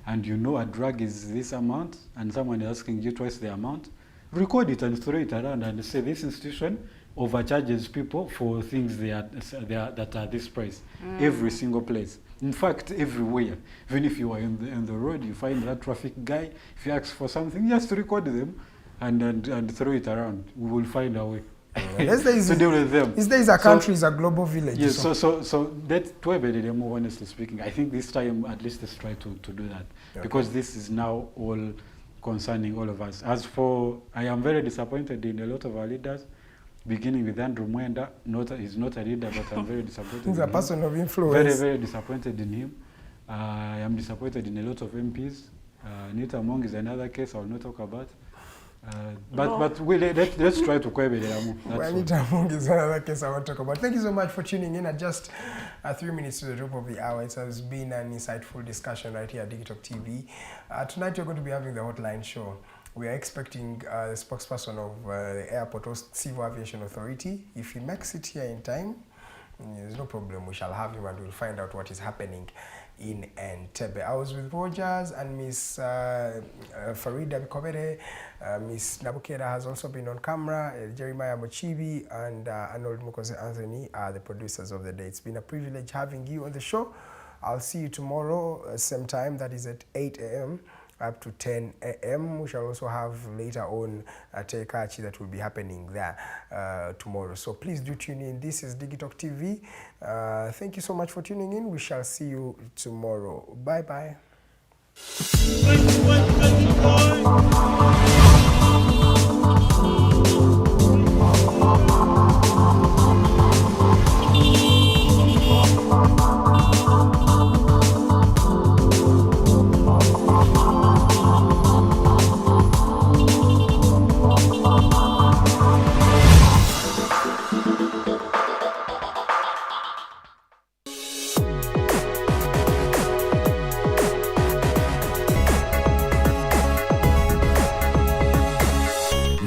and you know a drug is this amount and someone is asking you twice the amount, record it and throw it around and say this institution overcharges people for things that are this price. Every single place. In fact, everywhere. Even if you are in the road, you find that traffic guy, if you ask for something, just record them and throw it around. We will find a way to deal with them. These days, our country is a global village. Yes, so that's more honestly speaking. I think this time, at least let's try to do that. Okay. Because this is now all concerning all of us. As for, I am very disappointed in a lot of our leaders, beginning with Andrew Mwenda. He's not a leader, but I'm very disappointed. He's a person of influence. Very, very disappointed in him. I am disappointed in a lot of MPs. Nita Mong is another case I will not talk about. But let's try to quell it. Nita Mong is another case I want to talk about. Thank you so much for tuning in at just 3 minutes to the top of the hour. It has been an insightful discussion right here at Digitalk TV. Tonight you're going to be having the hotline show. We are expecting the spokesperson of the Airport Civil Aviation Authority. If he makes it here in time, there's no problem. We shall have him and we'll find out what is happening in Entebbe. I was with Rogers and Miss Farida Bikobere. Miss Nabukera has also been on camera. Jeremiah Mochibi and Arnold Mukose Anthony are the producers of the day. It's been a privilege having you on the show. I'll see you tomorrow, same time, that is at 8 a.m. up to 10 a.m. We shall also have later on a Tekachi that will be happening there tomorrow. So please do tune in. This is Digitalk TV. Thank you so much for tuning in. We shall see you tomorrow. Bye-bye.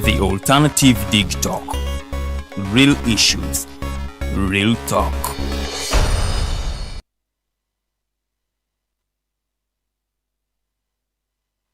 The Alternative Digitalk. Real issues, real talk.